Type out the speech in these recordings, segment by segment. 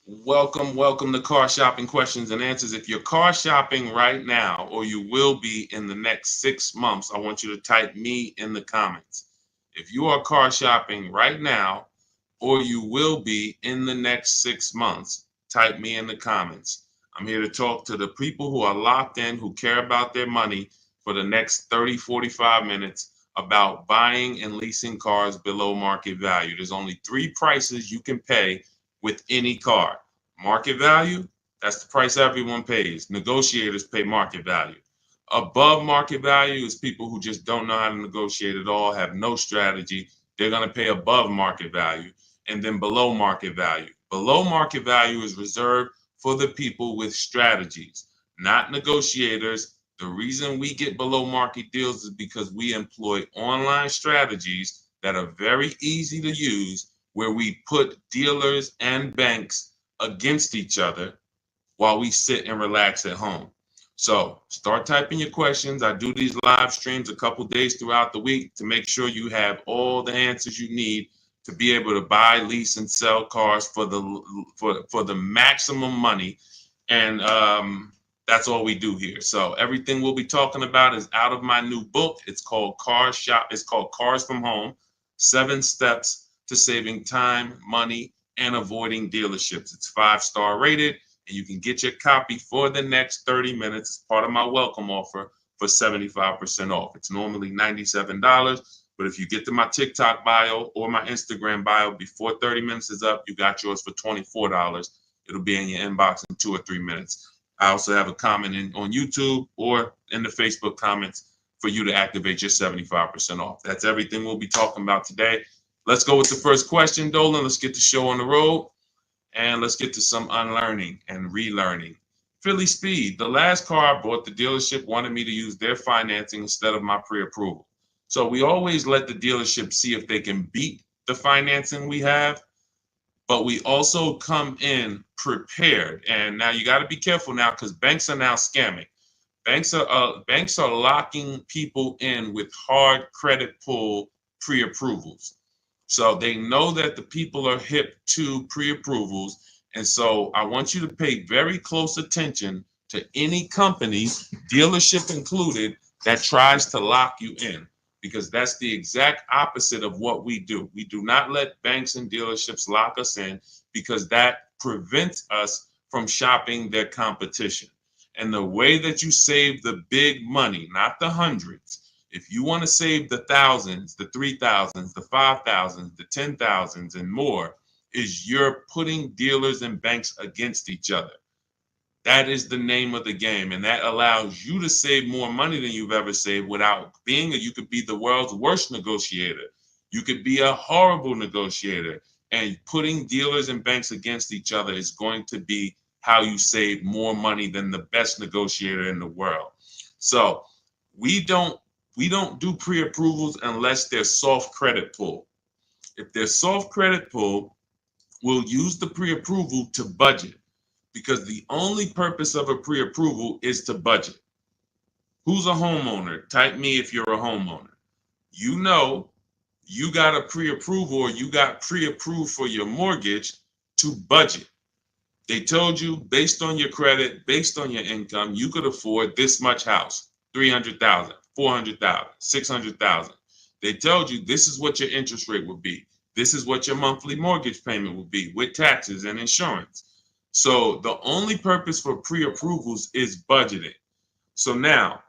Welcome to Car Shopping Questions and Answers. If you're car shopping right now, or you will be in the next 6 months, I want you to type me in the comments. If you are car shopping right now, or you will be in the next 6 months, type me in the comments. I'm here to talk to the people who are locked in, who care about their money for the next 30, 45 minutes about buying and leasing cars below market value. There's only three prices you can pay with any car. Market value, that's the price everyone pays. Negotiators pay market value. Above market value is people who just don't know how to negotiate at all, have no strategy. They're going to pay above market value. And then below market value. Below market value is reserved for the people with strategies, not negotiators. The reason we get below market deals is because we employ online strategies that are very easy to use, where we put dealers and banks against each other while we sit and relax at home. So start typing your questions. I do these live streams a couple days throughout the week to make sure you have all the answers you need to be able to buy, lease, and sell cars for the maximum money. And that's all we do here. So everything we'll be talking about is out of my new book. It's called It's called Cars from Home: 7 Steps to Saving Time, Money, and Avoiding Dealerships. It's 5-star rated, and you can get your copy for the next 30 minutes as part of my welcome offer for 75% off. It's normally $97, but if you get to my TikTok bio or my Instagram bio before 30 minutes is up, you got yours for $24. It'll be in your inbox in 2 or 3 minutes. I also have a comment on YouTube or in the Facebook comments for you to activate your 75% off. That's everything we'll be talking about today. Let's go with the first question, Dolan. Let's get the show on the road. And let's get to some unlearning and relearning. Philly Speed, the last car I bought, the dealership wanted me to use their financing instead of my pre-approval. So we always let the dealership see if they can beat the financing we have, but we also come in prepared. And now you got to be careful now, because banks are now scamming. Banks are locking people in with hard credit pull pre-approvals. So they know that the people are hip to pre-approvals. And so I want you to pay very close attention to any company, dealership included, that tries to lock you in, because that's the exact opposite of what we do. We do not let banks and dealerships lock us in, because that prevents us from shopping their competition. And the way that you save the big money, not the hundreds, if you want to save the thousands, the 3,000s, the 5,000s, the 10,000s, and more, is you're putting dealers and banks against each other. That is the name of the game, and that allows you to save more money than you've ever saved without being you could be the world's worst negotiator. You could be a horrible negotiator, and putting dealers and banks against each other is going to be how you save more money than the best negotiator in the world. So we don't do pre-approvals unless they're soft credit pull. If they're soft credit pull, we'll use the pre-approval to budget, because the only purpose of a pre-approval is to budget. Who's a homeowner? Type me if you're a homeowner. You know you got a pre-approval, or you got pre-approved for your mortgage to budget. They told you, based on your credit, based on your income, you could afford this much house, 300,000, 400,000, 600,000. They told you this is what your interest rate would be. This is what your monthly mortgage payment would be with taxes and insurance. So the only purpose for pre-approvals is budgeting. So now,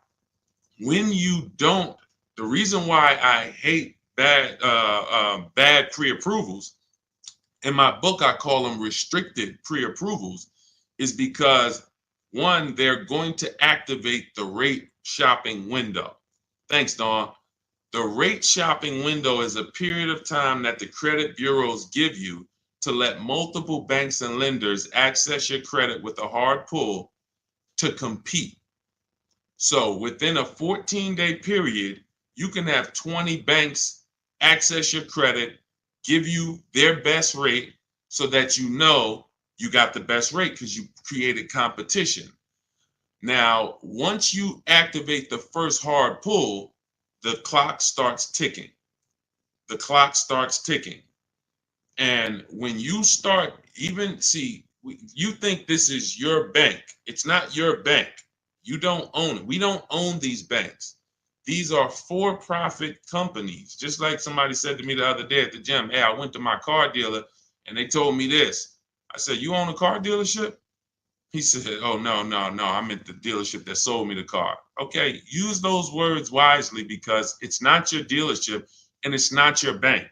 when you don't, the reason why I hate bad pre-approvals, in my book I call them restricted pre-approvals, is because, one, they're going to activate the rate shopping window. Thanks, Dawn. The rate shopping window is a period of time that the credit bureaus give you to let multiple banks and lenders access your credit with a hard pull to compete. So within a 14-day period, you can have 20 banks access your credit, give you their best rate, so that you know you got the best rate because you created competition. Now, once you activate the first hard pull, the clock starts ticking. The clock starts ticking. And when you start, even see, You think this is your bank. It's not your bank. You don't own it. We don't own these banks. These are for-profit companies. Just like somebody said to me the other day at the gym, hey, I went to my car dealer and they told me this. I said, you own a car dealership? He said, oh, no, I meant the dealership that sold me the car. Okay, use those words wisely because it's not your dealership and it's not your bank.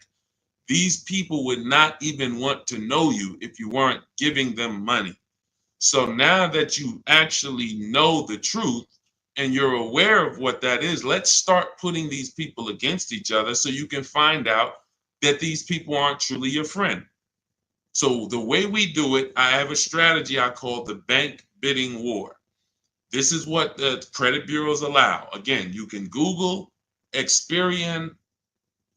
These people would not even want to know you if you weren't giving them money. So now that you actually know the truth and you're aware of what that is, let's start putting these people against each other so you can find out that these people aren't truly your friend. So the way we do it, I have a strategy I call the bank bidding war. This is what the credit bureaus allow. Again, you can Google Experian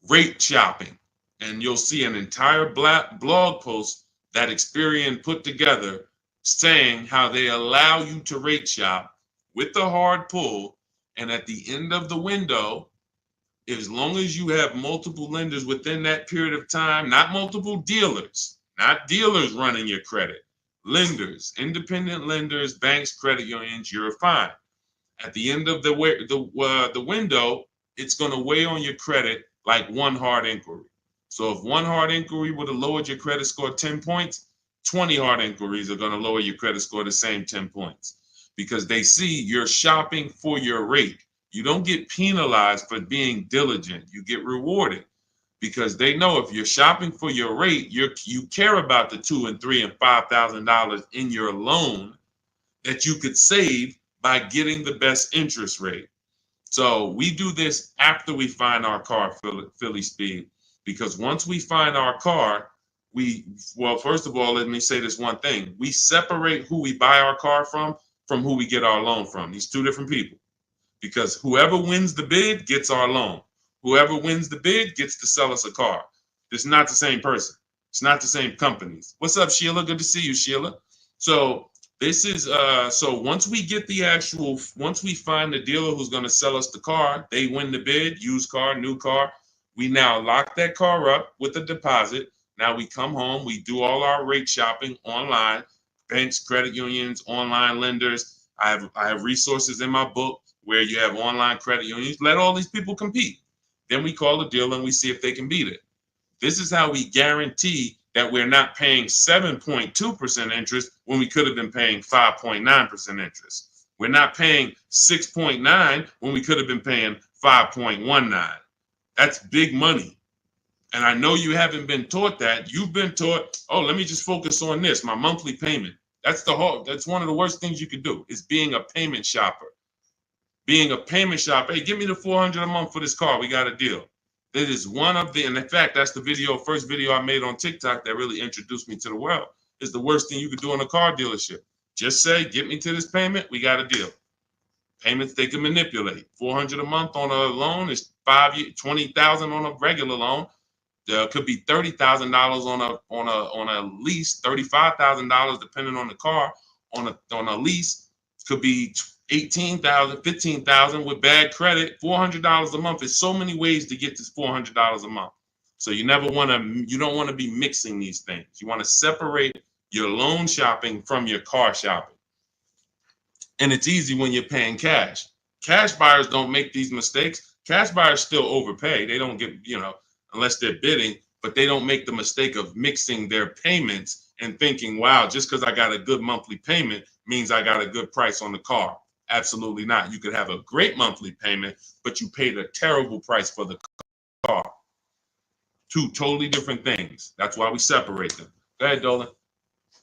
rate shopping, and you'll see an entire blog post that Experian put together saying how they allow you to rate shop with the hard pull, and at the end of the window, as long as you have multiple lenders within that period of time, not multiple dealers, not dealers running your credit, lenders, independent lenders, banks, credit unions, you're fine. At the end of the window, it's going to weigh on your credit like one hard inquiry. So if one hard inquiry would have lowered your credit score 10 points, 20 hard inquiries are going to lower your credit score the same 10 points because they see you're shopping for your rate. You don't get penalized for being diligent. You get rewarded because they know if you're shopping for your rate, you care about the $2,000 and $3,000 and $5,000 in your loan that you could save by getting the best interest rate. So we do this after we find our car, Philly Speed, because once we find our car, first of all, let me say this one thing. We separate who we buy our car from who we get our loan from. These two different people, because whoever wins the bid gets our loan. Whoever wins the bid gets to sell us a car. It's not the same person. It's not the same companies. What's up, Sheila? Good to see you, Sheila. So this is so once we find the dealer who's going to sell us the car, they win the bid, used car, new car. We now lock that car up with a deposit. Now we come home, we do all our rate shopping online, banks, credit unions, online lenders. I have resources in my book where you have online credit unions. Let all these people compete. Then we call the dealer and we see if they can beat it. This is how we guarantee that we're not paying 7.2% interest when we could have been paying 5.9% interest. We're not paying 6.9 when we could have been paying 5.19. That's big money. And I know you haven't been taught that. You've been taught, oh, let me just focus on this, my monthly payment. That's one of the worst things you could do is being a payment shopper. Being a payment shopper, hey, give me the $400 a month for this car. We got a deal. That is one of the, and in fact, that's the first video I made on TikTok that really introduced me to the world. Is the worst thing you could do in a car dealership. Just say, get me to this payment, we got a deal. Payments they can manipulate. $400 a month on a loan is 5 years, $20,000 on a regular loan. There could be $30,000 on a lease, $35,000 depending on the car. On a lease, could be $18,000, $15,000 with bad credit. $400 a month. There's so many ways to get this $400 a month. So you don't want to be mixing these things. You want to separate your loan shopping from your car shopping. And it's easy when you're paying cash. Cash buyers don't make these mistakes. Cash buyers still overpay. They don't get, unless they're bidding, but they don't make the mistake of mixing their payments and thinking, wow, just because I got a good monthly payment means I got a good price on the car. Absolutely not. You could have a great monthly payment, but you paid a terrible price for the car. Two totally different things. That's why we separate them. Go ahead, Dolan.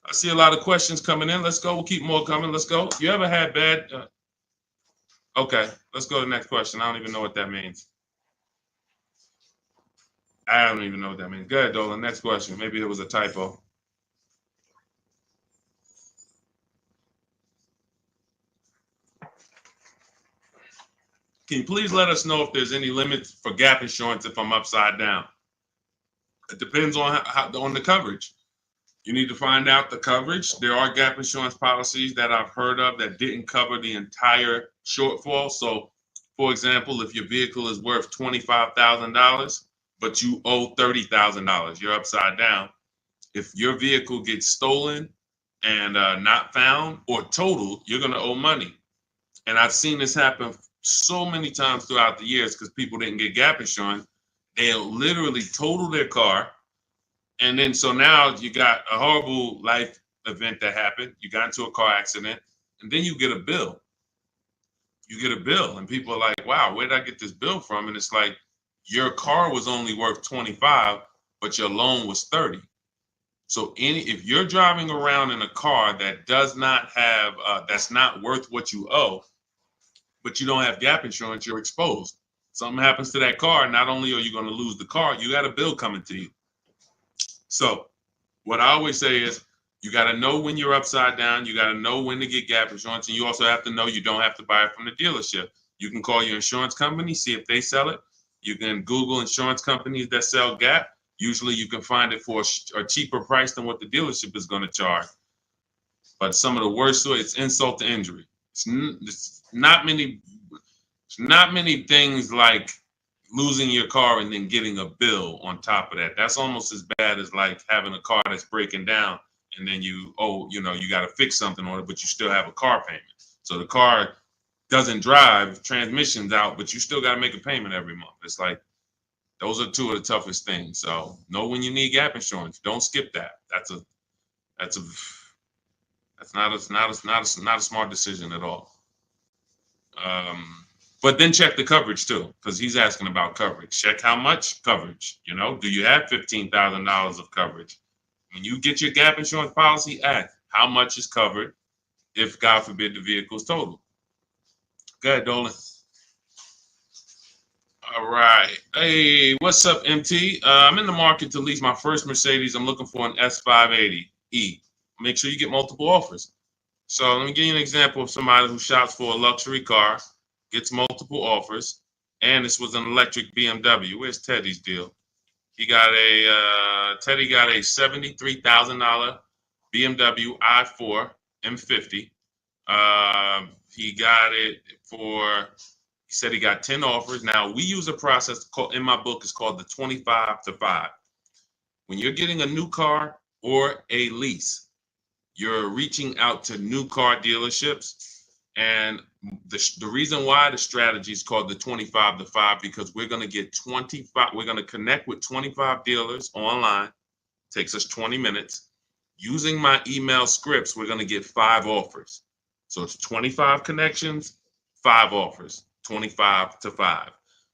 I see a lot of questions coming in. Let's go. We'll keep more coming. Let's go. You ever had bad? Okay, let's go to the next question. I don't even know what that means. I don't even know what that means. Go ahead, Dolan. Next question. Maybe it was a typo. Can you please let us know if there's any limits for gap insurance if I'm upside down? It depends on on the coverage. You need to find out the coverage. There are gap insurance policies that I've heard of that didn't cover the entire shortfall. So, for example, if your vehicle is worth $25,000, but you owe $30,000, you're upside down. If your vehicle gets stolen and not found or totaled, you're going to owe money. And I've seen this happen so many times throughout the years because people didn't get gap insurance. They'll literally total their car. And then so now you got a horrible life event that happened. You got into a car accident, and then you get a bill. You get a bill, and people are like, wow, where did I get this bill from? And it's like, your car was only worth 25, but your loan was 30. So if you're driving around in a car that does not have, that's not worth what you owe, but you don't have gap insurance, you're exposed. Something happens to that car, not only are you going to lose the car, you got a bill coming to you. So what I always say is, you got to know when you're upside down. You got to know when to get gap insurance. And you also have to know you don't have to buy it from the dealership. You can call your insurance company, see if they sell it. You can Google insurance companies that sell gap. Usually you can find it for a cheaper price than what the dealership is going to charge. But some of the worst, it's insult to injury. It's not many things like losing your car and then getting a bill on top of that. That's almost as bad as like having a car that's breaking down and then you got to fix something on it, but you still have a car payment. So the car doesn't drive, transmission's out, but you still got to make a payment every month. It's like, those are two of the toughest things. So know when you need gap insurance. Don't skip that. That's not a smart decision at all. But then check the coverage too, because he's asking about coverage. Check how much coverage. Do you have $15,000 of coverage? When you get your gap insurance policy, ask how much is covered if, God forbid, the vehicle is totaled. Go ahead, Dolan. All right. Hey, what's up, MT? I'm in the market to lease my first Mercedes. I'm looking for an S580E. Make sure you get multiple offers. So let me give you an example of somebody who shops for a luxury car, gets multiple offers, and this was an electric BMW. Where's Teddy's deal? Teddy got a $73,000 BMW i4 M50. He got it for, he said he got 10 offers. Now, we use a process in my book, it's called the 25 to 5. When you're getting a new car or a lease, you're reaching out to new car dealerships. And the reason why the strategy is called the 25 to 5, because we're going to get 25, we're going to connect with 25 dealers online. Takes us 20 minutes. Using my email scripts, we're going to get 5 offers. So it's 25 connections, 5 offers, 25 to 5.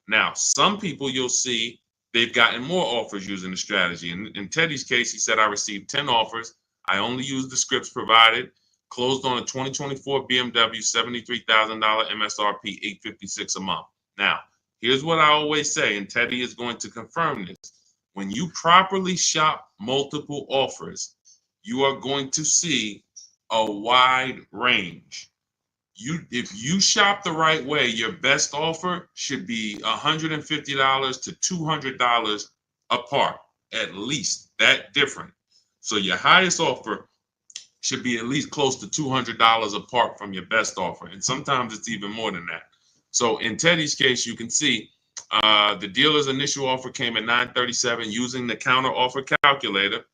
Now, some people you'll see they've gotten more offers using the strategy. In Teddy's case, he said, I received 10 offers. I only used the scripts provided. Closed on a 2024 BMW, $73,000 MSRP, $856 a month. Now, here's what I always say, and Teddy is going to confirm this. When you properly shop multiple offers, you are going to see a wide range. If you shop the right way, your best offer should be $150 to $200 apart, at least that different. So your highest offer should be at least close to $200 apart from your best offer. And sometimes it's even more than that. So in Teddy's case, you can see the dealer's initial offer came at $937 using the counter offer calculator,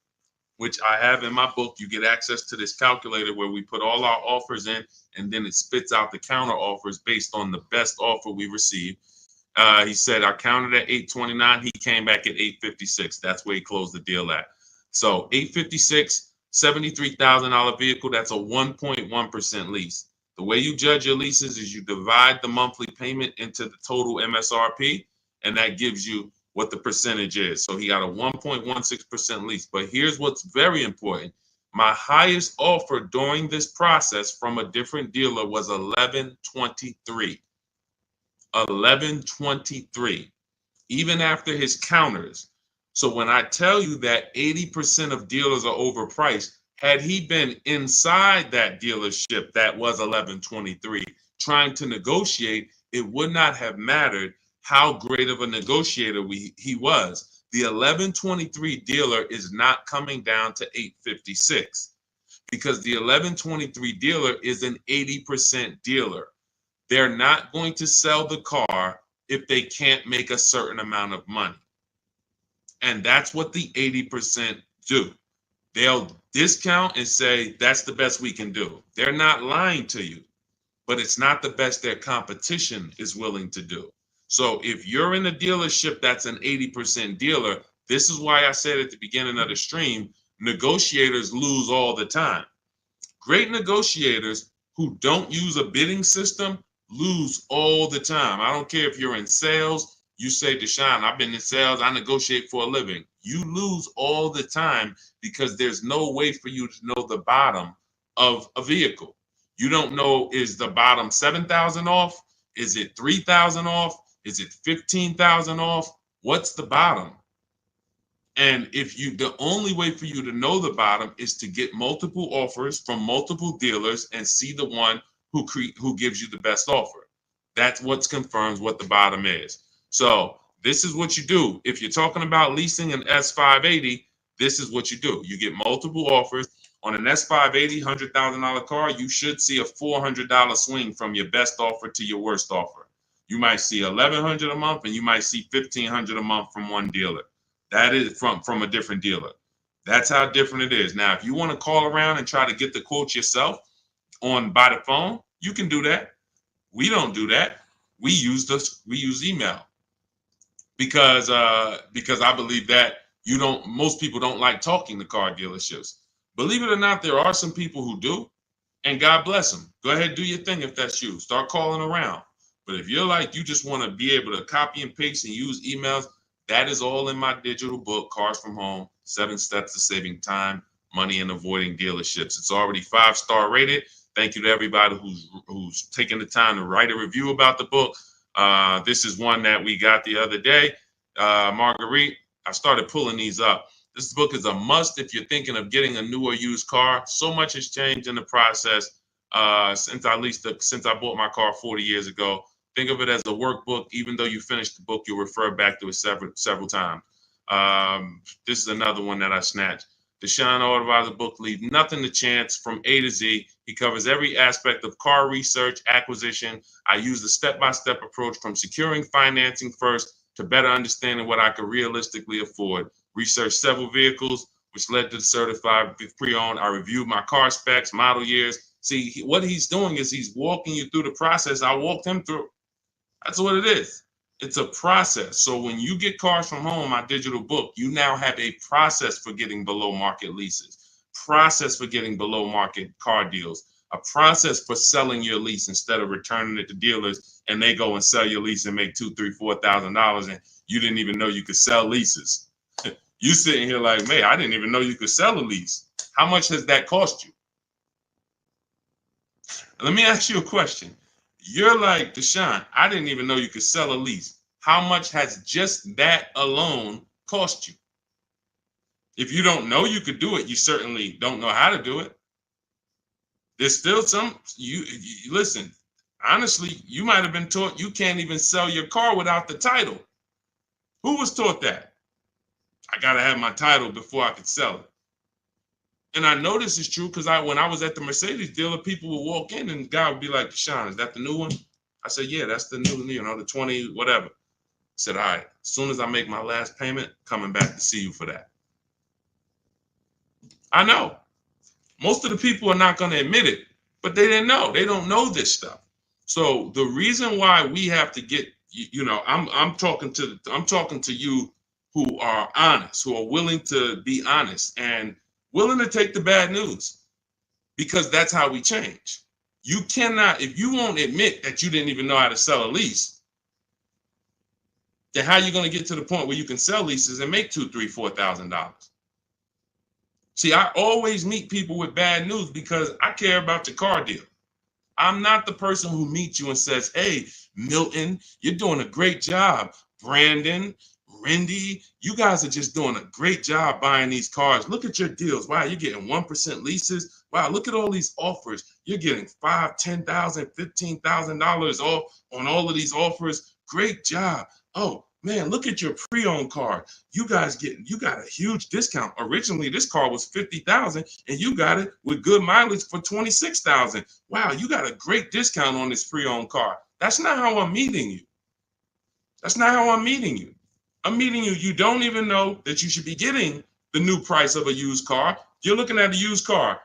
which I have in my book. You get access to this calculator where we put all our offers in, and then it spits out the counter offers based on the best offer we received. He said I counted at $829. He came back at $856. That's where he closed the deal at. So $856, $73,000 vehicle. That's a 1.1% lease. The way you judge your leases is you divide the monthly payment into the total MSRP, and that gives you what the percentage is. So he got a 1.16% lease. But here's what's very important. My highest offer during this process from a different dealer was $1123. $1123, even after his counters. So when I tell you that 80% of dealers are overpriced, had he been inside that dealership that was $1123 trying to negotiate, it would not have mattered how great of a negotiator he was. The $1123 dealer is not coming down to $856 because the $1123 dealer is an 80% dealer. They're not going to sell the car if they can't make a certain amount of money. And that's what the 80% do. They'll discount and say that's the best we can do. They're not lying to you, but it's not the best their competition is willing to do. So if you're in a dealership that's an 80% dealer, this is why I said at the beginning of the stream, negotiators lose all the time. Great negotiators who don't use a bidding system lose all the time. I don't care if you're in sales, you say, Deshone, I've been in sales, I negotiate for a living. You lose all the time because there's no way for you to know the bottom of a vehicle. You don't know, is the bottom 7,000 off? Is it 3,000 off? Is it 15,000 off? What's the bottom? And the only way for you to know the bottom is to get multiple offers from multiple dealers and see the one who gives you the best offer. That's what confirms what the bottom is. So this is what you do. If you're talking about leasing an S580, this is what you do. You get multiple offers. On an S580 $100,000 car, you should see a $400 swing from your best offer to your worst offer. You might see $1,100 a month and you might see $1,500 a month from one dealer. That is from a different dealer. That's how different it is. Now, if you want to call around and try to get the quotes yourself by the phone, you can do that. We don't do that. We use email because I believe that most people don't like talking to car dealerships. Believe it or not, there are some people who do, and God bless them. Go ahead, do your thing if that's you. Start calling around. But if you're like, you just want to be able to copy and paste and use emails, that is all in my digital book, Cars from Home, 7 Steps to Saving Time, Money, and Avoiding Dealerships. It's already 5-star rated. Thank you to everybody who's taken the time to write a review about the book. This is one that we got the other day. Marguerite, I started pulling these up. This book is a must if you're thinking of getting a new or used car. So much has changed in the process since I bought my car 40 years ago. Think of it as a workbook. Even though you finish the book, you'll refer back to it several times. This is another one that I snatched. Deshone the Auto Advisor book, Leave Nothing to Chance from A to Z. He covers every aspect of car research, acquisition. I use the step-by-step approach from securing financing first to better understanding what I could realistically afford. Researched several vehicles, which led to the certified pre-owned. I reviewed my car specs, model years. See, what he's doing is he's walking you through the process I walked him through. That's what it is. It's a process. So when you get Cars from Home, my digital book, you now have a process for getting below market leases, process for getting below market car deals, a process for selling your lease instead of returning it to dealers and they go and sell your lease and make $2,000, $3,000, $4,000 and you didn't even know you could sell leases. You sitting here like, man, I didn't even know you could sell a lease. How much has that cost you? Let me ask you a question. You're like, Deshone, I didn't even know you could sell a lease. How much has just that alone cost you? If you don't know you could do it, you certainly don't know how to do it. There's still you listen, honestly, you might have been taught you can't even sell your car without the title. Who was taught that? I got to have my title before I could sell it. And I know this is true because when I was at the Mercedes dealer, people would walk in and the guy would be like, Deshone, is that the new one? I said, yeah, that's the new, the 20, whatever. I said, all right, as soon as I make my last payment, coming back to see you for that. I know. Most of the people are not going to admit it, but they didn't know. They don't know this stuff. So the reason why we have to get, I'm talking to you who are honest, who are willing to be honest and willing to take the bad news, because that's how we change. You cannot, if you won't admit that you didn't even know how to sell a lease, then how are you going to get to the point where you can sell leases and make $2,000, $3,000, $4,000? See, I always meet people with bad news because I care about your car deal. I'm not the person who meets you and says, hey, Milton, you're doing a great job. Brandon, Randy, you guys are just doing a great job buying these cars. Look at your deals. Wow, you're getting 1% leases. Wow, look at all these offers. You're getting $5,000, $10,000, $15,000 off on all of these offers. Great job. Oh, man, look at your pre-owned car. You got a huge discount. Originally, this car was $50,000 and you got it with good mileage for $26,000. Wow, you got a great discount on this pre-owned car. That's not how I'm meeting you. That's not how I'm meeting you. I'm meeting you. You don't even know that you should be getting the new price of a used car. You're looking at a used car.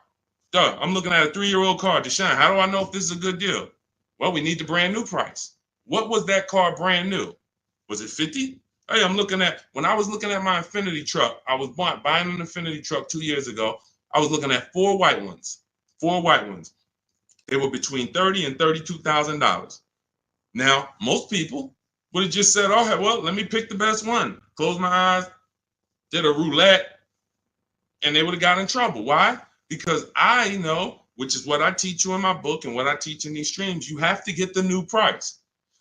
Duh, I'm looking at a 3-year-old car. Deshone, how do I know if this is a good deal? Well, we need the brand new price. What was that car brand new? Was it 50? Hey, when I was looking at my Infinity truck, I was buying an Infinity truck 2 years ago. I was looking at 4 white ones. 4 white ones. They were between $30,000 and $32,000. Now, most people would have just said, oh, well, let me pick the best one. Close my eyes, did a roulette, and they would have got in trouble. Why? Because I know, which is what I teach you in my book and what I teach in these streams, you have to get the new price.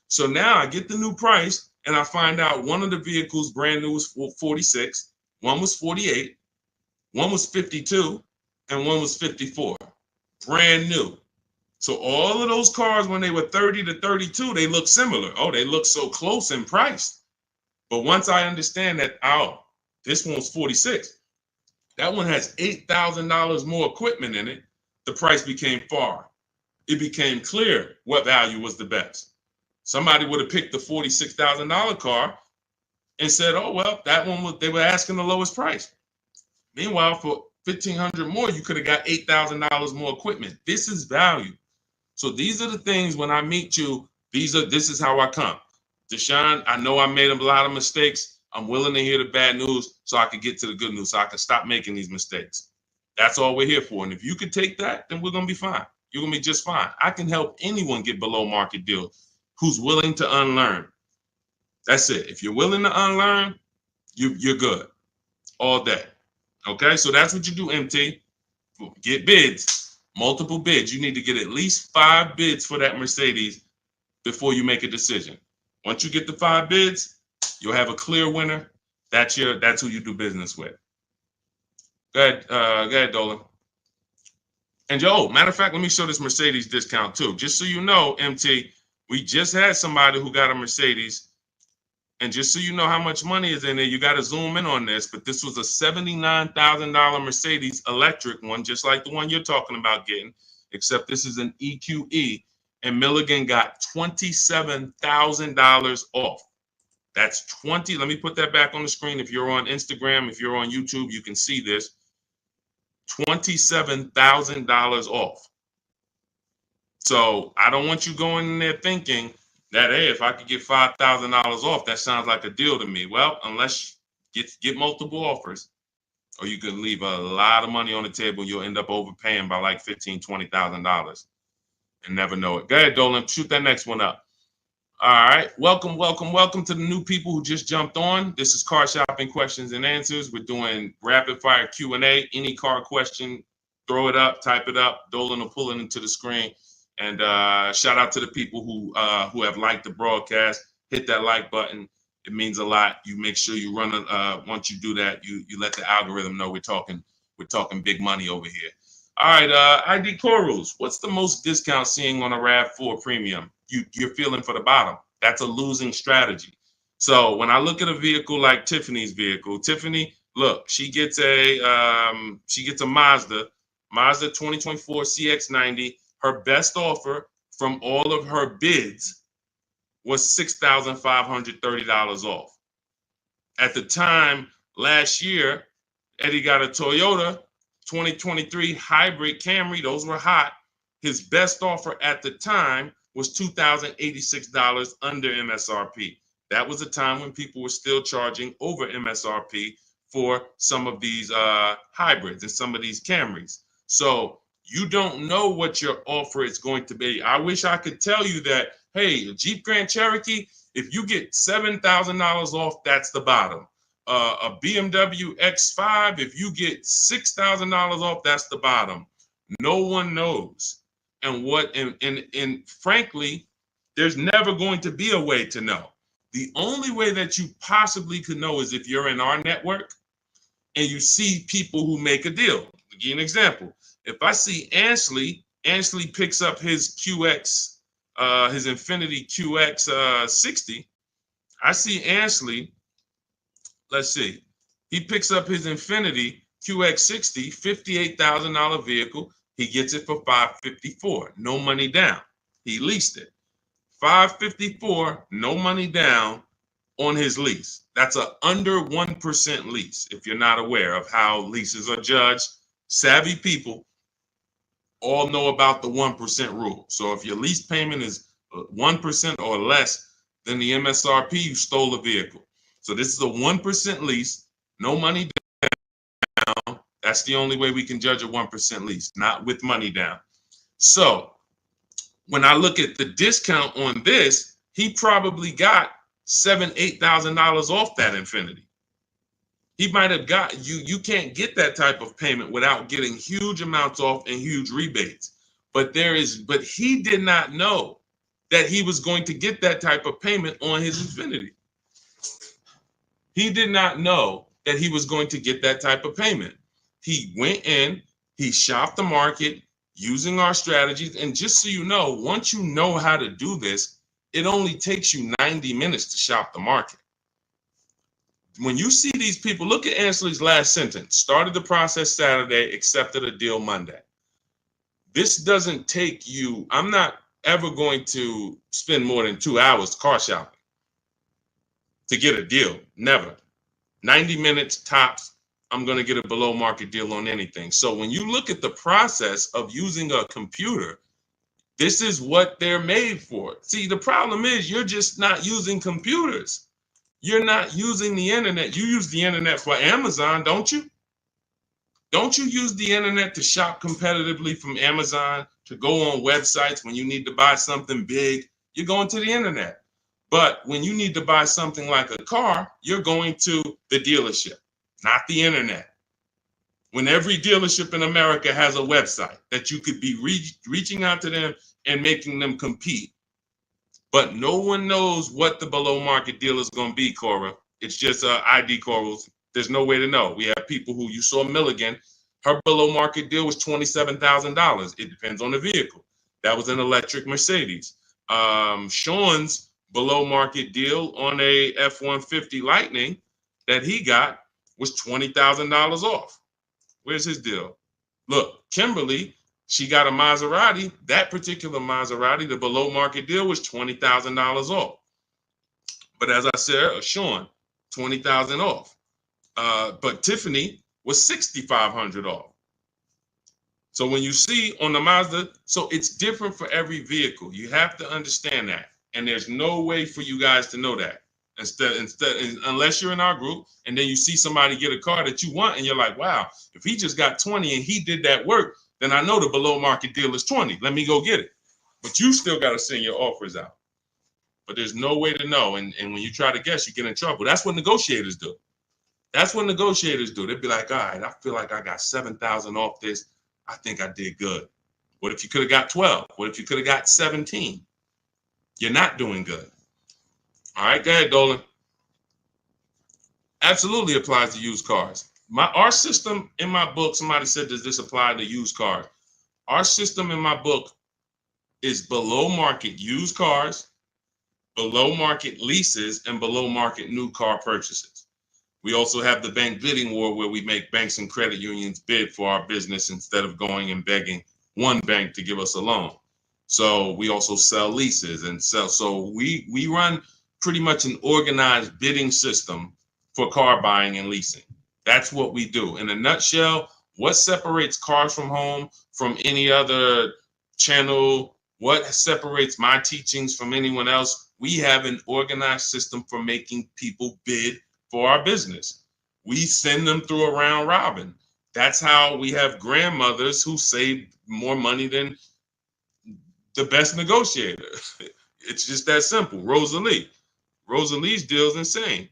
So now I get the new price and I find out one of the vehicles brand new was 46, one was 48, one was 52, and one was 54. Brand new. So all of those cars, when they were 30 to 32, they look similar. Oh, they look so close in price. But once I understand that, oh, this one's 46. That one has $8,000 more equipment in it. The price became far. It became clear what value was the best. Somebody would have picked the $46,000 car and said, oh, well, that one they were asking the lowest price. Meanwhile, for $1,500 more, you could have got $8,000 more equipment. This is value. So these are the things when I meet you, this is how I come. Deshone, I know I made a lot of mistakes. I'm willing to hear the bad news so I can get to the good news, so I can stop making these mistakes. That's all we're here for. And if you could take that, then we're going to be fine. You're going to be just fine. I can help anyone get below market deals who's willing to unlearn. That's it. If you're willing to unlearn, you're good all day. Okay, so that's what you do, MT. Get bids, multiple bids. You need to get at least 5 bids for that Mercedes before you make a decision. Once you get the 5 bids, you'll have a clear winner. That's who you do business with. Go ahead, Dolan. And matter of fact, let me show this Mercedes discount too. Just so you know, MT, we just had somebody who got a Mercedes. And just so you know how much money is in there, you got to zoom in on this. But this was a $79,000 Mercedes electric one, just like the one you're talking about getting, except this is an EQE. And Milligan got $27,000 off. That's 20. Let me put that back on the screen. If you're on Instagram, if you're on YouTube, you can see this. $27,000 off. So I don't want you going in there thinking that, hey, if I could get $5,000 off, that sounds like a deal to me. Well, unless you get multiple offers, or you could leave a lot of money on the table, you'll end up overpaying by like $15,000, $20,000 and never know it. Go ahead, Dolan, shoot that next one up. All right, welcome to the new people who just jumped on. This is Car Shopping Questions and Answers. We're doing rapid fire Q&A. Any car question, throw it up, type it up. Dolan will pull it into the screen. And shout out to the people who have liked the broadcast. Hit that like button. It means a lot. You make sure you run once you do that, you let the algorithm know we're talking big money over here. All right, ID Corals. What's the most discount seeing on a RAV4 Premium? You're feeling for the bottom. That's a losing strategy. So when I look at a vehicle like Tiffany's vehicle, Tiffany, look, she gets a Mazda 2024 CX-90. Her best offer from all of her bids was $6,530 off. At the time last year, Eddie got a Toyota 2023 hybrid Camry. Those were hot. His best offer at the time was $2,086 under MSRP. That was a time when people were still charging over MSRP for some of these hybrids and some of these Camrys. So you don't know what your offer is going to be. I wish I could tell you that, hey, a Jeep Grand Cherokee, if you get $7,000 off, that's the bottom. A BMW X5, if you get $6,000 off, that's the bottom. No one knows. And frankly, there's never going to be a way to know. The only way that you possibly could know is if you're in our network and you see people who make a deal. I'll give you an example. If I see Ansley picks up his QX, his Infinity QX 60. I see Ansley, let's see. He picks up his Infinity QX 60, $58,000 vehicle. He gets it for $554, no money down. He leased it. $554, no money down on his lease. That's a under 1% lease, if you're not aware of how leases are judged. savvy people all know about the 1% rule. So if your lease payment is 1% or less than the MSRP, you stole a vehicle. So this is a 1% lease, no money down. That's the only way we can judge a 1% lease, not with money down. So when I look at the discount on this, he probably got $7,000-8,000 off that Infiniti. He might have got you can't get that type of payment without getting huge amounts off and huge rebates. But he did not know that he was going to get that type of payment on his Infiniti. He did not know that he was going to get that type of payment. He went in, he shopped the market using our strategies. And just so you know, once you know how to do this, it only takes you 90 minutes to shop the market. When you see these people, look at Ansley's last sentence. Started the process Saturday, accepted a deal Monday. This doesn't take you, I'm not ever going to spend more than 2 hours car shopping to get a deal. Never. 90 minutes tops, I'm going to get a below market deal on anything. So when you look at the process of using a computer, this is what they're made for. See, the problem is you're just not using computers. You're not using the internet. You use the internet for Amazon, don't you? Don't you use the internet to shop competitively from Amazon, to go on websites when you need to buy something big? You're going to the internet. But when you need to buy something like a car, you're going to the dealership, not the internet. When every dealership in America has a website that you could be reaching out to them and making them compete. But no one knows what the below market deal is going to be, Cora. It's just ID corals. There's no way to know. We have people who, you saw Milligan, her below market deal was $27,000. It depends on the vehicle. That was an electric Mercedes. Sean's below market deal on a F-150 Lightning that he got was $20,000 off. Where's his deal? Look, Kimberly, she got a Maserati. That particular Maserati, the below market deal was $20,000 off. But as I said, Sean, $20,000 off. But Tiffany was $6,500 off. So when you see on the Mazda, so it's different for every vehicle. You have to understand that. And there's no way for you guys to know that. Unless you're in our group and then you see somebody get a car that you want and you're like, wow, if he just got 20 and he did that work, then I know the below market deal is 20. Let me go get it. But you still got to send your offers out. But there's no way to know. And when you try to guess, you get in trouble. That's what negotiators do. That's what negotiators do. They'd be like, all right, I feel like I got 7,000 off this. I think I did good. What if you could have got 12? What if you could have got 17? You're not doing good. All right, go ahead, Dolan. Absolutely applies to used cars. Our system in my book, somebody said, does this apply to used cars? Our system in my book is below market used cars, below market leases, and below market new car purchases. We also have the bank bidding war where we make banks and credit unions bid for our business instead of going and begging one bank to give us a loan. So we also sell leases and sell. So we run pretty much an organized bidding system for car buying and leasing. That's what we do. In a nutshell, what separates Cars from Home from any other channel? What separates my teachings from anyone else? We have an organized system for making people bid for our business. We send them through a round robin. That's how we have grandmothers who save more money than the best negotiator. It's just that simple. Rosalie. Rosalie's deal is insane.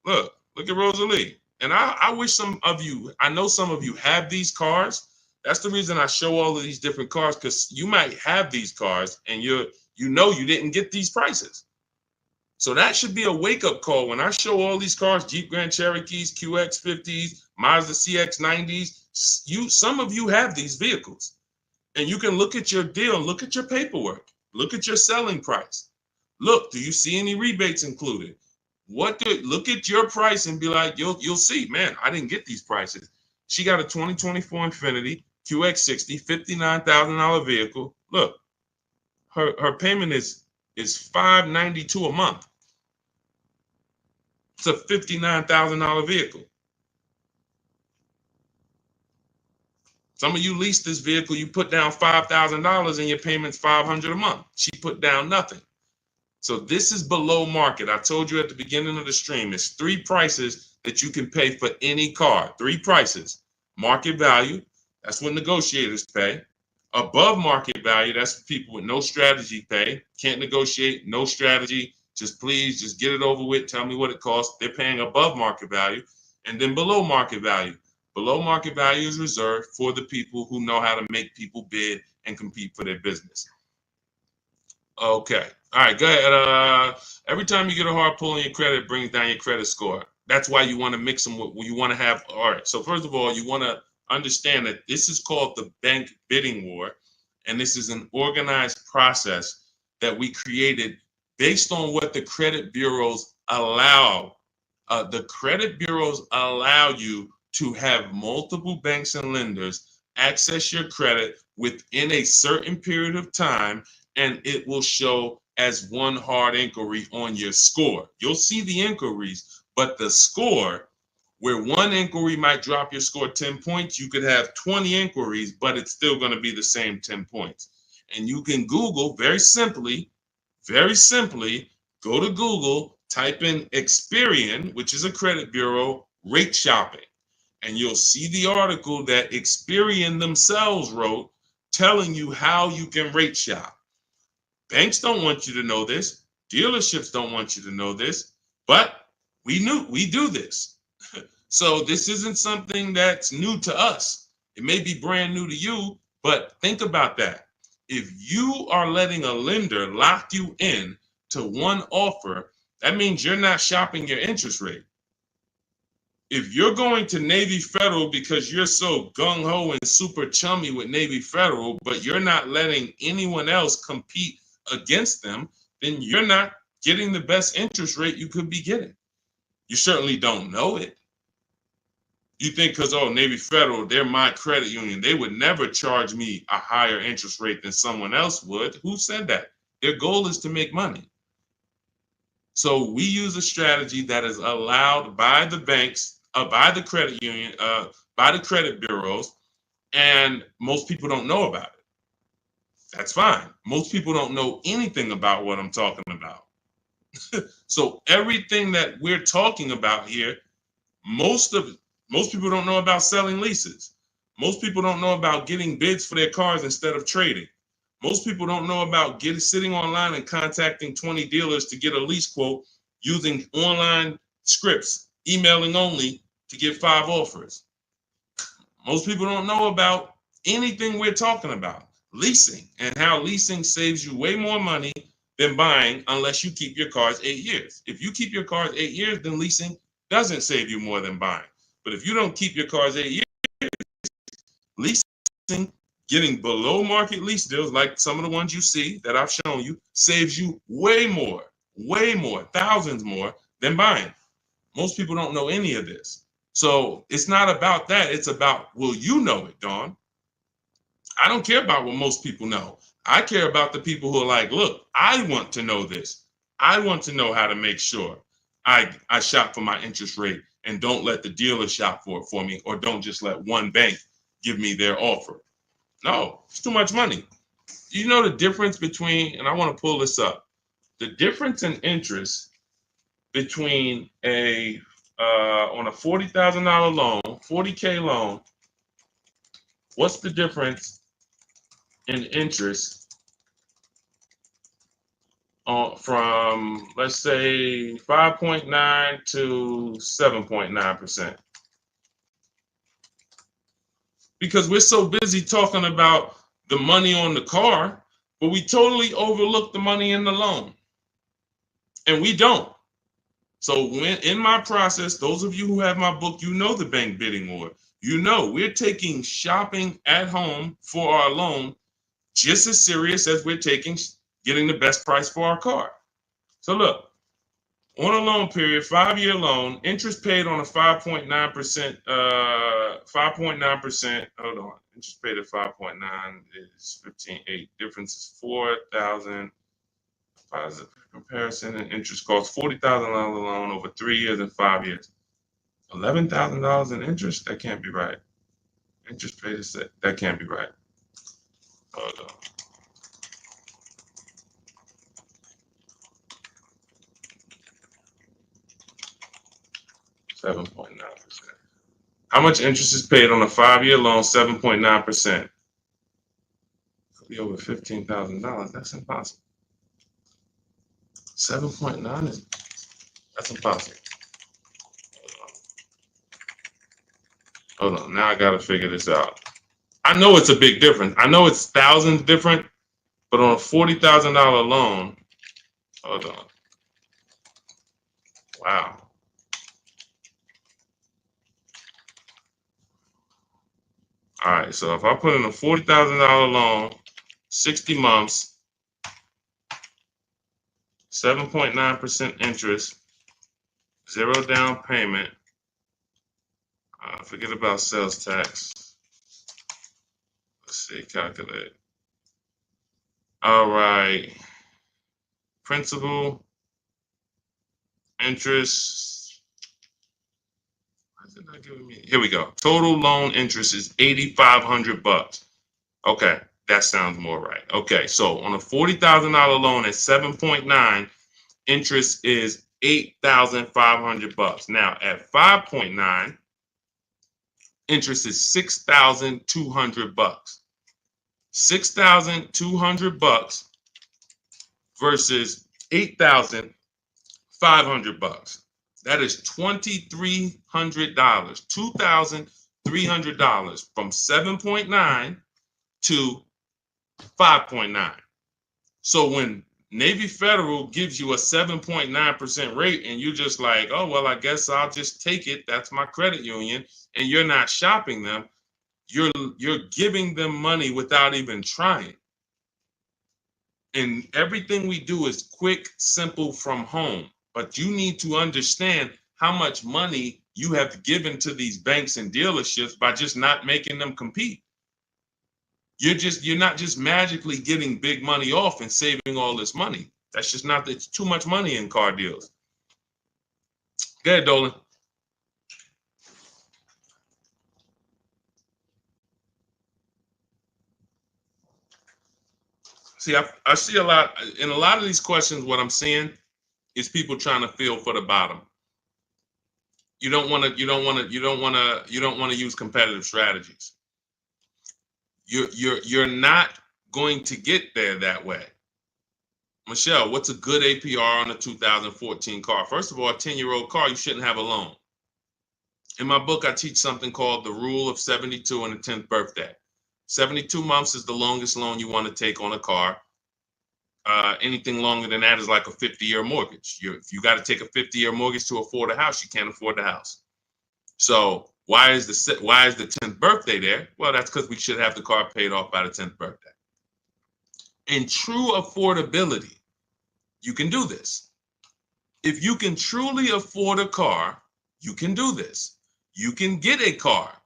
Look at Rosalie. And I wish some of you, I know some of you have these cars. That's the reason I show all of these different cars, because you might have these cars and you didn't get these prices. So that should be a wake-up call when I show all these cars, Jeep Grand Cherokees, QX50s, Mazda CX90s. Some of you have these vehicles. And you can look at your deal, look at your paperwork, look at your selling price. Look, do you see any rebates included? Look at your price and be like, you'll see, man, I didn't get these prices. She got a 2024 Infiniti QX60, $59,000 vehicle. Look, her payment is $592 a month. It's a $59,000 vehicle. Some of you lease this vehicle, you put down $5,000 and your payment's $500 a month. She put down nothing. So this is below market. I told you at the beginning of the stream, it's 3 prices that you can pay for any car. 3 prices. Market value, that's what negotiators pay. Above market value, that's for people with no strategy pay. Can't negotiate, no strategy. Just please, just get it over with. Tell me what it costs. They're paying above market value. And then below market value. Below market value is reserved for the people who know how to make people bid and compete for their business. Okay. All right, go ahead. Every time you get a hard pull on your credit, it brings down your credit score. That's why you want to mix them with, you want to have, all right. So first of all, you want to understand that this is called the bank bidding war. And this is an organized process that we created based on what the credit bureaus allow. The credit bureaus allow you to have multiple banks and lenders access your credit within a certain period of time, and it will show as one hard inquiry on your score. You'll see the inquiries, but the score, where one inquiry might drop your score 10 points, you could have 20 inquiries, but it's still going to be the same 10 points. And you can Google very simply, go to Google, type in Experian, which is a credit bureau, rate shopping. And you'll see the article that Experian themselves wrote telling you how you can rate shop. Banks don't want you to know this. Dealerships don't want you to know this, but we do this. So this isn't something that's new to us. It may be brand new to you, but think about that. If you are letting a lender lock you in to one offer, that means you're not shopping your interest rate. If you're going to Navy Federal because you're so gung-ho and super chummy with Navy Federal, but you're not letting anyone else compete against them, then you're not getting the best interest rate you could be getting. You certainly don't know it. You think because, oh, Navy Federal, they're my credit union, they would never charge me a higher interest rate than someone else would. Who said that? Their goal is to make money. So we use a strategy that is allowed by the banks, by the credit union, by the credit bureaus, and most people don't know about it. That's fine. Most people don't know anything about what I'm talking about. So everything that we're talking about here, most people don't know about selling leases. Most people don't know about getting bids for their cars instead of trading. Most people don't know about sitting online and contacting 20 dealers to get a lease quote using online scripts, emailing only to get 5 offers. Most people don't know about anything we're talking about, leasing, and how leasing saves you way more money than buying unless you keep your cars 8 years. If you keep your cars 8 years, then leasing doesn't save you more than buying. But if you don't keep your cars 8 years, leasing, getting below market lease deals like some of the ones you see that I've shown you, saves you way more, thousands more than buying. Most people don't know any of this. So it's not about that. It's about, will you know it, Dawn? I don't care about what most people know. I care about the people who are like, look, I want to know this. I want to know how to make sure I shop for my interest rate and don't let the dealer shop for it for me, or don't just let one bank give me their offer. No, it's too much money. You know the difference between, and I want to pull this up, the difference in interest between on a $40,000 loan, $40K loan, what's the difference in interest from, let's say, 5.9 to 7.9%? Because we're so busy talking about the money on the car, but we totally overlook the money in the loan. And we don't. So when in my process, those of you who have my book, you know the bank bidding war. You know we're taking shopping at home for our loan just as serious as we're taking getting the best price for our car. So look, on a loan period, 5-year loan, interest paid on a 5.9%, 5.9%, hold on, interest paid at 5.9 is 15.8, difference is 4,000. Positive comparison and interest cost, $40,000 loan over 3 years and 5 years. $11,000 in interest? That can't be right. Interest paid is that can't be right. Hold on. $7.9%. How much interest is paid on a 5-year loan? 7.9%. Could be over $15,000. That's impossible. 7.9 is that's impossible. Hold on. Now I gotta figure this out. I know it's a big difference. I know it's thousands different, but on a $40,000 loan, hold on. Wow. All right. So if I put in a $40,000 loan, 60 months, 7.9% interest, 0 down payment. Forget about sales tax. Let's see, calculate. All right. Principal, interest. Why is it not giving me? Here we go. Total loan interest is $8,500. Okay, that sounds more right. Okay, so on a $40,000 loan at 7.9, interest is $8,500. Now at 5.9, interest is $6,200. $6,200 versus $8,500. That is $2,300. $2,300 from 7.9 to 5.9. So when Navy Federal gives you a 7.9% rate and you're just like, oh, well, I guess I'll just take it. That's my credit union. And you're not shopping them. You're giving them money without even trying. And everything we do is quick, simple from home. But you need to understand how much money you have given to these banks and dealerships by just not making them compete. You're not just magically getting big money off and saving all this money. That's just not, it's too much money in car deals. Go ahead, Dolan. See, I see a lot in a lot of these questions. What I'm seeing is people trying to feel for the bottom. You don't want to use competitive strategies. You're not going to get there that way. Michelle, what's a good APR on a 2014 car? First of all, a 10-year-old car, you shouldn't have a loan. In my book, I teach something called the rule of 72 and the 10th birthday. 72 months is the longest loan you want to take on a car. Anything longer than that is like a 50-year mortgage. If you got to take a 50-year mortgage to afford a house, you can't afford the house. So why is the 10th birthday there? Well, that's because we should have the car paid off by the 10th birthday. In true affordability, you can do this. If you can truly afford a car, you can do this. You can get a car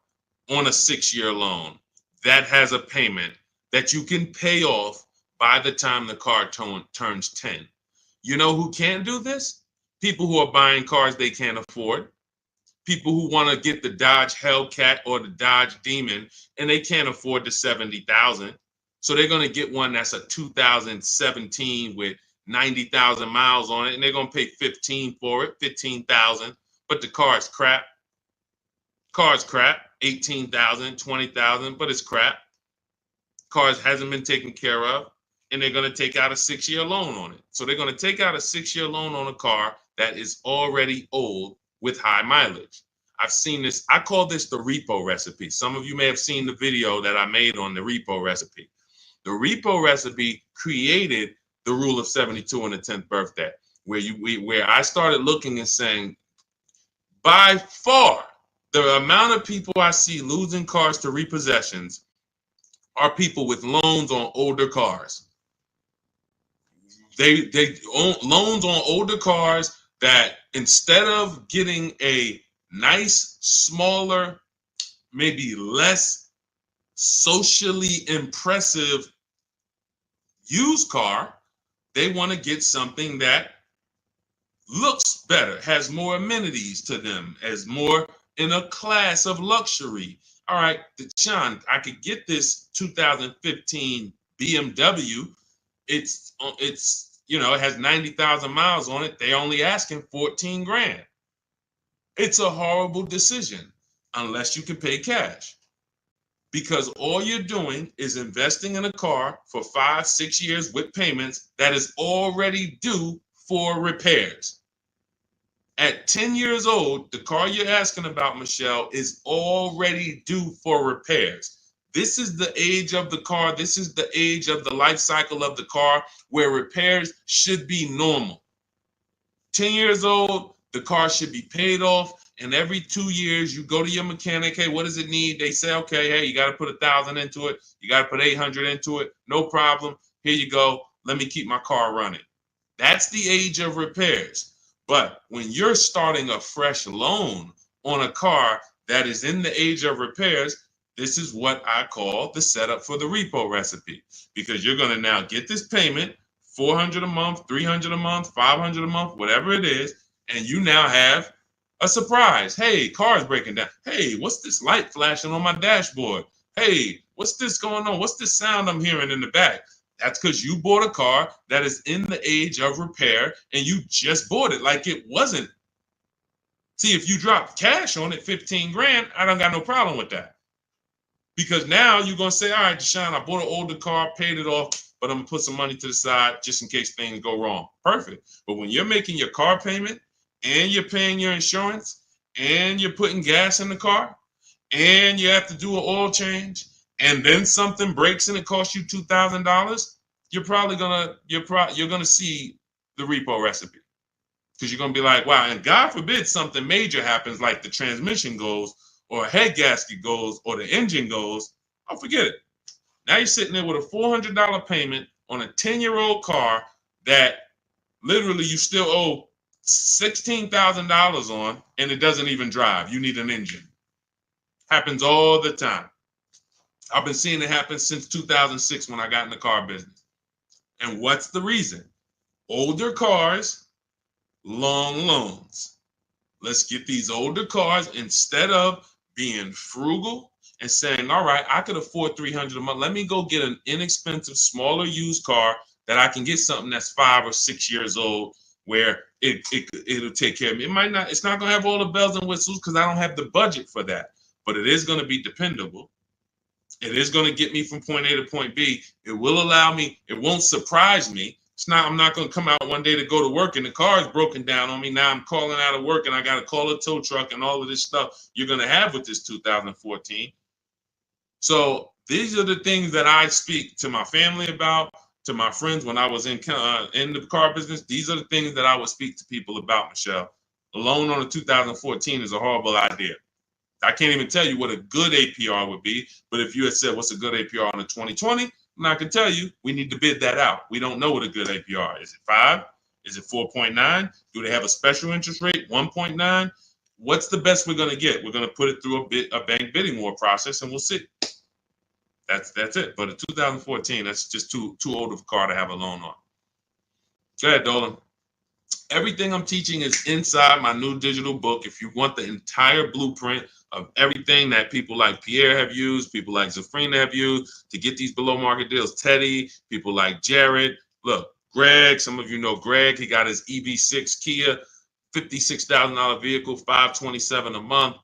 on a 6-year loan that has a payment that you can pay off by the time the car turns 10. You know who can do this? People who are buying cars they can't afford. People who want to get the Dodge Hellcat or the Dodge Demon and they can't afford the $70,000. So they're going to get one that's a 2017 with 90,000 miles on it, and they're going to pay 15 for it, 15,000. But the car is crap. Car's crap, 18,000, 20,000, but it's crap. Cars hasn't been taken care of, and they're going to take out a 6-year loan on it. So they're going to take out a 6-year loan on a car that is already old with high mileage. I've seen this. I call this the repo recipe. Some of you may have seen the video that I made on the repo recipe. The repo recipe created the rule of 72 and the 10th birthday, where I started looking and saying, by far, the amount of people I see losing cars to repossessions are people with loans on older cars. They own loans on older cars that instead of getting a nice, smaller, maybe less socially impressive used car, they want to get something that looks better, has more amenities to them, as more in a class of luxury. all right, Deshaun, I could get this 2015 BMW. It's it has 90,000 miles on it. They only asking 14 grand. It's a horrible decision unless you can pay cash, because all you're doing is investing in a car for 5-6 years with payments that is already due for repairs. At 10 years old, the car you're asking about, Michelle, is already due for repairs. This is the age of the car. This is the age of the life cycle of the car where repairs should be normal. 10 years old, the car should be paid off. And every 2 years, you go to your mechanic. Hey, what does it need? They say, okay, hey, you got to put 1,000 into it. You got to put 800 into it. No problem. Here you go. Let me keep my car running. That's the age of repairs. But when you're starting a fresh loan on a car that is in the age of repairs, this is what I call the setup for the repo recipe, because you're going to now get this payment, $400 a month, $300 a month, $500 a month, whatever it is, and you now have a surprise. Hey, car's breaking down. Hey, what's this light flashing on my dashboard? Hey, what's this going on? What's this sound I'm hearing in the back? That's because you bought a car that is in the age of repair and you just bought it like it wasn't. See, if you drop cash on it, 15 grand, I don't got no problem with that. Because now you're going to say, all right, Deshaun, I bought an older car, paid it off, but I'm going to put some money to the side just in case things go wrong. Perfect. But when you're making your car payment and you're paying your insurance and you're putting gas in the car and you have to do an oil change, and then something breaks and it costs you $2,000, you're gonna see the repo recipe, because you're gonna be like, wow. And God forbid something major happens, like the transmission goes, or a head gasket goes, or the engine goes. Oh, forget it. Now you're sitting there with a $400 payment on a 10-year-old car that literally you still owe $16,000 on, and it doesn't even drive. You need an engine. Happens all the time. I've been seeing it happen since 2006 when I got in the car business. And what's the reason? Older cars, long loans. Let's get these older cars, instead of being frugal and saying, all right, I could afford $300 a month. Let me go get an inexpensive, smaller used car that I can get something that's 5 or 6 years old, where it'll take care of me. It's not going to have all the bells and whistles because I don't have the budget for that, but it is going to be dependable. It is going to get me from point A to point B. It will allow me, it won't surprise me. I'm not going to come out one day to go to work and the car is broken down on me. Now I'm calling out of work and I got to call a tow truck and all of this stuff you're going to have with this 2014. So these are the things that I speak to my family about, to my friends when I was in the car business. These are the things that I would speak to people about, Michelle. A loan on a 2014 is a horrible idea. I can't even tell you what a good APR would be, but if you had said what's a good APR on a 2020, I can tell you we need to bid that out. We don't know what a good APR is. Is it 5? Is it 4.9? Do they have a special interest rate, 1.9? What's the best we're going to get? We're going to put it through a bank bidding war process, and we'll see. That's it. But a 2014, that's just too old of a car to have a loan on. Go ahead, Dolan. Everything I'm teaching is inside my new digital book. If you want the entire blueprint of everything that people like Pierre have used, people like Zafrina have used to get these below market deals, Teddy, people like Jared, look, Greg, some of you know Greg, he got his EV6 Kia, $56,000 vehicle, $527 a month.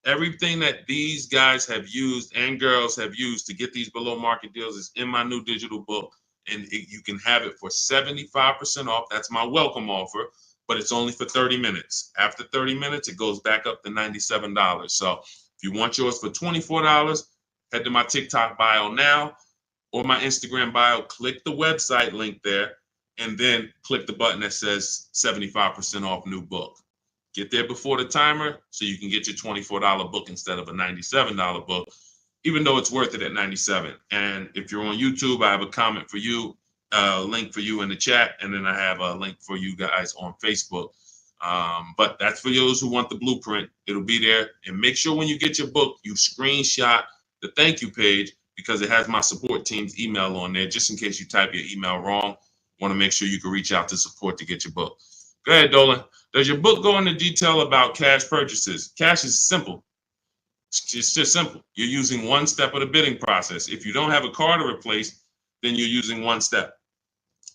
Everything that these guys have used and girls have used to get these below market deals is in my new digital book. And you can have it for 75% off. That's my welcome offer, but it's only for 30 minutes. After 30 minutes, it goes back up to $97. So if you want yours for $24, head to my TikTok bio now or my Instagram bio, click the website link there, and then click the button that says 75% off new book. Get there before the timer so you can get your $24 book instead of a $97 book, even though it's worth it at $97. And if you're on YouTube, I have a comment for you, a link for you in the chat, and then I have a link for you guys on Facebook. But that's for those who want the blueprint. It'll be there. And make sure when you get your book, you screenshot the thank you page, because it has my support team's email on there, just in case you type your email wrong. Want to make sure you can reach out to support to get your book. Go ahead, Dolan. Does your book go into detail about cash purchases? Cash is simple. It's just simple. You're using one step of the bidding process. If you don't have a car to replace, then you're using one step.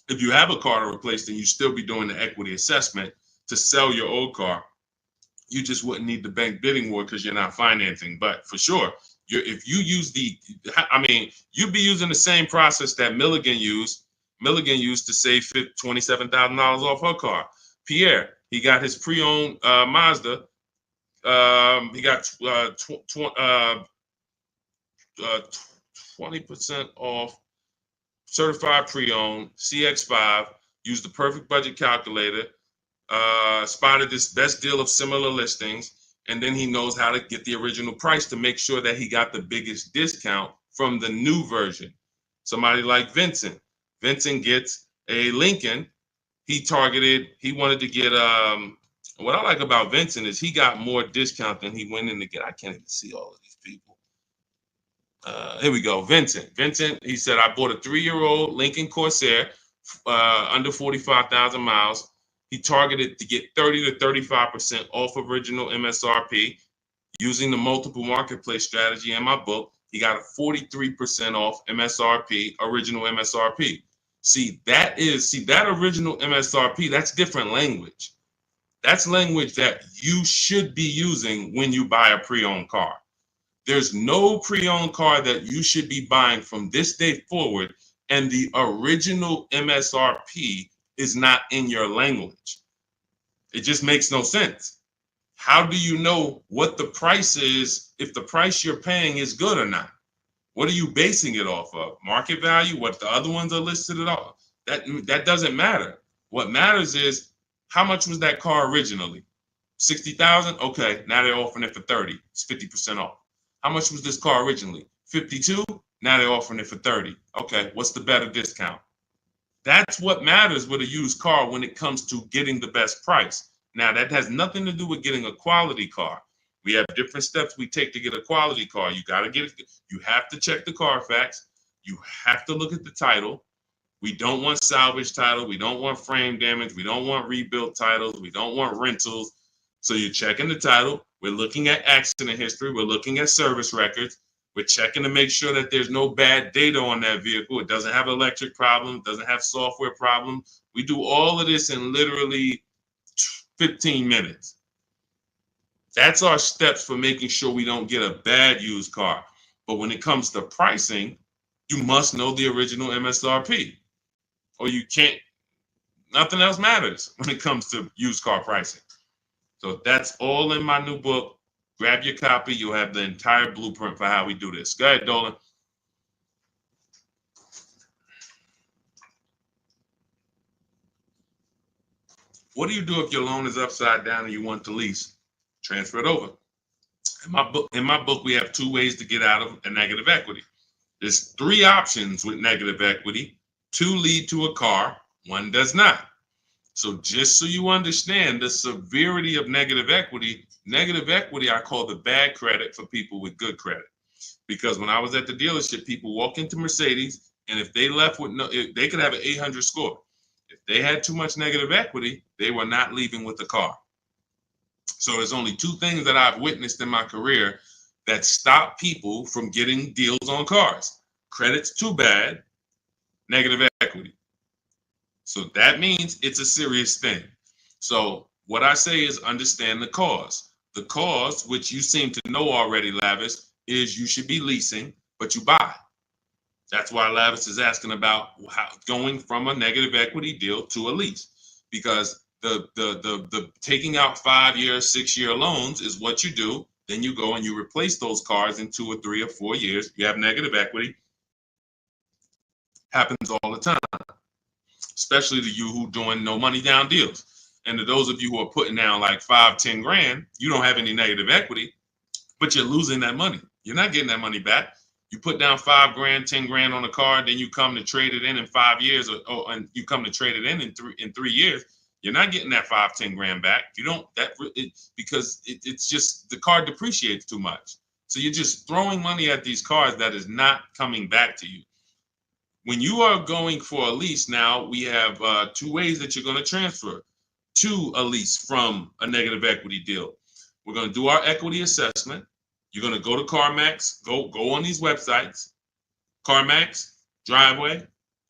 If you have a car to replace, then you still be doing the equity assessment to sell your old car. You just wouldn't need the bank bidding war because you're not financing. But for sure, if you use you'd be using the same process that Milligan used. Milligan used to save $27,000 off her car. Pierre, he got his pre-owned Mazda. He got 20% off certified pre-owned CX5. Used the perfect budget calculator. Spotted this best deal of similar listings, and then he knows how to get the original price to make sure that he got the biggest discount from the new version. Somebody like Vincent. Vincent gets a Lincoln. He wanted to get what I like about Vincent is he got more discount than he went in to get. I can't even see all of these people. Here we go. Vincent, he said, I bought a 3-year-old Lincoln Corsair, under 45,000 miles. He targeted to get 30 to 35% off original MSRP using the multiple marketplace strategy in my book. He got a 43% off MSRP, original MSRP. See, that original MSRP, that's different language. That's language that you should be using when you buy a pre-owned car. There's no pre-owned car that you should be buying from this day forward, and the original MSRP is not in your language. It just makes no sense. How do you know what the price is if the price you're paying is good or not? What are you basing it off of? Market value? What the other ones are listed at all? That doesn't matter. What matters is how much was that car originally? 60,000? Okay, now they're offering it for 30. It's 50% off. How much was this car originally? 52? Now they're offering it for 30. Okay, what's the better discount? That's what matters with a used car when it comes to getting the best price. Now, that has nothing to do with getting a quality car. We have different steps we take to get a quality car. You have to check the Carfax. You have to look at the title. We don't want salvage title. We don't want frame damage. We don't want rebuilt titles. We don't want rentals. So you're checking the title. We're looking at accident history. We're looking at service records. We're checking to make sure that there's no bad data on that vehicle. It doesn't have electric problems, doesn't have software problems. We do all of this in literally 15 minutes. That's our steps for making sure we don't get a bad used car. But when it comes to pricing, you must know the original MSRP, or you can't. Nothing else matters when it comes to used car pricing. So that's all in my new book. Grab your copy. You'll have the entire blueprint for how we do this. Go ahead, Dolan. What do you do if your loan is upside down and you want to lease? Transfer it over. In my book, we have 2 ways to get out of a negative equity. There's 3 options with negative equity. 2 lead to a car, 1 does not. So just so you understand the severity of negative equity I call the bad credit for people with good credit. Because when I was at the dealership, people walk into Mercedes, and if they left with they could have an 800 score. If they had too much negative equity, they were not leaving with the car. So there's only 2 things that I've witnessed in my career that stop people from getting deals on cars. Credit's too bad, negative equity. So that means it's a serious thing. So what I say is understand the cause. The cause, which you seem to know already, Lavis, is you should be leasing, but you buy. That's why Lavis is asking about going from a negative equity deal to a lease, because the taking out 5-year, 6-year loans is what you do. Then you go and you replace those cars in 2 or 3 or 4 years. You have negative equity. Happens all the time, especially to you who doing no money down deals. And to those of you who are putting down like 5, 10 grand, you don't have any negative equity, but you're losing that money. You're not getting that money back. You put down 5 grand, 10 grand on a car, then you come to trade it in 5 years, and you come to trade it in 3 years. You're not getting that 5, 10 grand back. You don't because it's just the car depreciates too much. So you're just throwing money at these cars that is not coming back to you. When you are going for a lease now, we have 2 ways that you're going to transfer to a lease from a negative equity deal. We're going to do our equity assessment. You're going to go to CarMax, go on these websites, CarMax, Driveway,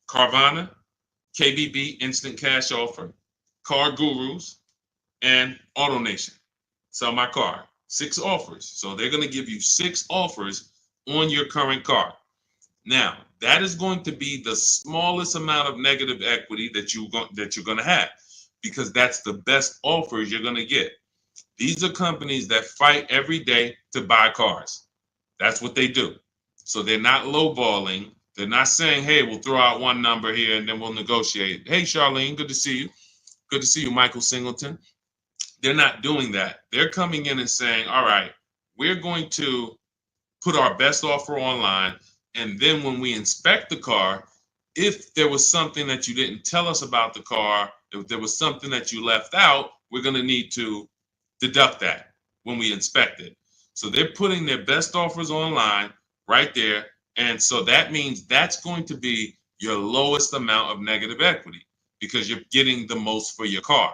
Carvana, KBB, Instant Cash Offer, Car Gurus, and AutoNation. Sell my car. 6 offers. So they're going to give you 6 offers on your current car. Now, that is going to be the smallest amount of negative equity that you're going to have, because that's the best offers you're going to get. These are companies that fight every day to buy cars. That's what they do. So they're not lowballing. They're not saying, hey, we'll throw out one number here and then we'll negotiate. Hey, Charlene, good to see you. Good to see you, Michael Singleton. They're not doing that. They're coming in and saying, all right, we're going to put our best offer online. And then when we inspect the car, if there was something that you didn't tell us about the car, if there was something that you left out, we're going to need to deduct that when we inspect it. So they're putting their best offers online right there. And so that means that's going to be your lowest amount of negative equity, because you're getting the most for your car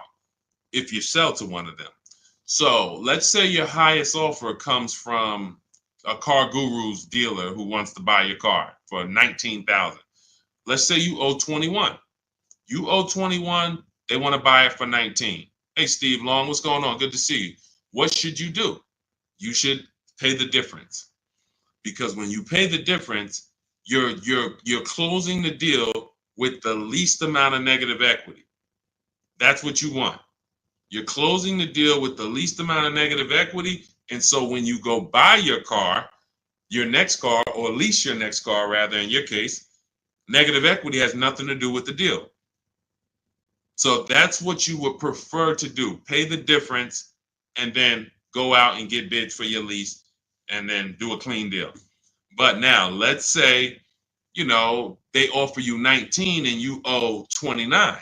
if you sell to one of them. So let's say your highest offer comes from a Car Guru's dealer who wants to buy your car for $19,000. Let's say you owe 21. You owe 21, they want to buy it for 19. Hey, Steve Long, what's going on? Good to see you. What should you do? You should pay the difference, because when you pay the difference, you're closing the deal with the least amount of negative equity. That's what you want. You're closing the deal with the least amount of negative equity. And so when you go buy your car, your next car, or lease your next car, rather, in your case, negative equity has nothing to do with the deal. So that's what you would prefer to do. Pay the difference and then go out and get bids for your lease and then do a clean deal. But now let's say, they offer you 19 and you owe 29.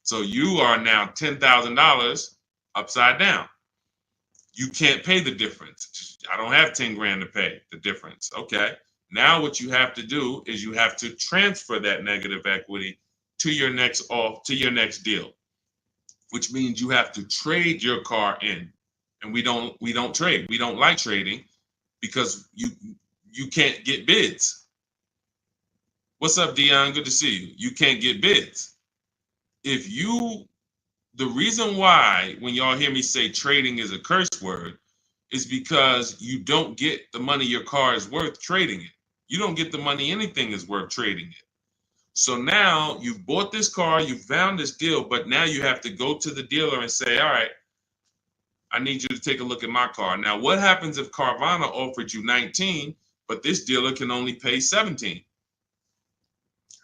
So you are now $10,000 upside down. You can't pay the difference. I don't have 10 grand to pay the difference. Okay. Now what you have to do is you have to transfer that negative equity to your next deal, which means you have to trade your car in. And we don't trade. We don't like trading because you can't get bids. What's up, Dion? Good to see you. You can't get bids. The reason why when y'all hear me say trading is a curse word is because you don't get the money your car is worth trading it. You don't get the money anything is worth trading it. So now you've bought this car, you found this deal, but now you have to go to the dealer and say, all right, I need you to take a look at my car. Now, what happens if Carvana offered you 19, but this dealer can only pay 17?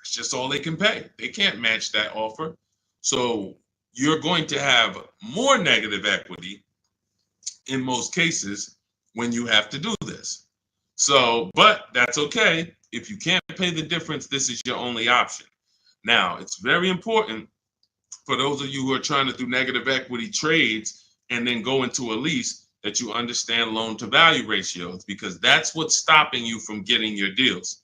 It's just all they can pay. They can't match that offer. So you're going to have more negative equity in most cases when you have to do this. So, but that's okay. If you can't pay the difference, this is your only option. Now, it's very important for those of you who are trying to do negative equity trades and then go into a lease that you understand loan to value ratios, because that's what's stopping you from getting your deals.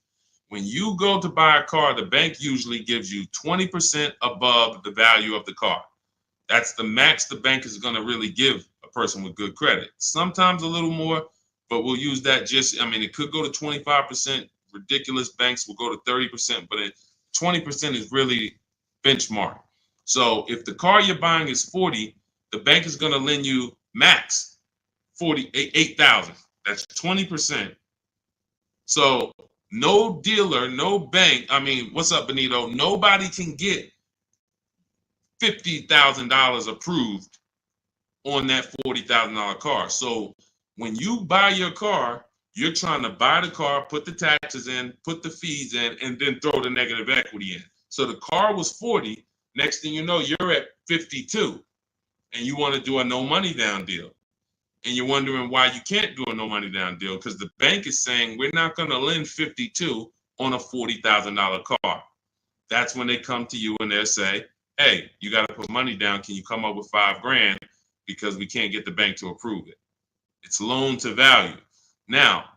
When you go to buy a car, the bank usually gives you 20% above the value of the car. That's the max the bank is going to really give a person with good credit. Sometimes a little more, but we'll use that it could go to 25%. Ridiculous banks will go to 30%, but 20% is really benchmark. So if the car you're buying is 40, the bank is going to lend you max 48,000. That's 20%. So no dealer, no bank. What's up, Benito? Nobody can get $50,000 approved on that $40,000 car. So when you buy your car, you're trying to buy the car, put the taxes in, put the fees in, and then throw the negative equity in. So the car was 40. Next thing you know, you're at 52, and you want to do a no money down deal. And you're wondering why you can't do a no money down deal, because the bank is saying we're not going to lend 52 on a $40,000 car. That's when they come to you and they'll say, hey, you got to put money down. Can you come up with $5 grand? Because we can't get the bank to approve it. It's loan to value. Now,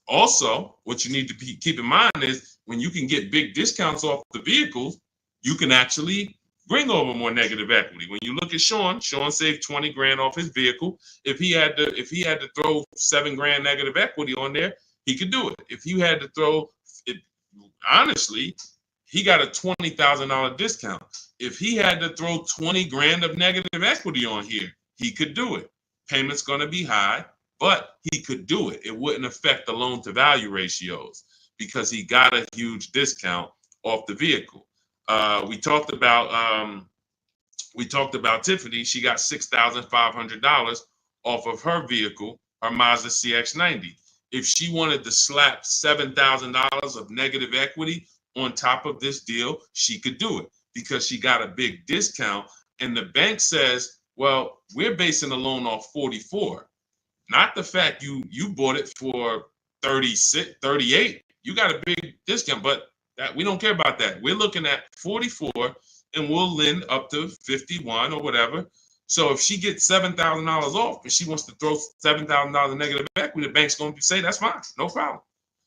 also, what you need to keep in mind is when you can get big discounts off the vehicles, you can actually bring over more negative equity. When you look at Sean saved 20 grand off his vehicle. If he had to throw 7 grand negative equity on there, he could do it. If you had to throw it, honestly, he got a $20,000 discount. If he had to throw 20 grand of negative equity on here, he could do it. Payment's going to be high, but he could do it. It wouldn't affect the loan to value ratios because he got a huge discount off the vehicle. We talked about Tiffany. She got $6,500 off of her vehicle, her Mazda CX-90. If she wanted to slap $7,000 of negative equity on top of this deal, she could do it because she got a big discount. And the bank says, well, we're basing the loan off 44, not the fact you bought it for 36, 38. You got a big discount, but that we don't care about that. We're looking at 44 and we'll lend up to 51 or whatever. So if she gets $7,000 off and she wants to throw $7,000 in negative equity, the bank's going to say that's fine, no problem.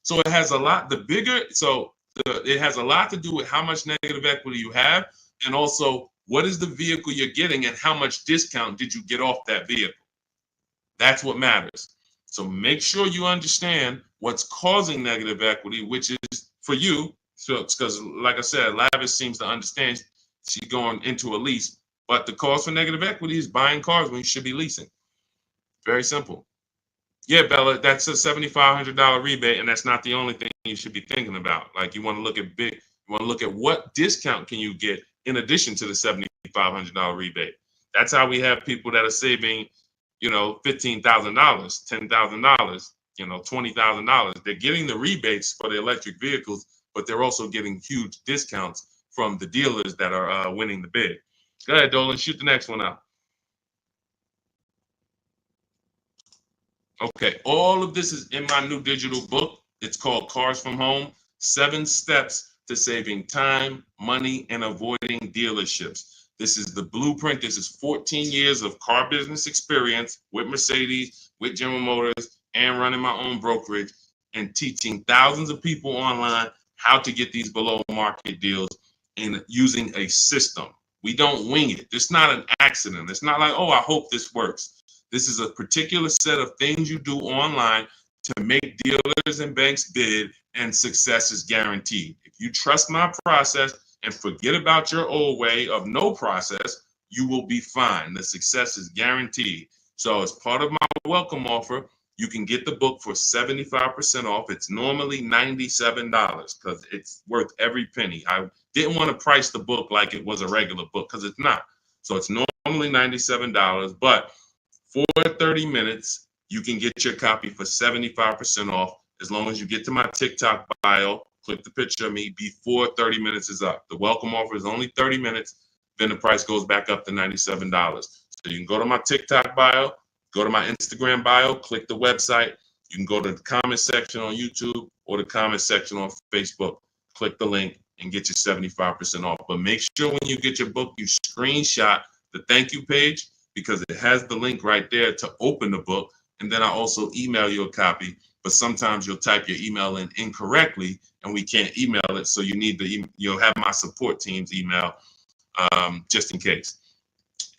So it has a lot. It has a lot to do with how much negative equity you have, and also what is the vehicle you're getting and how much discount did you get off that vehicle. That's what matters. So make sure you understand what's causing negative equity, which is for you. So because, like I said, Lavish seems to understand she's going into a lease, but the cause for negative equity is buying cars when you should be leasing. Very simple. Yeah, Bella, that's a $7,500 rebate, and that's not the only thing you should be thinking about. Like you want to look at what discount can you get in addition to the $7,500 rebate. That's how we have people that are saving, $15,000, $10,000, $20,000. They're getting the rebates for the electric vehicles, but they're also getting huge discounts from the dealers that are winning the bid. Go ahead, Dolan, shoot the next one out. Okay, all of this is in my new digital book. It's called Cars from Home, 7 Steps to Saving Time, Money, and Avoiding Dealerships. This is the blueprint. This is 14 years of car business experience with Mercedes, with General Motors, and running my own brokerage and teaching thousands of people online how to get these below market deals and using a system. We don't wing it. It's not an accident. It's not like, oh, I hope this works. This is a particular set of things you do online to make dealers and banks bid, and success is guaranteed. If you trust my process and forget about your old way of no process, you will be fine. The success is guaranteed. So as part of my welcome offer, you can get the book for 75% off. It's normally $97 because it's worth every penny. I didn't want to price the book like it was a regular book because it's not. So it's normally $97, but for 30 minutes, you can get your copy for 75% off as long as you get to my TikTok bio, click the picture of me before 30 minutes is up. The welcome offer is only 30 minutes, then the price goes back up to $97. So you can go to my TikTok bio, go to my Instagram bio, click the website. You can go to the comment section on YouTube or the comment section on Facebook. Click the link and get your 75% off. But make sure when you get your book, you screenshot the thank you page, because it has the link right there to open the book. And then I also email you a copy, but sometimes you'll type your email in incorrectly and we can't email it. So you'll have my support team's email just in case.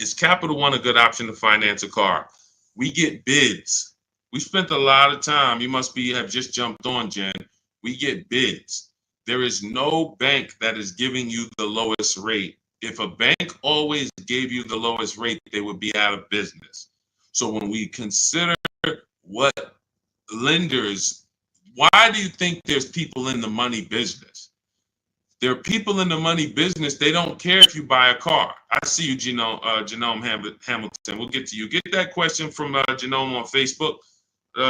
Is Capital One a good option to finance a car? We get bids. We spent a lot of time. You must have just jumped on, Jen. We get bids. There is no bank that is giving you the lowest rate. If a bank always gave you the lowest rate, they would be out of business. So when we consider what lenders, why do you think there's people in the money business? There are people in the money business. They don't care if you buy a car. I see you, Genome Hamilton. We'll get to you. Get that question from Genome on Facebook,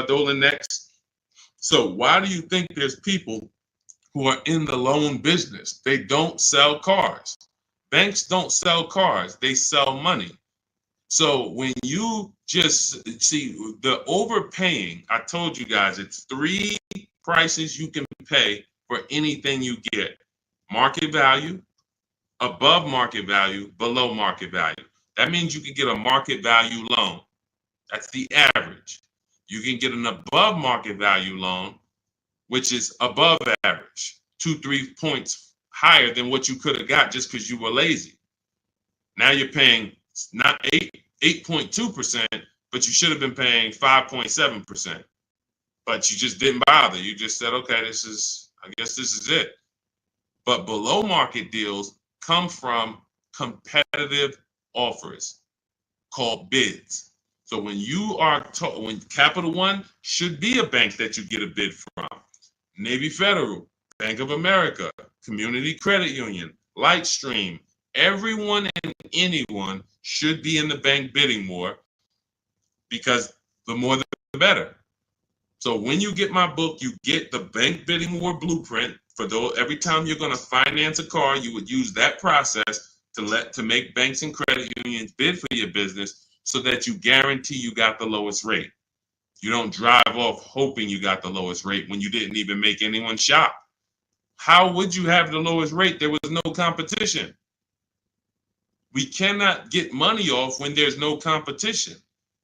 Dolan, next. So why do you think there's people who are in the loan business? They don't sell cars. Banks don't sell cars, they sell money. So when you just see the overpaying, I told you guys, it's 3 prices you can pay for anything you get: market value, above market value, below market value. That means you can get a market value loan. That's the average. You can get an above market value loan, which is above average, 2-3 points higher than what you could have got just because you were lazy. Now you're paying not 8.2%, but you should have been paying 5.7%. But you just didn't bother. You just said, okay, I guess this is it. But below market deals come from competitive offers called bids. So when you are when Capital One should be a bank that you get a bid from, Navy Federal, Bank of America, Community Credit Union, Lightstream, everyone and anyone should be in the bank bidding war, because the more the better. So when you get my book, you get the bank bidding war blueprint. For those, every time you're going to finance a car, you would use that process to make banks and credit unions bid for your business, so that you guarantee you got the lowest rate. You don't drive off hoping you got the lowest rate when you didn't even make anyone shop. How would you have the lowest rate? There was no competition. We cannot get money off when there's no competition.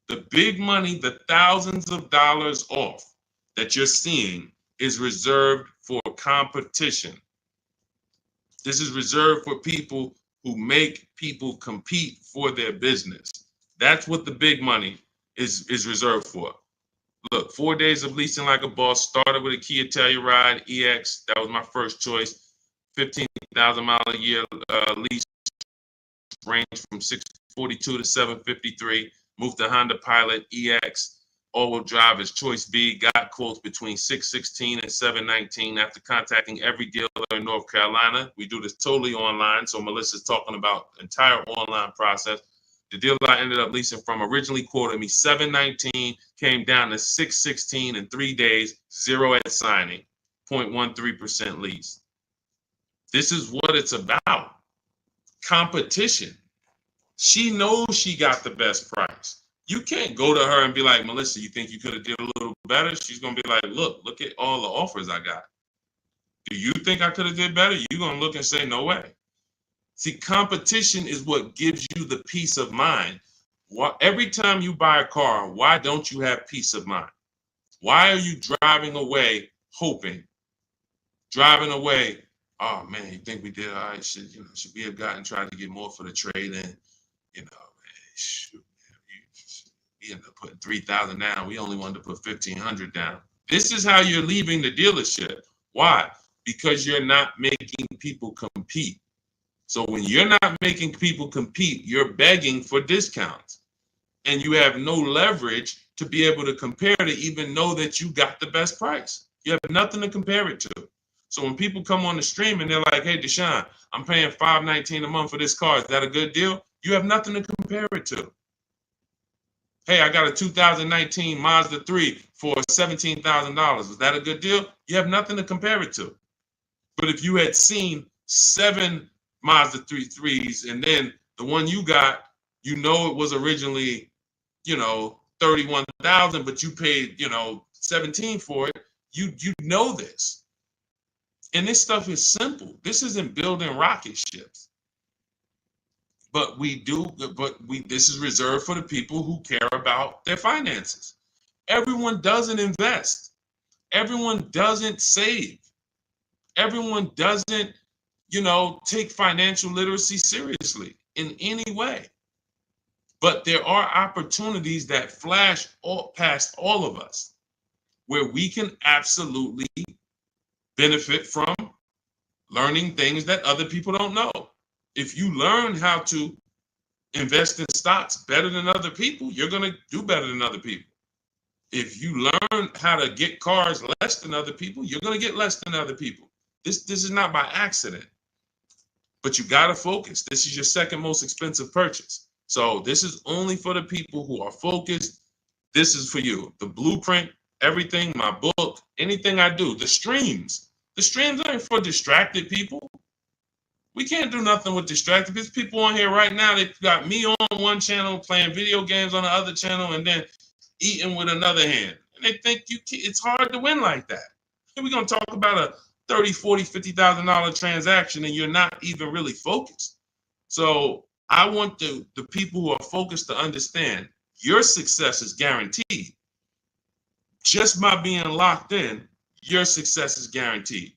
The big money, the thousands of dollars off that you're seeing, is reserved for competition. This is reserved for people who make people compete for their business. That's what the big money is reserved for. Look, 4 days of leasing like a boss. Started with a Kia Telluride EX. That was my first choice. 15,000 mile a year lease, range from 642 to 753. Moved to Honda Pilot EX. All-wheel drive is choice B. Got quotes between 616 and 719 after contacting every dealer in North Carolina. We do this totally online, so Melissa's talking about the entire online process. The dealer I ended up leasing from originally quoted me 719, came down to 616 in 3 days, 0 at signing, 0.13% lease. This is what it's about. Competition. She knows she got the best price. You can't go to her and be like, Melissa, you think you could have did a little better? She's going to be like, look at all the offers I got. Do you think I could have did better? You're going to look and say, no way. See, competition is what gives you the peace of mind. Every time you buy a car, why don't you have peace of mind? Why are you driving away hoping? Driving away, oh man, you think we did all right? Should we have gotten tried to get more for the trade in? Shoot, we ended up putting 3,000 down. We only wanted to put 1,500 down. This is how you're leaving the dealership. Why? Because you're not making people compete. So when you're not making people compete, you're begging for discounts. And you have no leverage to be able to compare to even know that you got the best price. You have nothing to compare it to. So when people come on the stream and they're like, hey, Deshone, I'm paying $519 a month for this car. Is that a good deal? You have nothing to compare it to. Hey, I got a 2019 Mazda 3 for $17,000. Is that a good deal? You have nothing to compare it to. But if you had seen 7 Mazda 3s and then the one you got, it was originally, $31,000, but you paid, $17,000 for it. You know this. And this stuff is simple. This isn't building rocket ships. But this is reserved for the people who care about their finances. Everyone doesn't invest. Everyone doesn't save. Everyone doesn't, take financial literacy seriously in any way. But there are opportunities that flash past all of us where we can absolutely benefit from learning things that other people don't know. If you learn how to invest in stocks better than other people, you're going to do better than other people. If you learn how to get cars less than other people, you're going to get less than other people. This is not by accident. But you got to focus. This is your second most expensive purchase. So this is only for the people who are focused. This is for you. The blueprint, everything, my book, anything I do, the streams. The streams aren't for distracted people. We can't do nothing with distracted. There's people on here right now. They've got me on one channel, playing video games on the other channel, and then eating with another hand. And they think it's hard to win like that. And we're going to talk about a $30,000, $40,000, $50,000 transaction, and you're not even really focused. So I want the people who are focused to understand your success is guaranteed. Just by being locked in, your success is guaranteed.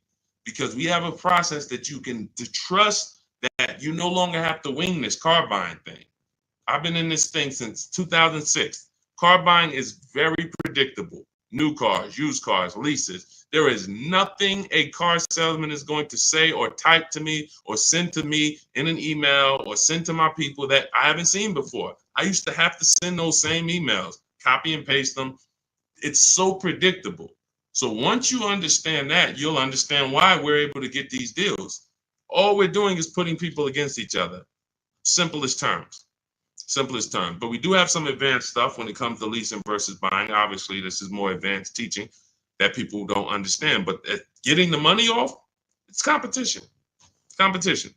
Because we have a process that you can trust that you no longer have to wing this car buying thing. I've been in this thing since 2006. Car buying is very predictable. New cars, used cars, leases. There is nothing a car salesman is going to say or type to me or send to me in an email or send to my people that I haven't seen before. I used to have to send those same emails, copy and paste them. It's so predictable. So once you understand that, you'll understand why we're able to get these deals. All we're doing is putting people against each other. Simplest terms. Simplest terms. But we do have some advanced stuff when it comes to leasing versus buying. Obviously, this is more advanced teaching that people don't understand. But getting the money off, it's competition. Competition.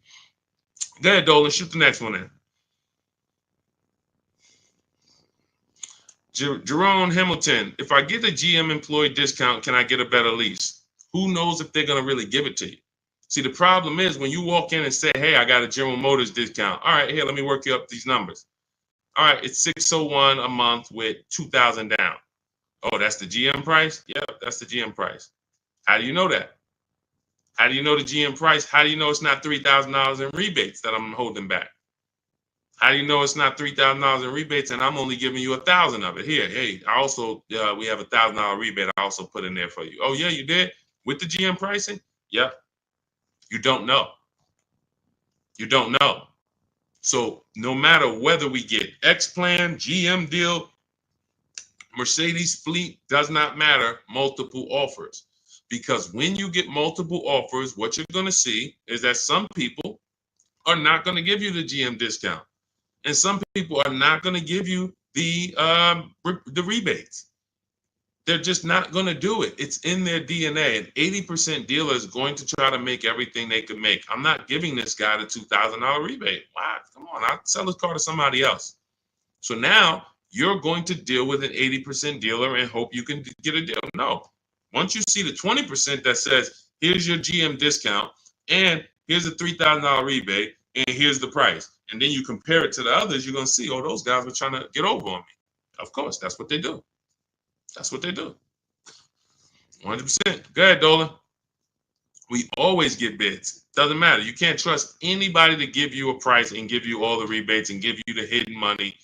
Go ahead, Dolan. Shoot the next one in. Jerome Hamilton, if I get a GM employee discount, can I get a better lease? Who knows if they're going to really give it to you? See, the problem is when you walk in and say, hey, I got a General Motors discount. All right, here, let me work you up these numbers. All right, it's $601 a month with $2,000 down. Oh, that's the GM price? Yeah, that's the GM price. How do you know that? How do you know the GM price? How do you know it's not $3,000 in rebates that I'm holding back? How do you know it's not $3,000 in rebates and I'm only giving you $1,000 of it? Here, hey, I also we have $1,000 rebate. I also put in there for you. Oh yeah, you did with the GM pricing? Yep. You don't know. You don't know. So no matter whether we get X plan, GM deal, Mercedes fleet, does not matter. Multiple offers, because when you get multiple offers, what you're going to see is that some people are not going to give you the GM discount. And some people are not going to give you the rebates. They're just not going to do it. It's in their DNA. An 80% dealer is going to try to make everything they can make. I'm not giving this guy the $2,000 rebate. Wow, come on, I'll sell his car to somebody else. So now you're going to deal with an 80% dealer and hope you can get a deal. No. Once you see the 20% that says, here's your GM discount, and here's a $3,000 rebate, and here's the price. And then you compare it to the others, you're going to see, oh, those guys were trying to get over on me. Of course, that's what they do. That's what they do. 100%. Go ahead, Dolan. We always get bids. Doesn't matter. You can't trust anybody to give you a price and give you all the rebates and give you the hidden money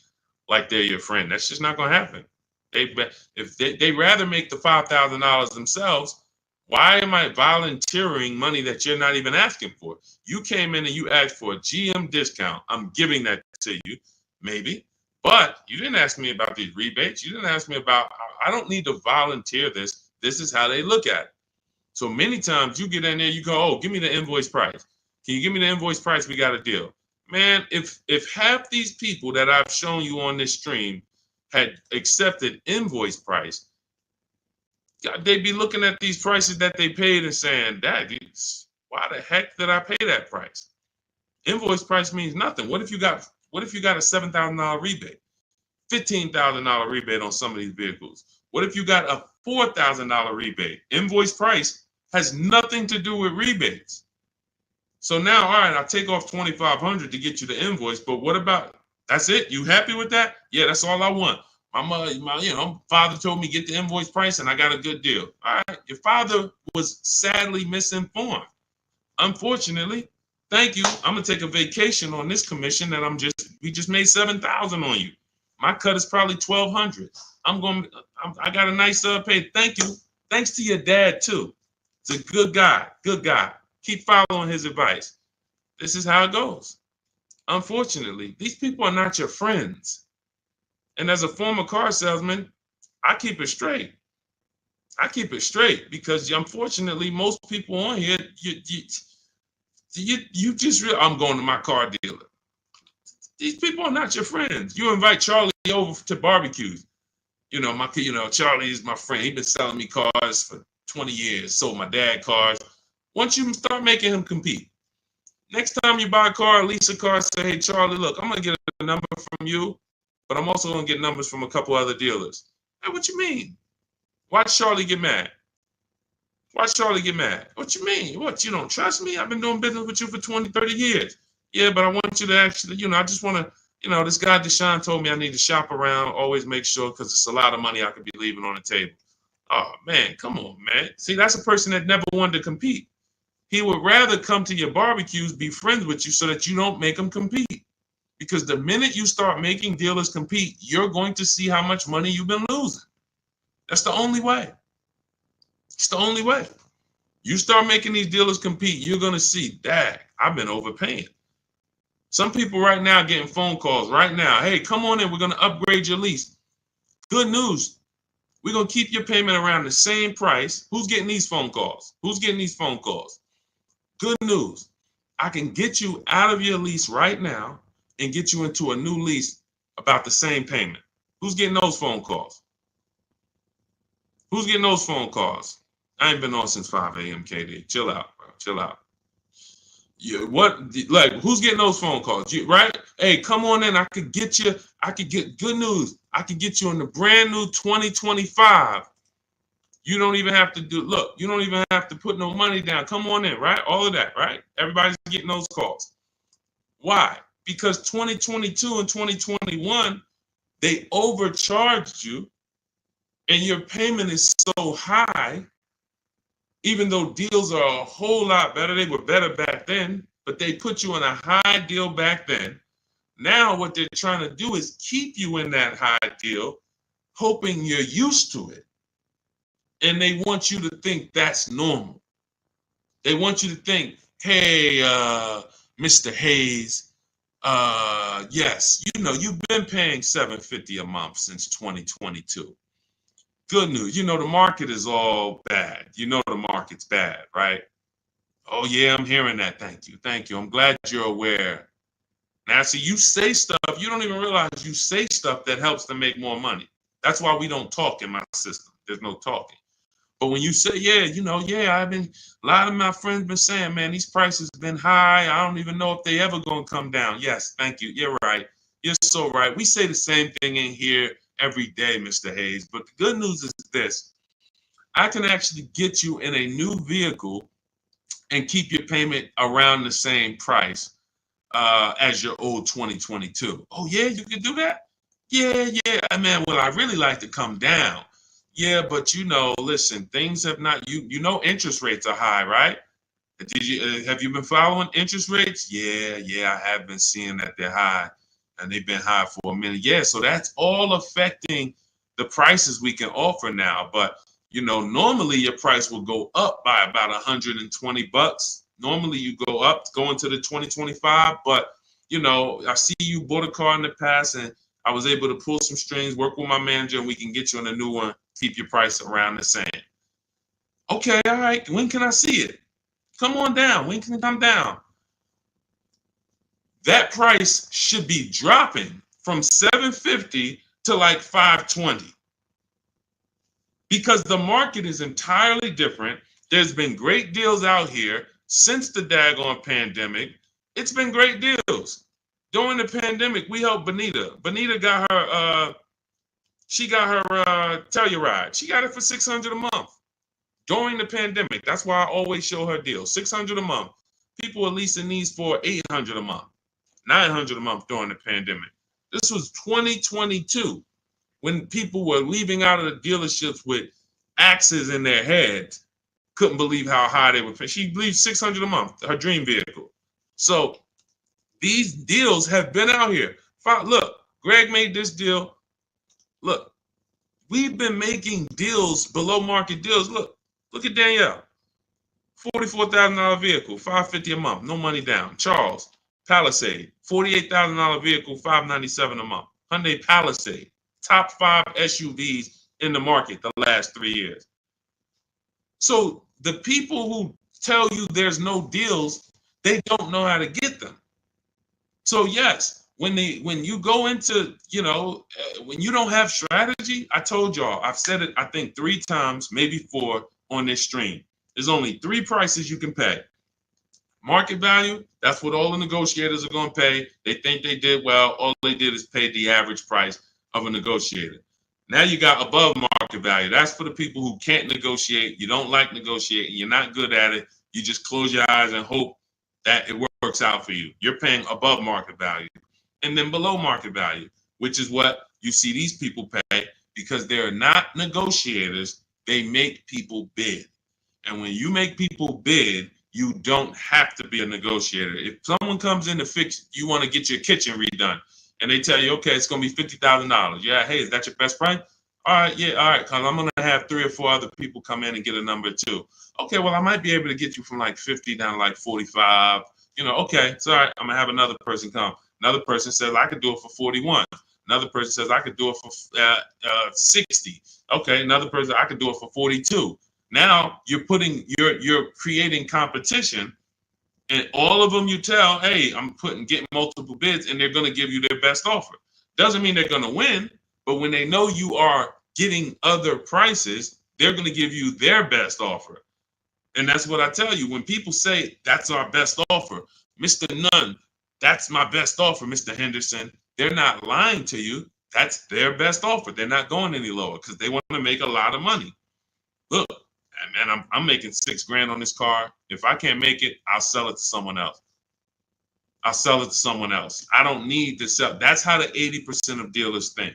like they're your friend. That's just not going to happen. If they rather make the $5,000 themselves, why am I volunteering money that you're not even asking for? You came in and you asked for a GM discount. I'm giving that to you, maybe. But you didn't ask me about these rebates. You didn't ask me about, I don't need to volunteer this. This is how they look at it. So many times you get in there, you go, oh, give me the invoice price. Can you give me the invoice price? We got a deal. Man, if half these people that I've shown you on this stream had accepted invoice price, they'd be looking at these prices that they paid and saying, why the heck did I pay that price? Invoice price means nothing. What if you got a $7,000 rebate, $15,000 rebate on some of these vehicles? What if you got a $4,000 rebate? Invoice price has nothing to do with rebates. So now, all right, I'll take off $2,500 to get you the invoice, but what about, that's it? You happy with that? Yeah, that's all I want. My father told me get the invoice price and I got a good deal. All right, your father was sadly misinformed. Unfortunately, thank you. I'm gonna take a vacation on this commission that we just made $7,000 on you. My cut is probably $1,200. I got a nice pay. Thank you. Thanks to your dad too. It's a good guy. Good guy. Keep following his advice. This is how it goes. Unfortunately, these people are not your friends. And as a former car salesman, I keep it straight. I keep it straight because unfortunately, most people on here, you just I'm going to my car dealer. These people are not your friends. You invite Charlie over to barbecues. Charlie is my friend. He's been selling me cars for 20 years. Sold my dad cars. Once you start making him compete, next time you buy a car, lease a car, say, hey, Charlie, look, I'm going to get a number from you, but I'm also going to get numbers from a couple other dealers. Hey, what you mean? Watch Charlie get mad. Watch Charlie get mad. What you mean? What, you don't trust me? I've been doing business with you for 20, 30 years. Yeah, but I want you to actually, I just want to, this guy Deshone told me I need to shop around, always make sure, because it's a lot of money I could be leaving on the table. Oh, man, come on, man. See, that's a person that never wanted to compete. He would rather come to your barbecues, be friends with you so that you don't make him compete. Because the minute you start making dealers compete, you're going to see how much money you've been losing. That's the only way. It's the only way. You start making these dealers compete, you're going to see, dang, I've been overpaying. Some people right now getting phone calls right now. Hey, come on in. We're going to upgrade your lease. Good news. We're going to keep your payment around the same price. Who's getting these phone calls? Who's getting these phone calls? Good news. I can get you out of your lease right now and get you into a new lease about the same payment. Who's getting those phone calls? Who's getting those phone calls? I ain't been on since 5 a.m. KD. Chill out, bro. Chill out. Who's getting those phone calls? Right? Hey, come on in. I could get good news. I could get you in the brand new 2025. You don't even have to you don't even have to put no money down. Come on in, right? All of that, right? Everybody's getting those calls. Why? Because 2022 and 2021, they overcharged you and your payment is so high, even though deals are a whole lot better. They were better back then, but they put you in a high deal back then. Now what they're trying to do is keep you in that high deal, hoping you're used to it. And they want you to think that's normal. They want you to think, hey, Mr. Hayes, yes, you've been paying $750 a month since 2022. Good news. The market is all bad. The market's bad, right? Oh, yeah, I'm hearing that. Thank you. Thank you. I'm glad you're aware. Now, see, you say stuff, you don't even realize you say stuff that helps them make more money. That's why we don't talk in my system. There's no talking. But when you say, a lot of my friends been saying, man, these prices have been high. I don't even know if they ever going to come down. Yes, thank you. You're right. You're so right. We say the same thing in here every day, Mr. Hayes. But the good news is this. I can actually get you in a new vehicle and keep your payment around the same price as your old 2022. Oh, yeah, you can do that? Yeah. Man, well, I really like to come down. Yeah, but listen, things have not, interest rates are high, right? Have you been following interest rates? Yeah, I have been seeing that they're high and they've been high for a minute. Yeah, so that's all affecting the prices we can offer now. But, normally your price will go up by about $120. Normally you go into the 2025, but, I see you bought a car in the past and I was able to pull some strings, work with my manager, and we can get you on a new one, keep your price around the same. Okay, all right. When can I see it? Come on down. When can it come down? That price should be dropping from $750 to like $520 because the market is entirely different. There's been great deals out here since the daggone pandemic. It's been great deals. During the pandemic, we helped Bonita. Bonita got her Telluride. She got it for $600 a month during the pandemic. That's why I always show her deals. $600 a month. People are leasing these for $800 a month, $900 a month during the pandemic. This was 2022 when people were leaving out of the dealerships with axes in their heads. Couldn't believe how high they were paying. She believed $600 a month, her dream vehicle. So these deals have been out here. Look, Greg made this deal. Look, we've been making deals, below market deals. Look at Danielle. $44,000 vehicle, $550 a month, no money down. Charles, Palisade, $48,000 vehicle, $597 a month. Hyundai Palisade, top 5 SUVs in the market the last 3 years. So the people who tell you there's no deals, they don't know how to get them. So yes, when you go into, when you don't have strategy, I told y'all, I've said it, I think 3 times, maybe 4 on this stream. There's only 3 prices you can pay. Market value, that's what all the negotiators are going to pay. They think they did well. All they did is pay the average price of a negotiator. Now you got above market value. That's for the people who can't negotiate. You don't like negotiating. You're not good at it. You just close your eyes and hope that it works out for you. You're paying above market value. And then below market value, which is what you see these people pay because they're not negotiators. They make people bid. And when you make people bid, You don't have to be a negotiator. If someone comes in to fix, you want to get your kitchen redone, and they tell you, okay, it's going to be $50,000. Yeah, hey, is that your best price? All right, yeah, all right, because I'm going to have 3 or 4 other people come in and get a number too. Okay, well, I might be able to get you from like 50 down to like 45. Okay, it's all right. I'm going to have another person come. Another person says, I could do it for 41. Another person says, I could do it for 60. Okay, another person, I could do it for 42. Now you're creating competition, and all of them you tell, hey, I'm getting multiple bids, and they're going to give you their best offer. Doesn't mean they're going to win, but when they know you are getting other prices, they're going to give you their best offer. And that's what I tell you. When people say that's our best offer, Mr. Nunn, that's my best offer, Mr. Henderson, they're not lying to you. That's their best offer. They're not going any lower because they want to make a lot of money. Look, man, I'm making $6,000 on this car. If I can't make it, I'll sell it to someone else. I'll sell it to someone else. I don't need to sell. That's how the 80% of dealers think.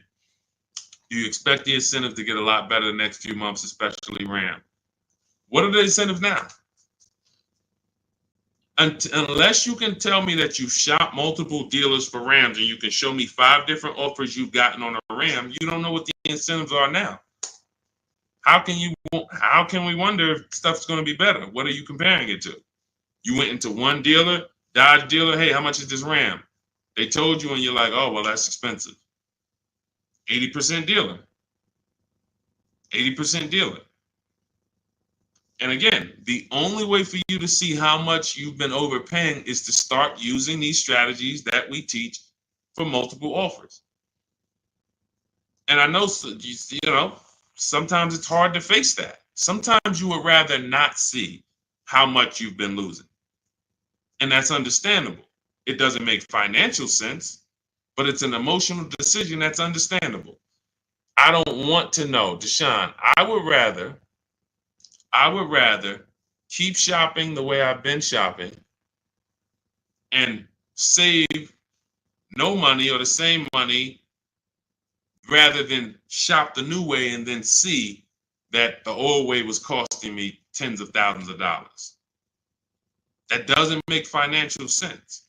You expect the incentive to get a lot better the next few months, especially Ram. What are the incentives now? Unless you can tell me that you shop multiple dealers for Rams and you can show me 5 different offers you've gotten on a Ram, you don't know what the incentives are now. How can we wonder if stuff's going to be better? What are you comparing it to? You went into one dealer, Dodge dealer, hey, how much is this Ram? They told you and you're like, oh, well, that's expensive. 80% dealer. 80% dealer. And again, the only way for you to see how much you've been overpaying is to start using these strategies that we teach for multiple offers. And I know, sometimes it's hard to face that. Sometimes you would rather not see how much you've been losing. And that's understandable. It doesn't make financial sense, but it's an emotional decision that's understandable. I don't want to know, Deshone. I would rather keep shopping the way I've been shopping and save no money or the same money rather than shop the new way and then see that the old way was costing me tens of thousands of dollars. That doesn't make financial sense.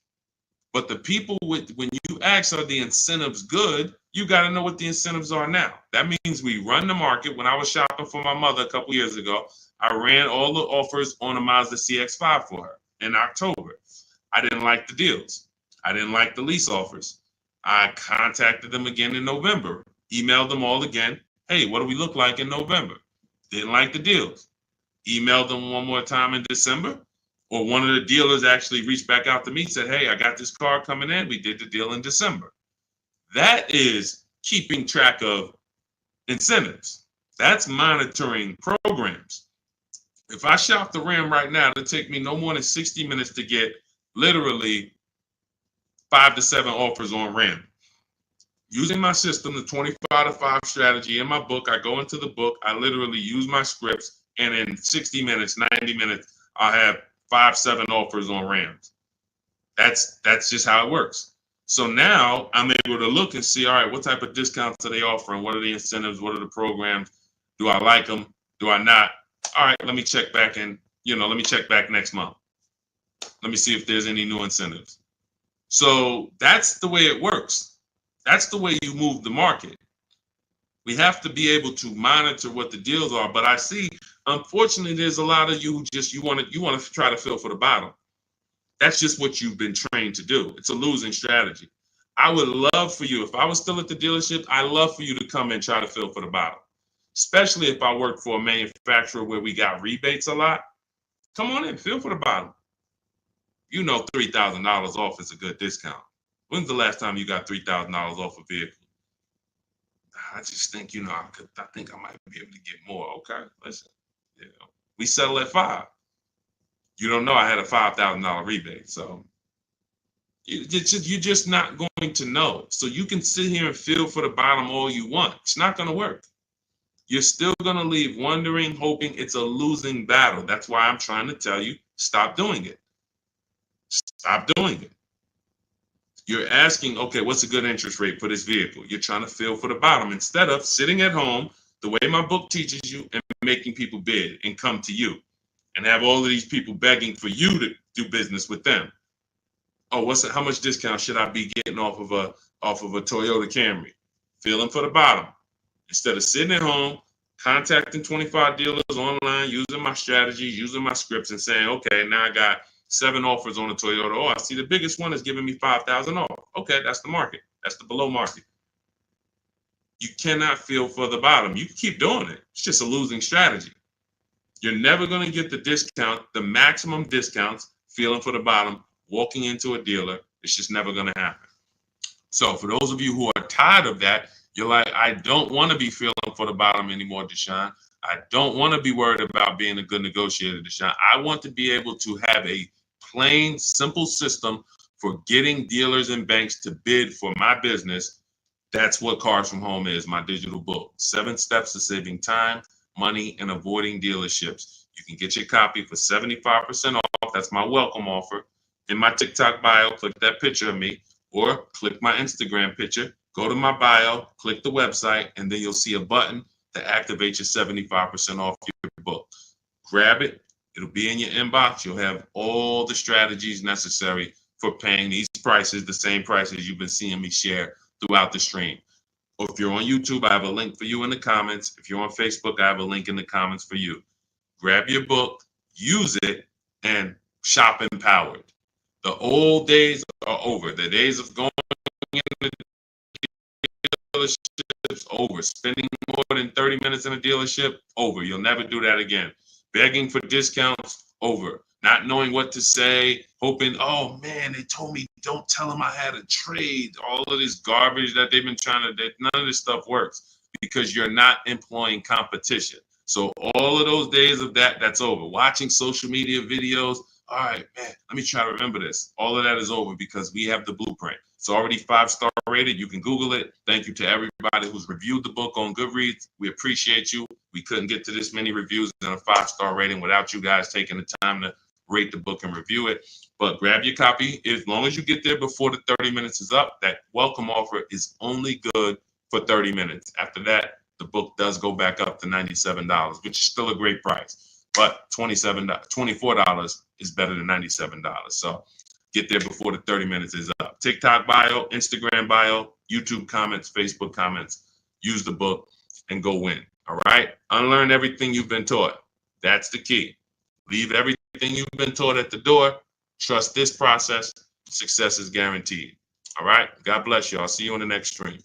But the people when you ask, are the incentives good? You got to know what the incentives are now. That means we run the market. When I was shopping for my mother a couple years ago, I ran all the offers on a Mazda CX-5 for her in October. I didn't like the deals. I didn't like the lease offers. I contacted them again in November, emailed them all again. Hey, what do we look like in November? Didn't like the deals. Emailed them one more time in December. Or one of the dealers actually reached back out to me and said, hey, I got this car coming in. We did the deal in December. That is keeping track of incentives. That's monitoring programs. If I shop the Ram right now, it'll take me no more than 60 minutes to get literally 5 to 7 offers on Ram. Using my system, the 25 to 5 strategy in my book, I go into the book, I literally use my scripts, and in 60 minutes, 90 minutes, I'll have 5, 7 offers on Rams. That's just how it works. So now I'm able to look and see, all right, what type of discounts are they offering? What are the incentives? What are the programs? Do I like them? Do I not? All right, let me check back let me check back next month. Let me see if there's any new incentives. So that's the way it works. That's the way you move the market. We have to be able to monitor what the deals are. But I see, unfortunately, there's a lot of you who you want to try to fill for the bottom. That's just what you've been trained to do. It's a losing strategy. I would love for you, if I was still at the dealership, I'd love for you to come and try to fill for the bottom. Especially if I work for a manufacturer where we got rebates a lot. Come on in, fill for the bottom. $3,000 off is a good discount. When's the last time you got $3,000 off a vehicle? I just think, I think I might be able to get more. Okay, listen, we settle at 5. You don't know I had a $5,000 rebate, so you're just not going to know. So you can sit here and feel for the bottom all you want. It's not going to work. You're still going to leave wondering, hoping it's a losing battle. That's why I'm trying to tell you, stop doing it. Stop doing it. You're asking, okay, what's a good interest rate for this vehicle? You're trying to feel for the bottom instead of sitting at home the way my book teaches you and making people bid and come to you and have all of these people begging for you to do business with them. Oh, how much discount should I be getting off of a Toyota Camry? Feeling for the bottom. Instead of sitting at home, contacting 25 dealers online, using my strategies, using my scripts, and saying, okay, now I got 7 offers on a Toyota. Oh, I see the biggest one is giving me 5,000 off. Okay, that's the market. That's the below market. You cannot feel for the bottom. You can keep doing it. It's just a losing strategy. You're never going to get the discount, the maximum discounts, feeling for the bottom, walking into a dealer. It's just never going to happen. So for those of you who are tired of that, you're like, I don't want to be feeling for the bottom anymore, Deshone. I don't want to be worried about being a good negotiator, Deshone. I want to be able to have a plain, simple system for getting dealers and banks to bid for my business. That's what Cars from Home is, my digital book. 7 steps to saving time, money, and avoiding dealerships. You can get your copy for 75% off. That's my welcome offer. In my TikTok bio, click that picture of me, or click my Instagram picture, go to my bio, click the website, and then you'll see a button to activate your 75% off your book. Grab it. It'll be in your inbox. You'll have all the strategies necessary for paying these prices, the same prices you've been seeing me share throughout the stream. Or if you're on YouTube, I have a link for you in the comments. If you're on Facebook, I have a link in the comments for you. Grab your book, use it, and shop empowered. The old days are over. The days of going into dealerships, over. Spending more than 30 minutes in a dealership, over. You'll never do that again. Begging for discounts, over. Not knowing what to say, hoping, oh man, they told me don't tell them I had a trade. All of this garbage that they've been none of this stuff works because you're not employing competition. So all of those days of that's over. Watching social media videos, all right, man, let me try to remember this. All of that is over because we have the blueprint. It's already 5-star rated. You can Google it. Thank you to everybody who's reviewed the book on Goodreads. We appreciate you. We couldn't get to this many reviews and a 5-star rating without you guys taking the time to rate the book and review it. But grab your copy. As long as you get there before the 30 minutes is up, that welcome offer is only good for 30 minutes. After that, the book does go back up to $97, which is still a great price. But $24 is better than $97. So get there before the 30 minutes is up. TikTok bio, Instagram bio, YouTube comments, Facebook comments. Use the book and go win. All right? Unlearn everything you've been taught. That's the key. Leave everything you've been taught at the door. Trust this process. Success is guaranteed. All right? God bless you. I'll see you on the next stream.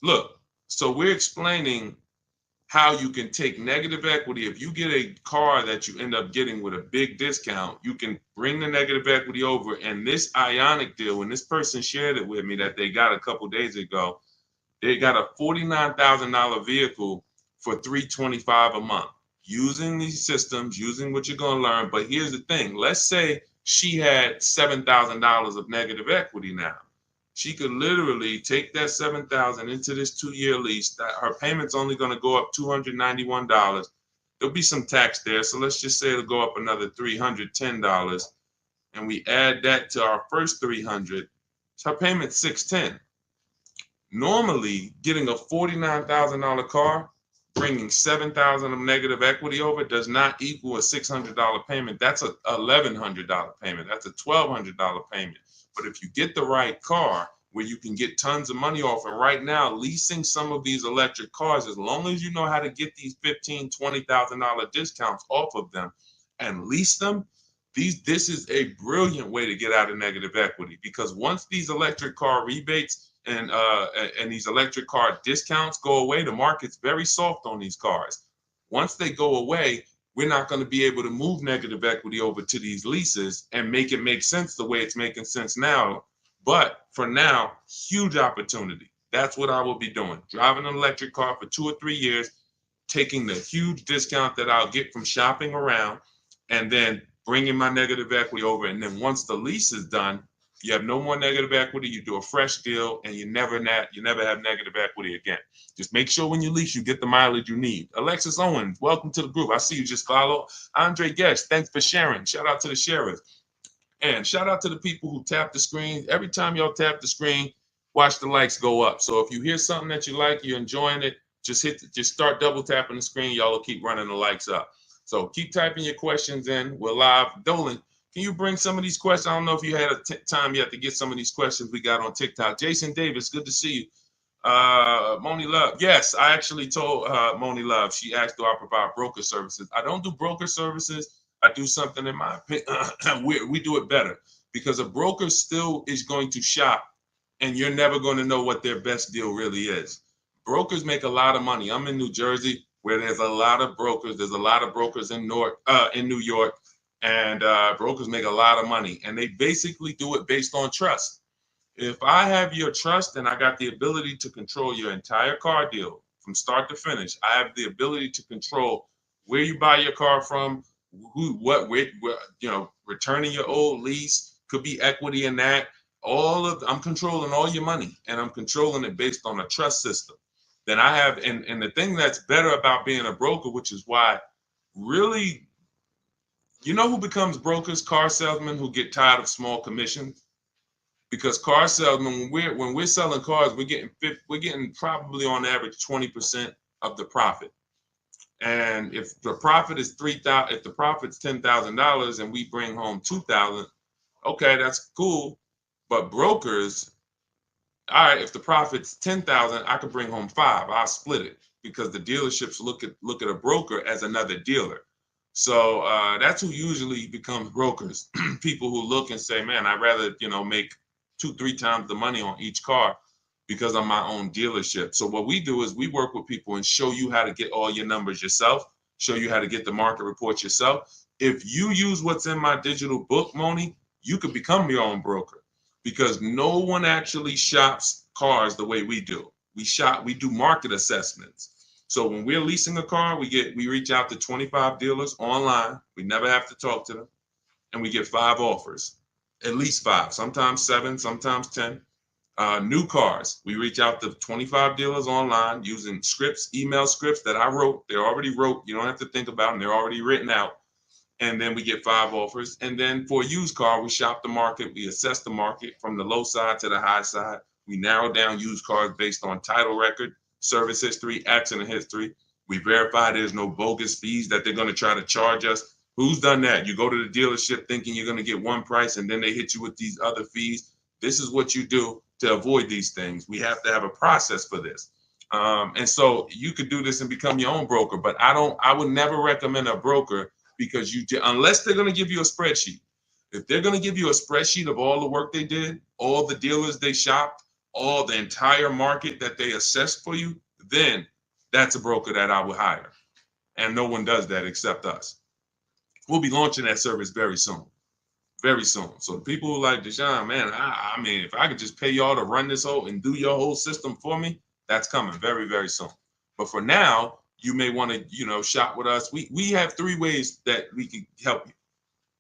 Look, so we're explaining how you can take negative equity. If you get a car that you end up getting with a big discount, you can bring the negative equity over. And this Ionic deal, when this person shared it with me that they got a couple days ago, they got a $49,000 vehicle for $325 a month. Using these systems, using what you're going to learn. But here's the thing. Let's say she had $7,000 of negative equity now. She could literally take that $7,000 into this 2-year lease. That her payment's only going to go up $291. There'll be some tax there, so let's just say it'll go up another $310, and we add that to our first $300. So her payment's $610. Normally, getting a $49,000 car, bringing $7,000 of negative equity over does not equal a $600 payment. That's a $1,100 payment. That's a $1,200 payment. But if you get the right car where you can get tons of money off. And right now, leasing some of these electric cars, as long as you know how to get these $15,000, $20,000 discounts off of them and lease them, this is a brilliant way to get out of negative equity, because once these electric car rebates and these electric car discounts go away, the market's very soft on these cars. Once they go away, we're not going to be able to move negative equity over to these leases and make it make sense the way it's making sense now. But for now, huge opportunity. That's what I will be doing. Driving an electric car for 2 or 3 years, taking the huge discount that I'll get from shopping around, and then bringing my negative equity over. And then once the lease is done, you have no more negative equity. You do a fresh deal, and you never have negative equity again. Just make sure when you lease, you get the mileage you need. Alexis Owens, welcome to the group. I see you just follow. Andre Guest, thanks for sharing. Shout out to the sharers. And shout out to the people who tap the screen. Every time y'all tap the screen, watch the likes go up. So if you hear something that you like, you're enjoying it, just start double tapping the screen. Y'all will keep running the likes up. So keep typing your questions in. We're live. Dolan, can you bring some of these questions? I don't know if you had time yet to get some of these questions we got on TikTok. Jason Davis, good to see you. Moni Love. Yes, I actually told Moni Love. She asked, do I provide broker services? I don't do broker services. I do something, in my opinion, we do it better, because a broker still is going to shop, and you're never going to know what their best deal really is. Brokers make a lot of money. I'm in New Jersey, where there's a lot of brokers. There's a lot of brokers in New York, and brokers make a lot of money, and they basically do it based on trust. If I have your trust and I got the ability to control your entire car deal from start to finish, I have the ability to control where you buy your car from, returning your old lease, could be equity in that. I'm controlling all your money, and I'm controlling it based on a trust system. Then I have, and the thing that's better about being a broker, which is why really, you know who becomes brokers? Car salesmen who get tired of small commissions. Because car salesmen, when we're selling cars, we're getting probably on average 20% of the profit. And if the profit is $3,000, if the profit's $10,000 and we bring home $2,000, okay, that's cool. But brokers, all right, if the profit's $10,000, I could bring home $5,000. I'll split it, because the dealerships look at a broker as another dealer. So that's who usually becomes brokers. People who look and say, man, I'd rather make 2-3 times the money on each car, because I'm my own dealership. So what we do is we work with people and show you how to get all your numbers yourself, show you how to get the market reports yourself. If you use what's in my digital book, Moni, you could become your own broker, because no one actually shops cars the way we do. We do market assessments. So when we're leasing a car, we reach out to 25 dealers online. We never have to talk to them, and we get 5 offers, at least 5, sometimes 7, sometimes 10. New cars, we reach out to 25 dealers online using scripts, email scripts that I wrote. They're already wrote. You don't have to think about them. They're already written out. And then we get 5 offers. And then for a used car, we shop the market. We assess the market from the low side to the high side. We narrow down used cars based on title record, service history, accident history. We verify there's no bogus fees that they're going to try to charge us. Who's done that? You go to the dealership thinking you're going to get one price, and then they hit you with these other fees. This is what you do to avoid these things. We have to have a process for this. And so you could do this and become your own broker, but I would never recommend a broker, because unless they're going to give you a spreadsheet. If they're going to give you a spreadsheet of all the work they did, all the dealers they shopped, all the entire market that they assessed for you, then that's a broker that I would hire. And no one does that except us. We'll be launching that service very soon. Very soon. So the people who like Deshone, man, I mean, if I could just pay y'all to run this whole and do your whole system for me, that's coming very, very soon. But for now, you may want to, shop with us. We have 3 ways that we can help you.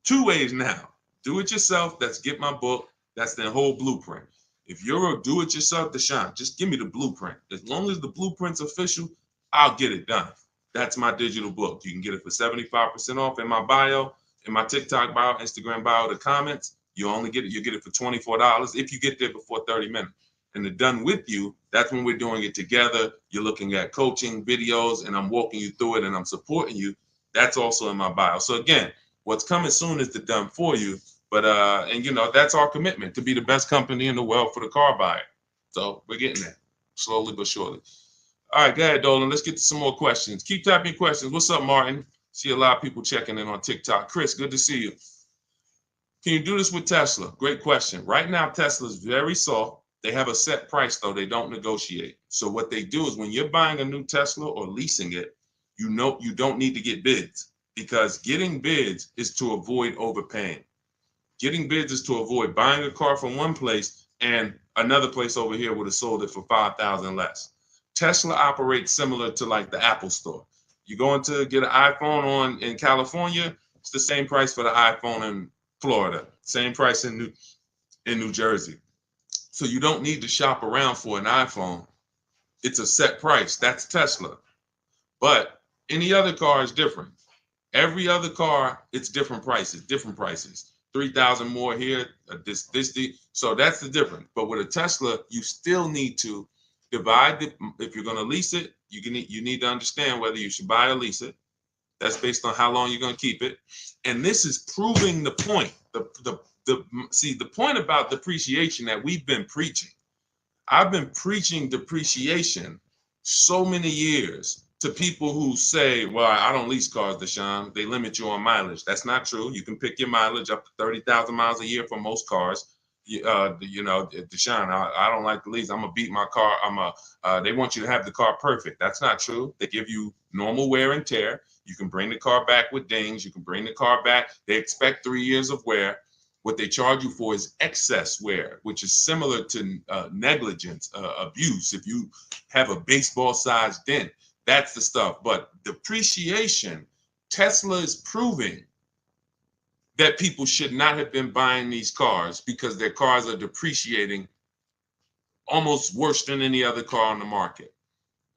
2 ways now. Do it yourself. That's get my book. That's the whole blueprint. If you're a do-it-yourself, Deshone, just give me the blueprint. As long as the blueprint's official, I'll get it done. That's my digital book. You can get it for 75% off in my bio. In my TikTok bio, Instagram bio, the comments, you get it for $24 if you get there before 30 minutes. And the done with you, that's when we're doing it together. You're looking at coaching videos, and I'm walking you through it, and I'm supporting you. That's also in my bio. So again, what's coming soon is the done for you, But and you know, that's our commitment, to be the best company in the world for the car buyer. So we're getting there, slowly but surely. All right, go ahead, Dolan. Let's get to some more questions. Keep typing questions. What's up, Martin? See a lot of people checking in on TikTok. Chris, good to see you. Can you do this with Tesla? Great question. Right now, Tesla is very soft. They have a set price, though. They don't negotiate. So what they do is when you're buying a new Tesla or leasing it, you know you don't need to get bids, because getting bids is to avoid overpaying. Getting bids is to avoid buying a car from one place and another place over here would have sold it for 5,000 less. Tesla operates similar to like the Apple store. You going to get an iPhone in California, it's the same price for the iPhone in Florida, same price in New Jersey. So you don't need to shop around for an iPhone. It's a set price. That's Tesla. But any other car is different. Every other car, it's different prices. 3,000 more here, so that's the difference. But with a Tesla, you still need to divide it. If you're going to lease it, you need to understand whether you should buy or lease it. That's based on how long you're going to keep it. And this is proving the point. The point about depreciation that we've been preaching. I've been preaching depreciation so many years to people who say, well, I don't lease cars, Deshone. They limit you on mileage. That's not true. You can pick your mileage up to 30,000 miles a year for most cars. You know, Deshone, I don't like to lease. I'm going to beat my car. They want you to have the car perfect. That's not true. They give you normal wear and tear. You can bring the car back with dings. You can bring the car back. They expect 3 years of wear. What they charge you for is excess wear, which is similar to negligence, abuse. If you have a baseball-sized dent, that's the stuff. But depreciation, Tesla is proving that people should not have been buying these cars because their cars are depreciating almost worse than any other car on the market.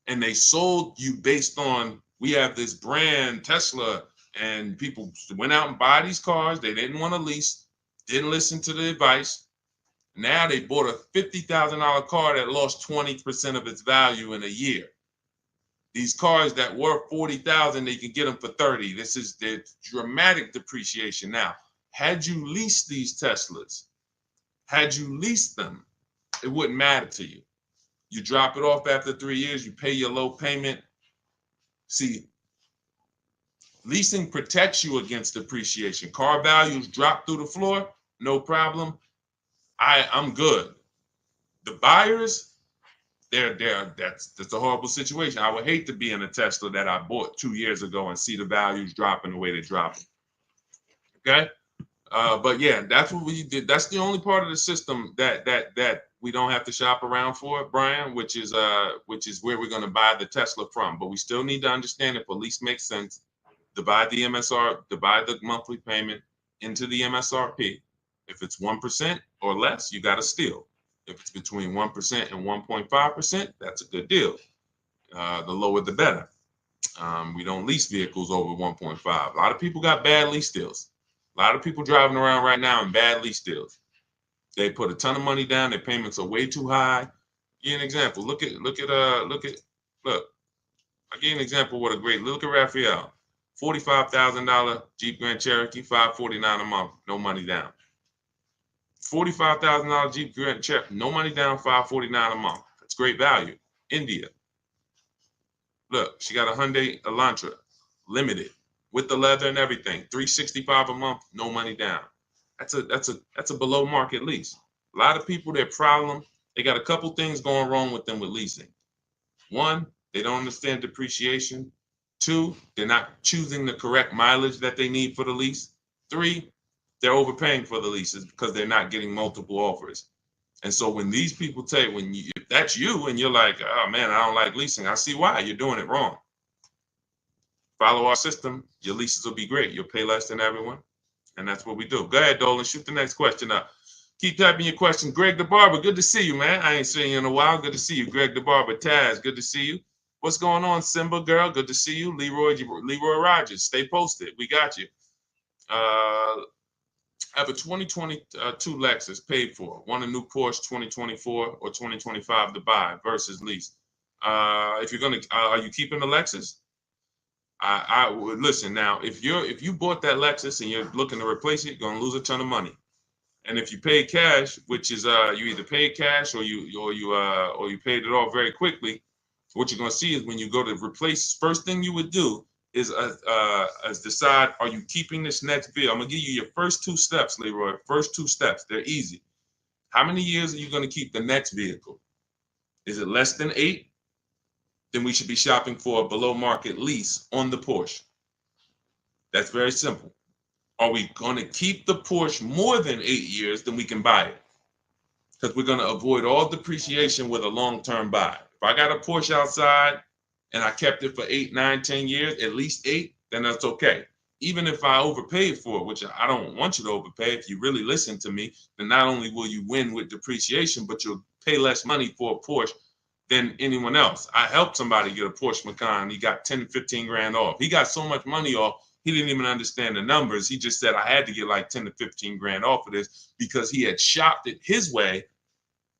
And they sold you based on, we have this brand, Tesla, and people went out and buy these cars. They didn't want to lease, didn't listen to the advice. Now they bought a $50,000 car that lost 20% of its value in a year. These cars that were 40,000, they can get them for 30. This is the dramatic depreciation. Now, had you leased these Teslas, had you leased them, it wouldn't matter to you. You drop it off after 3 years, you pay your low payment. See, leasing protects you against depreciation. Car values drop through the floor, no problem. I'm good. The buyers, that's a horrible situation. I would hate to be in a Tesla that I bought 2 years ago and see the values dropping the way they drop. Okay, but yeah, that's what we did. That's the only part of the system that we don't have to shop around for, Brian, which is where we're going to buy the Tesla from. But we still need to understand if a lease makes sense. Divide the monthly payment into the MSRP. If it's 1% or less, you got to steal. If it's between 1% and 1.5%, that's a good deal. The lower, the better. We don't lease vehicles over 1.5. A lot of people got bad lease deals. A lot of people driving around right now in bad lease deals. They put a ton of money down. Their payments are way too high. I'll give you an example. Look. I'll give you an example. Look at Raphael. $45,000 Jeep Grand Cherokee, $549 a month, no money down. $45,000 Jeep Grand Cherokee, no money down, $549 a month. That's great value. India. Look, she got a Hyundai Elantra, limited, with the leather and everything, $365 a month, no money down. That's a below market lease. A lot of people, their problem, they got a couple things going wrong with them with leasing. One, they don't understand depreciation. Two, they're not choosing the correct mileage that they need for the lease. Three, they're overpaying for the leases because they're not getting multiple offers. And so when these people tell you, if that's you and you're like, oh man, I don't like leasing, I see why. You're doing it wrong. Follow our system, your leases will be great. You'll pay less than everyone. And that's what we do. Go ahead, Dolan, shoot the next question up. Keep typing your question. Greg the Barber, good to see you, man. I ain't seen you in a while. Good to see you. Greg the Barber, Taz, good to see you. What's going on, Simba girl? Good to see you. Leroy Rogers, stay posted. We got you. I have a 2022 Lexus paid for. Want a new Porsche 2024 or 2025 to buy versus lease. If you're gonna, are you keeping the Lexus? I would listen now. If you bought that Lexus and you're looking to replace it, you're gonna lose a ton of money. And if you pay cash, which is you either paid cash or you paid it off very quickly, what you're going to see is when you go to replace, first thing you would do is decide, are you keeping this next bill? I'm going to give you your first two steps, Leroy. First two steps. They're easy. How many years are you going to keep the next vehicle? Is it less than 8? Then we should be shopping for a below market lease on the Porsche. That's very simple. Are we going to keep the Porsche more than 8 years? Then we can buy it, because we're going to avoid all depreciation with a long-term buy. If I got a Porsche outside and I kept it for 8, 9, 10 years, at least 8, then that's okay. Even if I overpaid for it, which I don't want you to overpay. If you really listen to me, then not only will you win with depreciation, but you'll pay less money for a Porsche than anyone else. I helped somebody get a Porsche Macan. He got 10, 15 grand off. He got so much money off, he didn't even understand the numbers. He just said, I had to get like 10 to 15 grand off of this because he had shopped it his way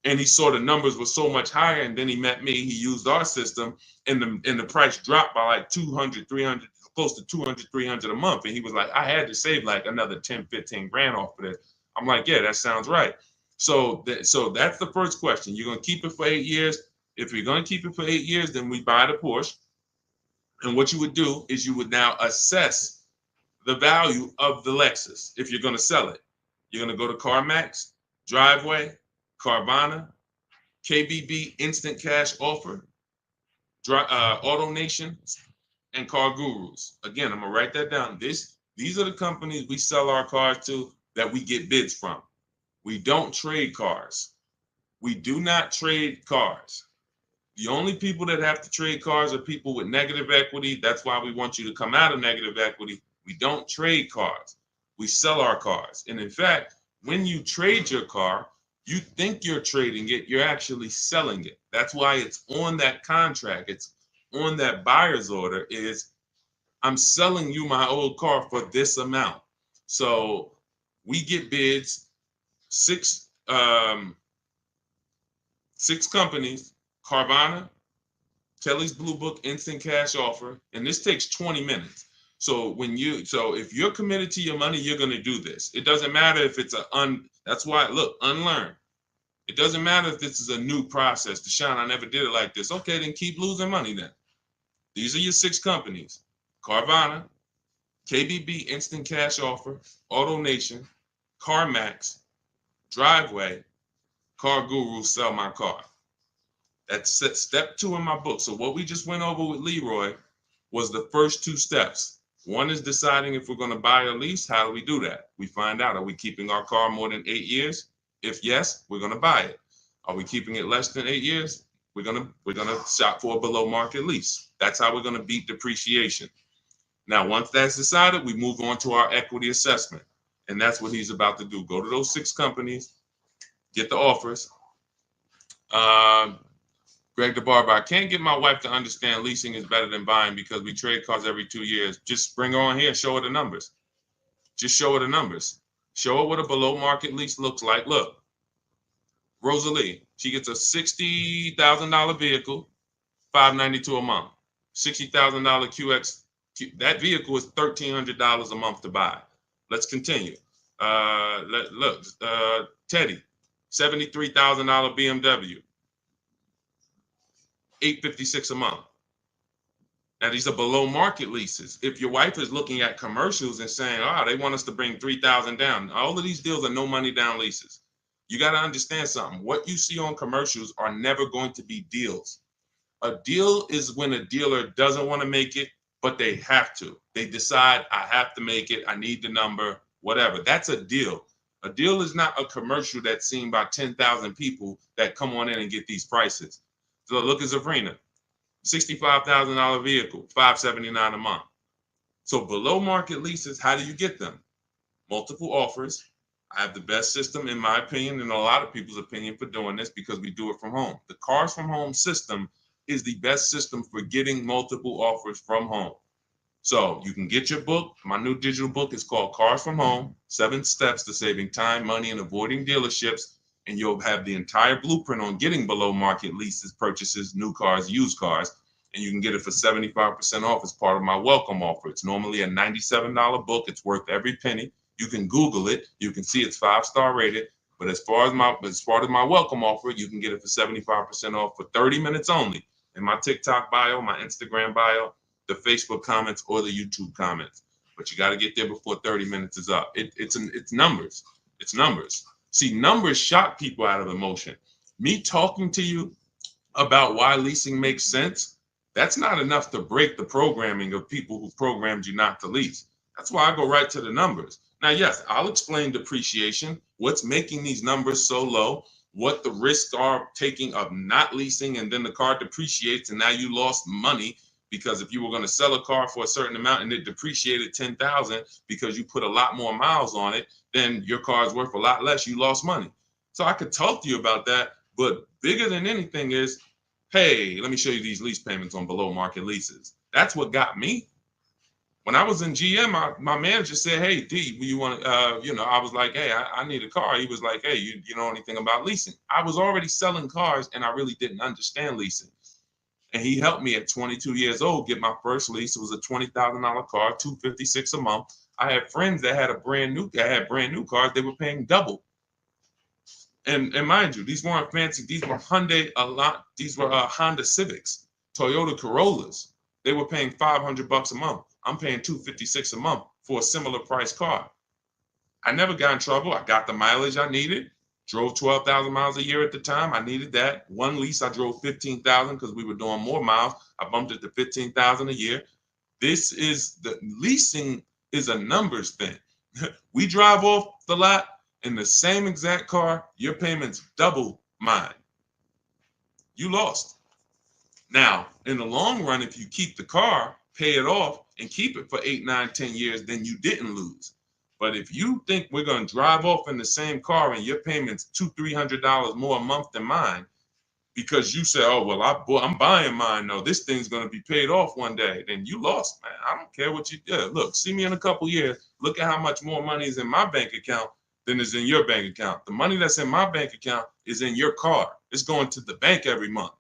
and he saw the numbers were so much higher. And then he met me, he used our system, and the price dropped by like 200, 300, close to 200, 300 a month. And he was like, I had to save like another 10, 15 grand off of this. I'm like, yeah, that sounds right. So that's the first question. You're going to keep it for 8 years. If you're going to keep it for 8 years, then we buy the Porsche. And what you would do is you would now assess the value of the Lexus. If you're going to sell it, you're going to go to CarMax, Driveway, Carvana, KBB Instant Cash Offer, Auto Nation, and Car Gurus. Again, I'm going to write that down. These are the companies we sell our cars to that we get bids from. We don't trade cars. We do not trade cars. The only people that have to trade cars are people with negative equity. That's why we want you to come out of negative equity. We don't trade cars. We sell our cars. And in fact, when you trade your car, you think you're trading it, you're actually selling it. That's why it's on that contract. It's on that buyer's order is, I'm selling you my old car for this amount. So we get bids, six companies, Carvana, Kelly's Blue Book Instant Cash Offer, and this takes 20 minutes. So if you're committed to your money, you're going to do this. It doesn't matter if it's that's why, look, unlearn. It doesn't matter if this is a new process. Deshone, I never did it like this. Okay, then keep losing money then. These are your 6 companies: Carvana, KBB Instant Cash Offer, Auto Nation, CarMax, Driveway, Car Guru, Sell My Car. That's step 2 in my book. So what we just went over with Leroy was the first 2 steps. One is deciding if we're going to buy or lease. How do we do that? We find out, are we keeping our car more than 8 years? If yes, we're going to buy it. Are we keeping it less than 8 years? We're going to shop for a below market lease. That's how we're going to beat depreciation. Now, once that's decided, we move on to our equity assessment. And that's what he's about to do. Go to those 6 companies, get the offers. Greg the Barber, I can't get my wife to understand leasing is better than buying because we trade cars every 2 years. Just bring her on here and show her the numbers. Just show her the numbers. Show her what a below market lease looks like. Look, Rosalie, she gets a $60,000 vehicle, $592 a month. $60,000 QX. That vehicle is $1,300 a month to buy. Let's continue. Teddy, $73,000 BMW. $856 a month. Now these are below market leases. If your wife is looking at commercials and saying, they want us to bring $3,000 down, all of these deals are no money down leases. You got to understand something. What you see on commercials are never going to be deals. A deal is when a dealer doesn't want to make it, but they have to. They decide, I have to make it, I need the number, whatever. That's a deal. A deal is not a commercial that's seen by 10,000 people that come on in and get these prices. So look at Sabrina, $65,000 vehicle, $579 a month. So below market leases, how do you get them? Multiple offers. I have the best system, in my opinion, and a lot of people's opinion, for doing this because we do it from home. The Cars from Home system is the best system for getting multiple offers from home. So you can get your book. My new digital book is called Cars from Home, 7 Steps to Saving Time, Money, and Avoiding Dealerships. And you'll have the entire blueprint on getting below market leases, purchases, new cars, used cars. And you can get it for 75% off as part of my welcome offer. It's normally a $97 book. It's worth every penny. You can Google it. You can see it's 5-star rated. But as part of my welcome offer, you can get it for 75% off for 30 minutes only. In my TikTok bio, my Instagram bio, the Facebook comments, or the YouTube comments. But you got to get there before 30 minutes is up. It's numbers. It's numbers. See, numbers shock people out of emotion. Me talking to you about why leasing makes sense, that's not enough to break the programming of people who programmed you not to lease. That's why I go right to the numbers. Now, yes, I'll explain depreciation, what's making these numbers so low, what the risks are taking of not leasing, and then the car depreciates and now you lost money because if you were going to sell a car for a certain amount and it depreciated 10,000 because you put a lot more miles on it, then your car is worth a lot less, you lost money. So I could talk to you about that, but bigger than anything is, hey, let me show you these lease payments on below market leases. That's what got me. When I was in GM, my manager said, hey, D, you want I was like, hey, I need a car. He was like, hey, you know anything about leasing? I was already selling cars and I really didn't understand leasing. And he helped me at 22 years old get my first lease. It was a $20,000 car, $256 a month. I had friends that had brand new cars. They were paying double. And mind you, these weren't fancy. These were These were Honda Civics, Toyota Corollas. They were paying $500 a month. I'm paying $256 a month for a similar price car. I never got in trouble. I got the mileage I needed. Drove 12,000 miles a year at the time. I needed that. One lease, I drove 15,000 because we were doing more miles. I bumped it to 15,000 a year. Leasing is a numbers thing. We drive off the lot in the same exact car. Your payment's double mine. You lost. Now, in the long run, if you keep the car, pay it off, and keep it for 8, 9, 10 years, then you didn't lose. But if you think we're going to drive off in the same car and your payment's $200-300 more a month than mine, because you say, oh, well, I'm buying mine, though, this thing's going to be paid off one day, then you lost, man. I don't care what you do. Look, see me in a couple years. Look at how much more money is in my bank account than is in your bank account. The money that's in my bank account is in your car. It's going to the bank every month.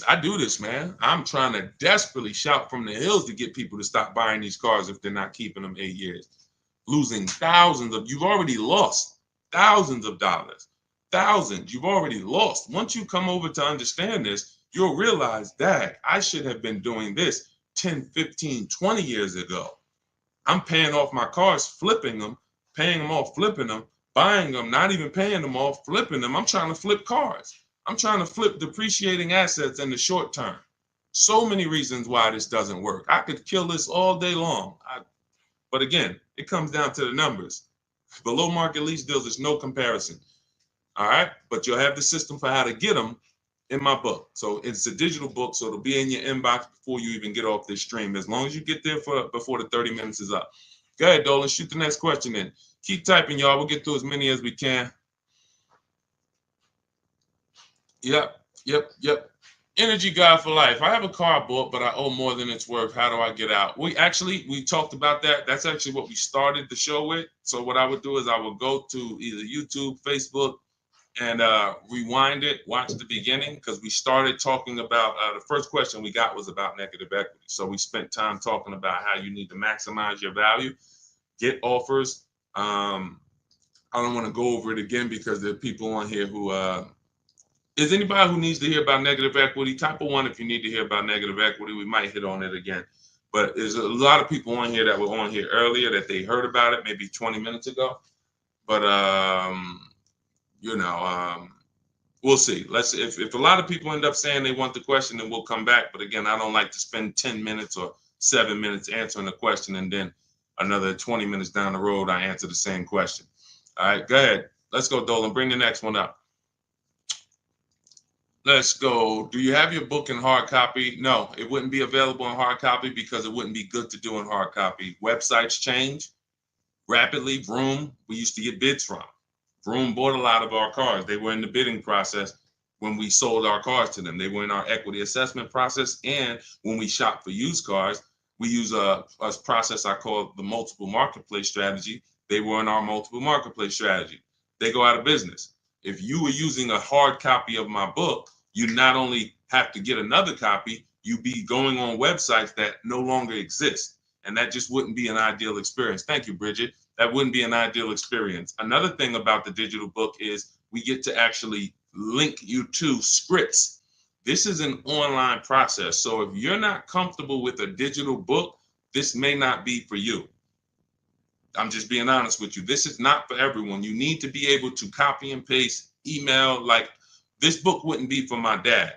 I do this, man. I'm trying to desperately shout from the hills to get people to stop buying these cars if they're not keeping them 8 years. Losing you've already lost thousands of dollars. Thousands, you've already lost. Once you come over to understand this, you'll realize that I should have been doing this 10, 15, 20 years ago. I'm paying off my cars, flipping them, paying them off, flipping them, buying them, not even paying them off, flipping them. I'm trying to flip cars. I'm trying to flip depreciating assets in the short term. So many reasons why this doesn't work. I could kill this all day long. But again, it comes down to the numbers. Below market lease deals, there's no comparison. All right. But you'll have the system for how to get them in my book. So it's a digital book. So it'll be in your inbox before you even get off this stream, as long as you get there before the 30 minutes is up. Go ahead, Dolan. Shoot the next question in. Keep typing, y'all. We'll get through as many as we can. Yep. Energy guy for life. I have a car bought, but I owe more than it's worth. How do I get out? We talked about that. That's actually what we started the show with. So what I would do is I would go to either YouTube, Facebook, and rewind it, watch the beginning, because we started talking about the first question we got was about negative equity. So we spent time talking about how you need to maximize your value, get offers. I don't want to go over it again because there are people on here who is anybody who needs to hear about negative equity? Type of 1 if you need to hear about negative equity. We might hit on it again. But there's a lot of people on here that were on here earlier that they heard about it maybe 20 minutes ago. But we'll see. If a lot of people end up saying they want the question, then we'll come back. But again, I don't like to spend 10 minutes or 7 minutes answering the question and then another 20 minutes down the road I answer the same question. All right, go ahead. Let's go, Dolan. Bring the next one up. Let's go. Do you have your book in hard copy? No, it wouldn't be available in hard copy because it wouldn't be good to do in hard copy. Websites change rapidly. Vroom, we used to get bids from. Vroom bought a lot of our cars. They were in the bidding process when we sold our cars to them. They were in our equity assessment process. And when we shop for used cars, we use a process I call the multiple marketplace strategy. They were in our multiple marketplace strategy. They go out of business. If you were using a hard copy of my book, you not only have to get another copy, you be going on websites that no longer exist. And that just wouldn't be an ideal experience. Thank you, Bridget. That wouldn't be an ideal experience. Another thing about the digital book is we get to actually link you to scripts. This is an online process. So if you're not comfortable with a digital book, this may not be for you. I'm just being honest with you. This is not for everyone. You need to be able to copy and paste, email. Like, this book wouldn't be for my dad.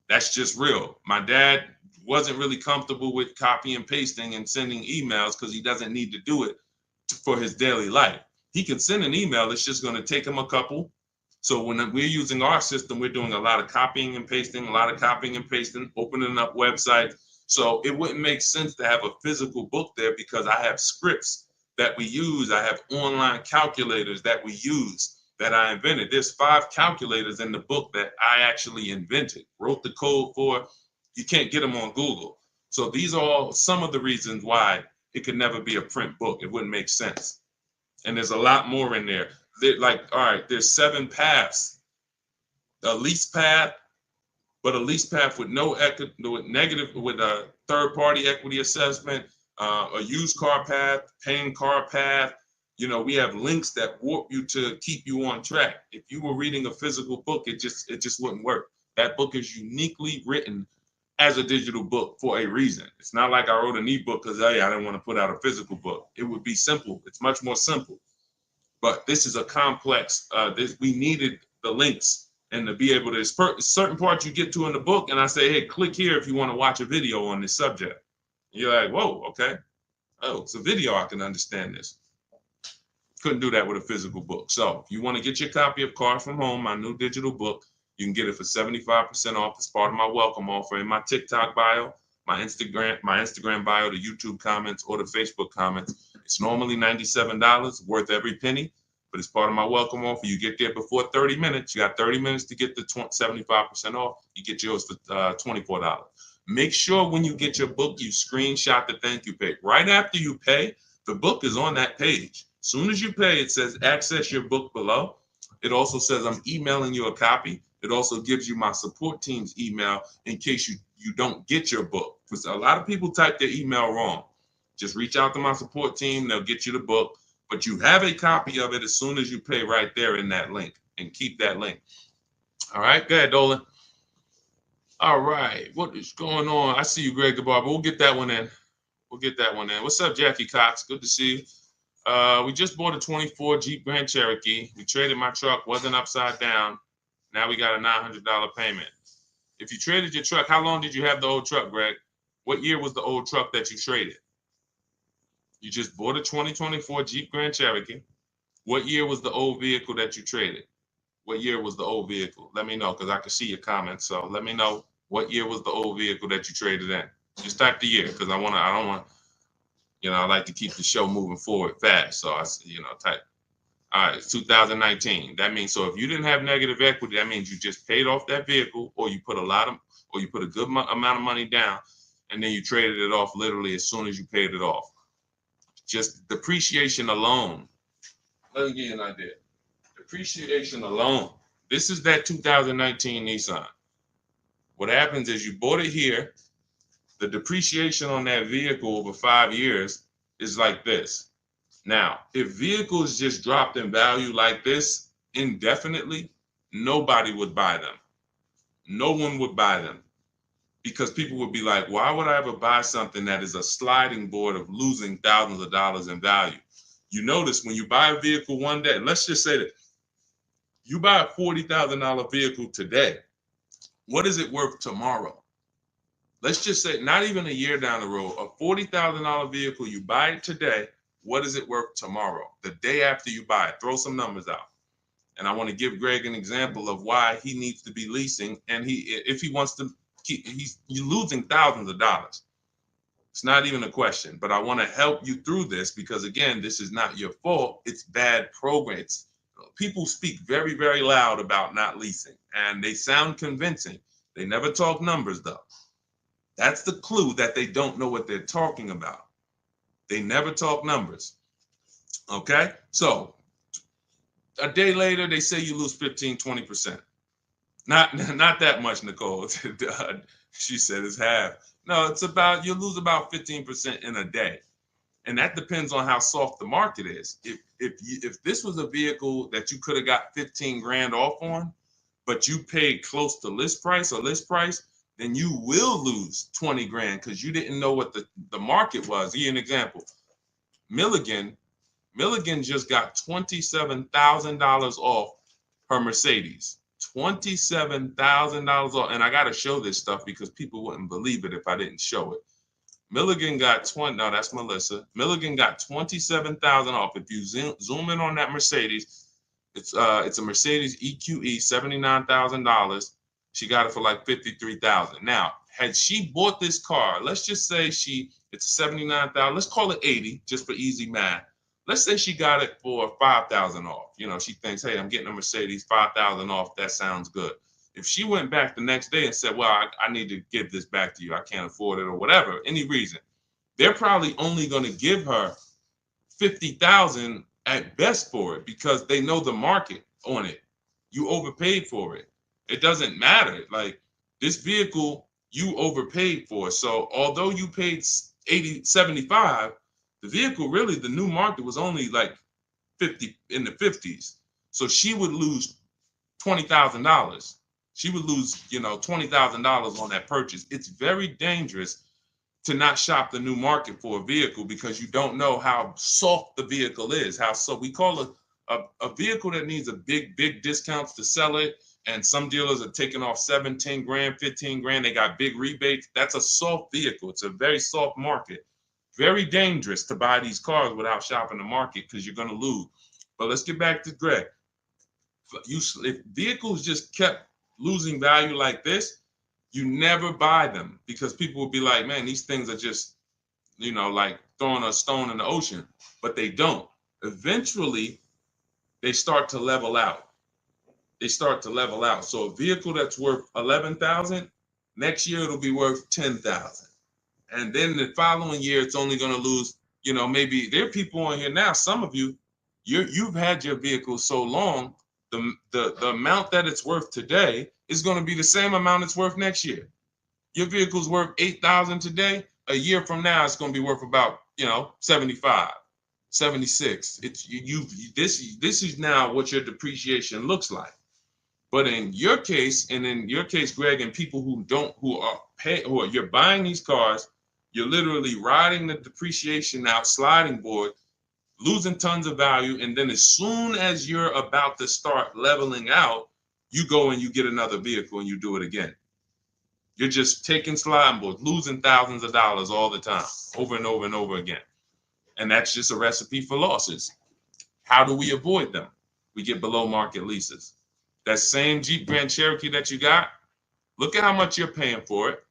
That's just real. My dad wasn't really comfortable with copy and pasting and sending emails because he doesn't need to do it for his daily life. He can send an email. It's just going to take him a couple. So when we're using our system, we're doing a lot of copying and pasting, opening up websites. So it wouldn't make sense to have a physical book there because I have scripts that we use. I have online calculators that we use that I invented. There's 5 calculators in the book that I actually invented, wrote the code for. You can't get them on Google. So these are all some of the reasons why it could never be a print book. It wouldn't make sense. And there's a lot more in there. All right, there's 7 paths. A lease path, but a lease path with with a third-party equity assessment, a used car path, paying car path. You know, we have links that warp you to keep you on track. If you were reading a physical book, it just wouldn't work. That book is uniquely written as a digital book for a reason. It's not like I wrote an ebook because, hey, I didn't want to put out a physical book. It would be simple. It's much more simple. But this is a complex. We needed the links and to be able to, certain parts you get to in the book, and I say, hey, click here if you want to watch a video on this subject. And you're like, whoa, okay. Oh, it's a video. I can understand this. Couldn't do that with a physical book. So if you want to get your copy of Car From Home, my new digital book, you can get it for 75% off as part of my welcome offer in my TikTok bio, my Instagram bio, the YouTube comments, or the Facebook comments. It's normally $97, worth every penny, but it's part of my welcome offer. You get there before 30 minutes. You got 30 minutes to get the 75% off. You get yours for $24. Make sure when you get your book, you screenshot the thank you page. Right after you pay, the book is on that page. As soon as you pay, it says access your book below. It also says I'm emailing you a copy. It also gives you my support team's email in case you don't get your book. Because a lot of people type their email wrong. Just reach out to my support team. They'll get you the book. But you have a copy of it as soon as you pay right there in that link. And keep that link. All right, go ahead, Dolan. All right, what is going on? I see you, Greg the Barber. We'll get that one in. What's up, Jackie Cox? Good to see you. We just bought a 24 Jeep Grand Cherokee. We traded my truck, wasn't upside down. Now we got a $900 payment. If you traded your truck, how long did you have the old truck, Greg? What year was the old truck that you traded? You just bought a 2024 Jeep Grand Cherokee. What year was the old vehicle that you traded? What year was the old vehicle? Let me know because I can see your comments. So let me know what year was the old vehicle that you traded in. Just type the year because I don't want, I like to keep the show moving forward fast. So type. All right, it's 2019. That means, so if you didn't have negative equity, that means you just paid off that vehicle, or you put a good amount of money down, and then you traded it off literally as soon as you paid it off. Just depreciation alone. Let me give you an idea. Depreciation alone. This is that 2019 Nissan. What happens is you bought it here. The depreciation on that vehicle over 5 years is like this. Now, if vehicles just dropped in value like this indefinitely, nobody would buy them. No one would buy them because people would be like, why would I ever buy something that is a sliding board of losing thousands of dollars in value? You notice when you buy a vehicle one day, let's just say that you buy a $40,000 vehicle today, what is it worth tomorrow? Let's just say not even a year down the road, a $40,000 vehicle, you buy it today, what is it worth tomorrow? The day after you buy it, throw some numbers out. And I want to give Greg an example of why he needs to be leasing. And if he wants to you're losing thousands of dollars. It's not even a question, but I want to help you through this because again, this is not your fault. It's bad programs. People speak very, very loud about not leasing and they sound convincing. They never talk numbers though. That's the clue that they don't know what they're talking about. They never talk numbers. Okay. So a day later, they say you lose 15, 20%. Not that much, Nicole. She said it's half. No, it's about, you lose about 15% in a day. And that depends on how soft the market is. If this was a vehicle that you could have got 15 grand off on, but you paid close to list price or list price, then you will lose 20 grand because you didn't know what the market was. Give you an example. Milligan, Milligan just got $27,000 off her Mercedes. $27,000 off. And I got to show this stuff because people wouldn't believe it if I didn't show it. Milligan got 20. No, that's Melissa. Milligan got 27,000 off. If you zoom in on that Mercedes, it's a Mercedes EQE, $79,000. She got it for like 53,000. Now, had she bought this car, let's just say it's 79,000. Let's call it 80, just for easy math. Let's say she got it for 5,000 off. You know, she thinks, hey, I'm getting a Mercedes, 5,000 off. That sounds good. If she went back the next day and said, well, I need to give this back to you, I can't afford it, or whatever, any reason, they're probably only going to give her 50,000 at best for it because they know the market on it. You overpaid for it. It doesn't matter. Like, this vehicle, you overpaid for. So although you paid 75, the vehicle, really, the new market was only like 50, in the 50s. So she would lose $20,000. She would lose, $20,000 on that purchase. It's very dangerous to not shop the new market for a vehicle because you don't know how soft the vehicle is. So we call a vehicle that needs a big discounts to sell it. And some dealers are taking off 17 grand, 15 grand. They got big rebates. That's a soft vehicle. It's a very soft market. Very dangerous to buy these cars without shopping the market because you're going to lose. But let's get back to Greg. If vehicles just kept losing value like this, you never buy them because people will be like, man, these things are just, like throwing a stone in the ocean, but they don't. Eventually, they start to level out. So a vehicle that's worth 11,000, next year it'll be worth 10,000. And then the following year, it's only going to lose, maybe there are people on here now, some of you've had your vehicle so long, the amount that it's worth today is going to be the same amount it's worth next year. Your vehicle's worth 8,000 today. A year from now, it's going to be worth about 75, 76. This is now what your depreciation looks like. But in your case, Greg, and people you're buying these cars, you're literally riding the depreciation out, sliding board, losing tons of value, and then as soon as you're about to start leveling out, you go and you get another vehicle and you do it again. You're just taking sliding boards, losing thousands of dollars all the time, over and over and over again. And that's just a recipe for losses. How do we avoid them? We get below market leases. That same Jeep Grand Cherokee that you got, look at how much you're paying for it,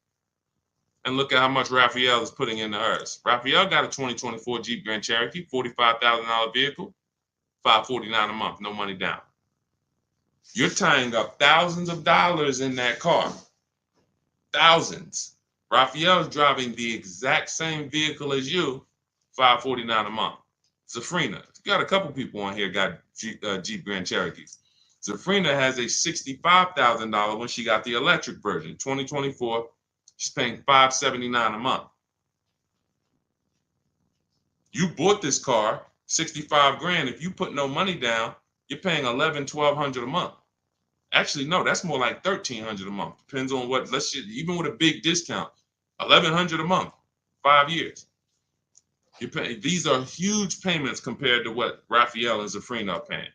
and look at how much Raphael is putting into hers. Raphael got a 2024 Jeep Grand Cherokee, $45,000 vehicle, $549 a month, no money down. You're tying up thousands of dollars in that car. Thousands. Raphael is driving the exact same vehicle as you, $549 a month. Zafrina, you got a couple people on here got Jeep Grand Cherokees. Zafrina has a $65,000 when she got the electric version, 2024. She's paying $579 a month. You bought this car, 65 grand. If you put no money down, you're paying $1,100-1,200 a month. Actually, no, that's more like $1,300 a month. Depends on what. Even with a big discount, $1,100 a month, 5 years. These are huge payments compared to what Raphael and Zafrina are paying.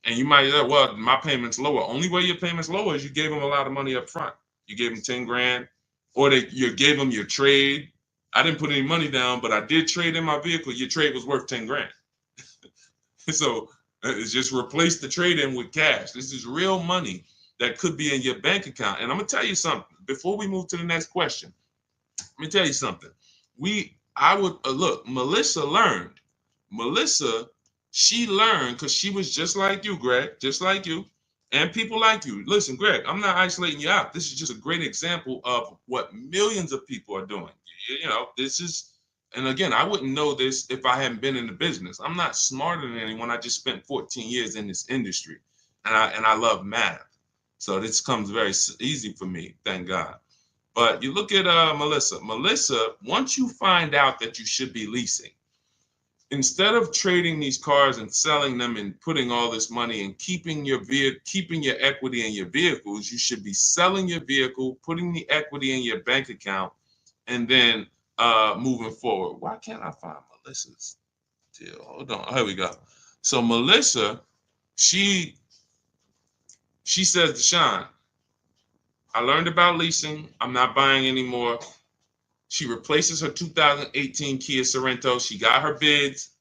And you might say, well, my payment's lower. Only way your payment's lower is you gave them a lot of money up front. You gave them 10 grand, or you gave them your trade. I didn't put any money down, but I did trade in my vehicle. Your trade was worth 10 grand. So it's just replace the trade in with cash. This is real money that could be in your bank account. And I'm gonna tell you something before we move to the next question. Let me tell you something. Look, Melissa learned. She learned because she was just like you, Greg, just like you, and people like you. Listen, Greg, I'm not isolating you out. This is just a great example of what millions of people are doing. This is, and again, I wouldn't know this if I hadn't been in the business. I'm not smarter than anyone. I just spent 14 years in this industry, and I love math. So this comes very easy for me, thank God. But you look at Melissa. Melissa, once you find out that you should be leasing, instead of trading these cars and selling them and putting all this money and keeping your equity in your vehicles, you should be selling your vehicle, putting the equity in your bank account, and then moving forward. Why can't I find Melissa's deal? Hold on. Here we go. So Melissa, she says, Deshaun, I learned about leasing. I'm not buying anymore. She replaces her 2018 Kia Sorento. She got her bids.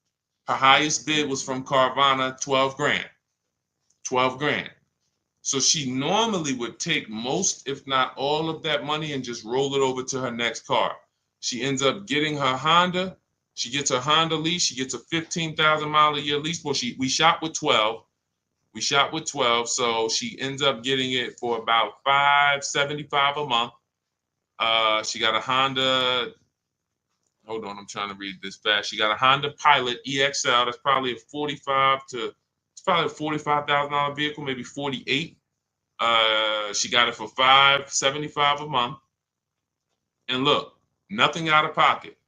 Her highest bid was from Carvana, 12 grand. 12 grand. So she normally would take most, if not all of that money and just roll it over to her next car. She ends up getting her Honda. She gets her Honda lease. She gets a 15,000 mile a year lease. Well, we shop with 12. We shop with 12. So she ends up getting it for about $575 a month. She got a Honda. Hold on, I'm trying to read this fast. She got a Honda Pilot EXL. That's probably it's probably a $45,000 vehicle, maybe 48. She got it for $575 a month. And look, nothing out of pocket.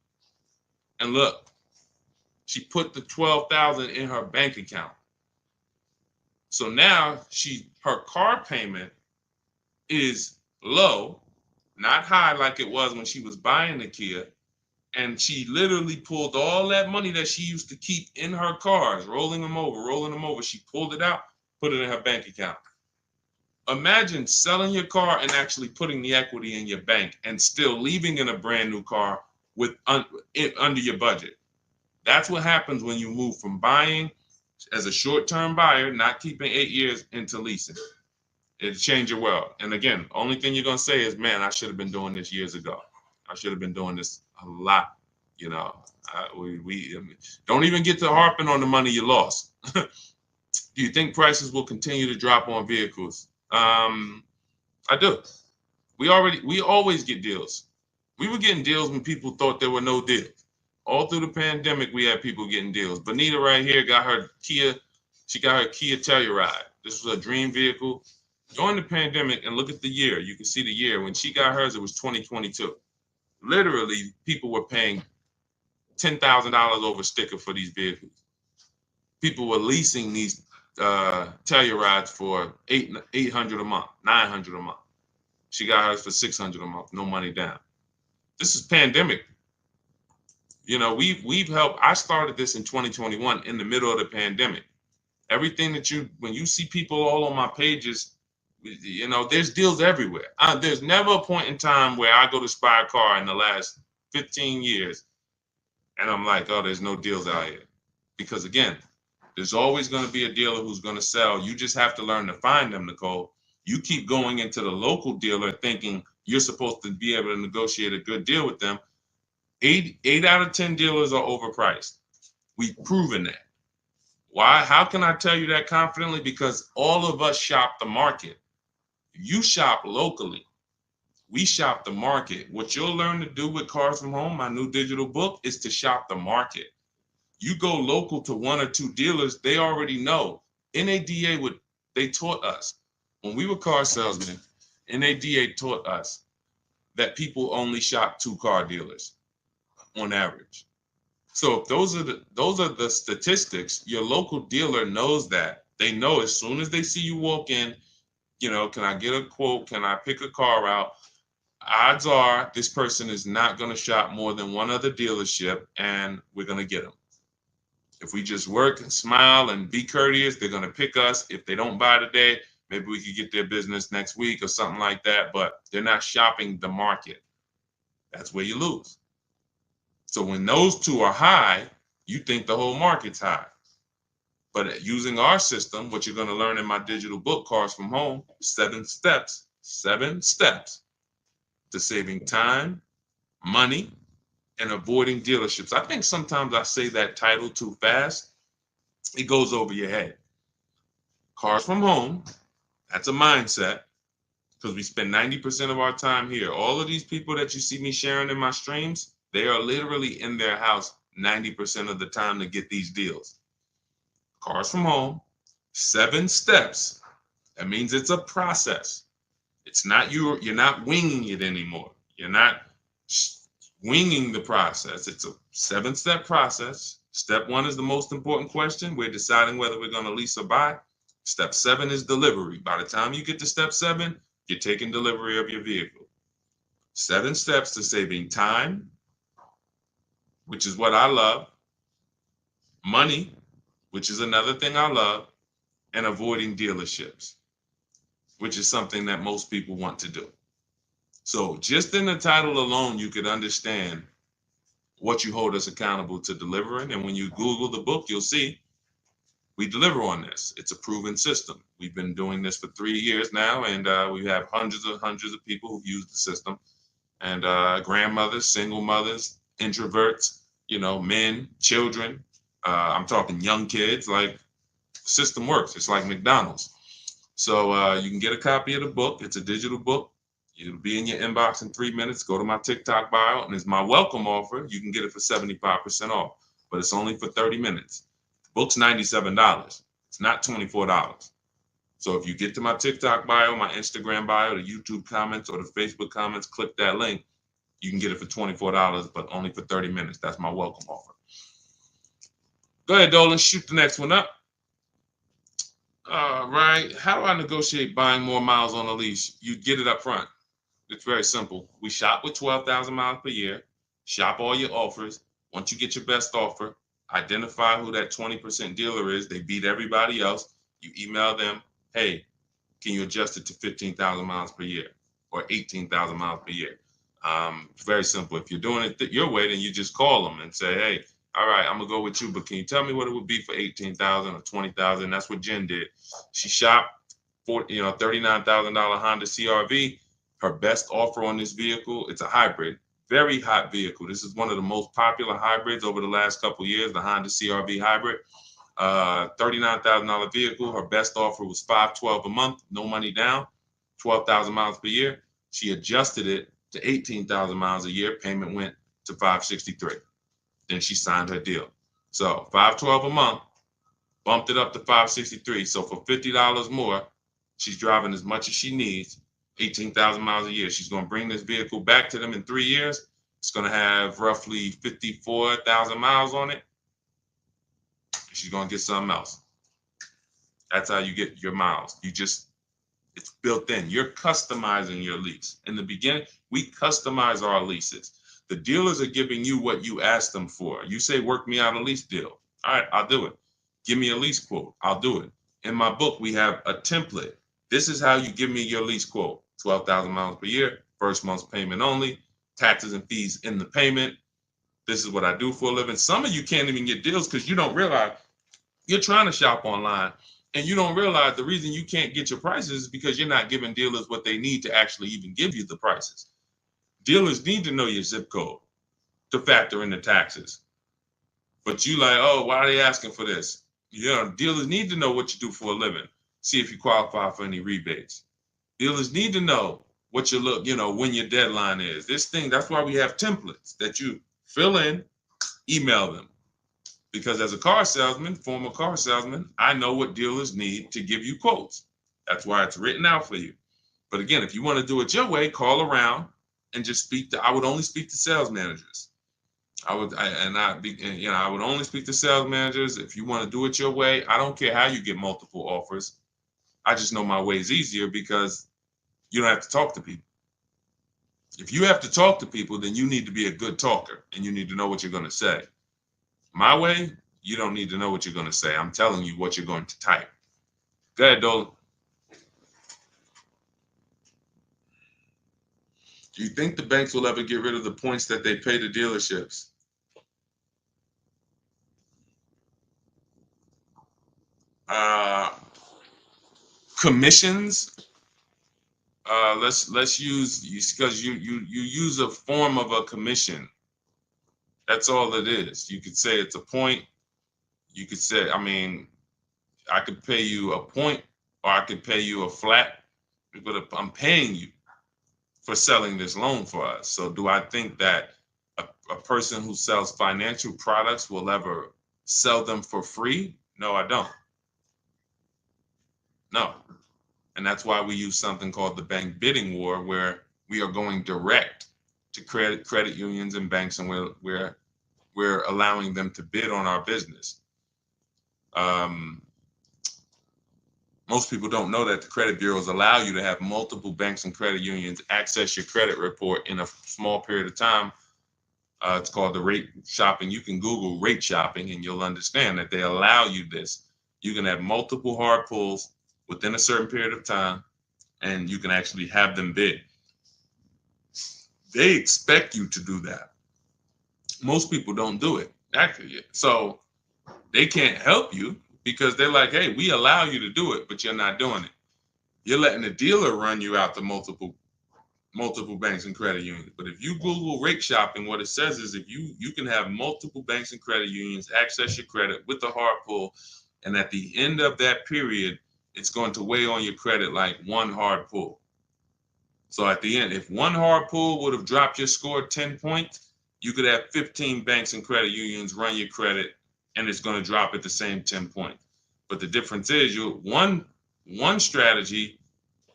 And look, she put the $12,000 in her bank account. So now her car payment is low, not high like it was when she was buying the Kia. And she literally pulled all that money that she used to keep in her cars, rolling them over. She pulled it out, put it in her bank account. Imagine selling your car and actually putting the equity in your bank and still leaving in a brand new car with under your budget. That's what happens when you move from buying as a short-term buyer, not keeping 8 years, into leasing. It'll change your world. And again, only thing you're going to say is, man, I should have been doing this years ago. I should have been doing this a lot. You know, we don't even get to harping on the money you lost. Do you think prices will continue to drop on vehicles? I do. We always get deals. We were getting deals when people thought there were no deals. All through the pandemic, we had people getting deals. Bonita right here got her Kia. She got her Kia Telluride. This was a dream vehicle. During the pandemic, and look at the year. You can see the year. When she got hers, it was 2022. Literally, people were paying $10,000 over sticker for these vehicles. People were leasing these Tellurides for $800 a month, $900 a month. She got hers for $600 a month, no money down. This is pandemic. You know, we've helped. I started this in 2021 in the middle of the pandemic. Everything when you see people all on my pages, you know, there's deals everywhere. There's never a point in time where I go to spy a car in the last 15 years and I'm like, oh, there's no deals out here. Because again, there's always going to be a dealer who's going to sell. You just have to learn to find them, Nicole. You keep going into the local dealer thinking you're supposed to be able to negotiate a good deal with them. 8 out of 10 dealers are overpriced. We've proven that. Why? How can I tell you that confidently? Because all of us shop the market. You shop locally. We shop the market. What you'll learn to do with Cars from Home, my new digital book, is to shop the market. You go local to 1 or 2 dealers, they already know. NADA they taught us. When we were car salesmen, NADA taught us that people only shop 2 car dealers on average. So if those are the statistics, your local dealer knows that. They know as soon as they see you walk in, you know, can I get a quote? Can I pick a car out? Odds are this person is not going to shop more than 1 other dealership, and we're going to get them. If we just work and smile and be courteous, they're going to pick us. If they don't buy today, maybe we could get their business next week or something like that, but they're not shopping the market. That's where you lose. So when those 2 are high, you think the whole market's high. But using our system, what you're going to learn in my digital book, Cars from Home, 7 steps to saving time, money, and avoiding dealerships. I think sometimes I say that title too fast. It goes over your head. Cars from Home, that's a mindset, because we spend 90% of our time here. All of these people that you see me sharing in my streams, they are literally in their house 90% of the time to get these deals. Cars from Home, 7 steps. That means it's a process. It's not you're not winging it anymore. You're not winging the process. It's a 7-step process. Step 1 is the most important question. We're deciding whether we're going to lease or buy. Step 7 is delivery. By the time you get to step 7, you're taking delivery of your vehicle. 7 steps to saving time, which is what I love, money, which is another thing I love, and avoiding dealerships, which is something that most people want to do. So just in the title alone, you could understand what you hold us accountable to delivering. And when you Google the book, you'll see we deliver on this. It's a proven system. We've been doing this for 3 years now, and we have hundreds of people who've used the system. And grandmothers, single mothers, introverts, men, children. I'm talking young kids. Like, system works. It's like McDonald's. So you can get a copy of the book. It's a digital book. It'll be in your inbox in 3 minutes. Go to my TikTok bio, and it's my welcome offer. You can get it for 75% off, but it's only for 30 minutes. The book's $97. It's not $24. So if you get to my TikTok bio, my Instagram bio, the YouTube comments, or the Facebook comments, click that link. You can get it for $24, but only for 30 minutes. That's my welcome offer. Go ahead, Dolan. Shoot the next one up. All right. How do I negotiate buying more miles on a lease? You get it up front. It's very simple. We shop with 12,000 miles per year. Shop all your offers. Once you get your best offer, identify who that 20% dealer is. They beat everybody else. You email them, hey, can you adjust it to 15,000 miles per year or 18,000 miles per year? Very simple. If you're doing it your way, then you just call them and say, hey, all right, I'm gonna go with you, but can you tell me what it would be for 18,000 or 20,000? That's what Jen did. She shopped for $39,000 Honda CRV. Her best offer on this vehicle, it's a hybrid, very hot vehicle. This is one of the most popular hybrids over the last couple of years, the Honda CRV hybrid. $39,000 vehicle. Her best offer was $512 a month, no money down, 12,000 miles per year. She adjusted it to 18,000 miles a year. Payment went to $563. Then she signed her deal. So $512 a month, bumped it up to $563. So for $50 more, she's driving as much as she needs, 18,000 miles a year. She's going to bring this vehicle back to them in 3 years. It's going to have roughly 54,000 miles on it. She's going to get something else. That's how you get your miles. It's built in. You're customizing your lease. In the beginning, we customize our leases. The dealers are giving you what you ask them for. You say, work me out a lease deal. All right, I'll do it. Give me a lease quote. I'll do it. In my book, we have a template. This is how you give me your lease quote. 12,000 miles per year, first month's payment only, taxes and fees in the payment. This is what I do for a living. Some of you can't even get deals because you don't realize you're trying to shop online and you don't realize the reason you can't get your prices is because you're not giving dealers what they need to actually even give you the prices. Dealers need to know your zip code to factor in the taxes. But you like, oh, why are they asking for this? Dealers need to know what you do for a living. See if you qualify for any rebates. Dealers need to know what when your deadline is. That's why we have templates that you fill in, email them. Because as a former car salesman, I know what dealers need to give you quotes. That's why it's written out for you. But again, if you want to do it your way, call around and just I would only speak to sales managers. I would only speak to sales managers. If you want to do it your way, I don't care how you get multiple offers. I just know my way is easier because you don't have to talk to people. If you have to talk to people, then you need to be a good talker and you need to know what you're going to say. My way, you don't need to know what you're going to say. I'm telling you what you're going to type. Go ahead, Dolan. Do you think the banks will ever get rid of the points that they pay to dealerships? Commissions. Let's use because you use a form of a commission. That's all it is. You could say it's a point. You could say, I could pay you a point or I could pay you a flat, but I'm paying you for selling this loan for us. So do I think that a person who sells financial products will ever sell them for free? No, I don't. No. And that's why we use something called the bank bidding war, where we are going direct to credit unions and banks, and we're allowing them to bid on our business. Most people don't know that the credit bureaus allow you to have multiple banks and credit unions access your credit report in a small period of time. It's called the rate shopping. You can Google rate shopping and you'll understand that they allow you this. You can have multiple hard pulls within a certain period of time, and you can actually have them bid. They expect you to do that. Most people don't do it, actually. So they can't help you because they're like, hey, we allow you to do it, but you're not doing it. You're letting the dealer run you out to multiple banks and credit unions. But if you Google rate shopping, what it says is if you can have multiple banks and credit unions access your credit with the hard pull, and at the end of that period, it's going to weigh on your credit like one hard pull. So at the end, if one hard pull would have dropped your score 10 points, you could have 15 banks and credit unions run your credit, and it's going to drop at the same 10 points. But the difference is one strategy,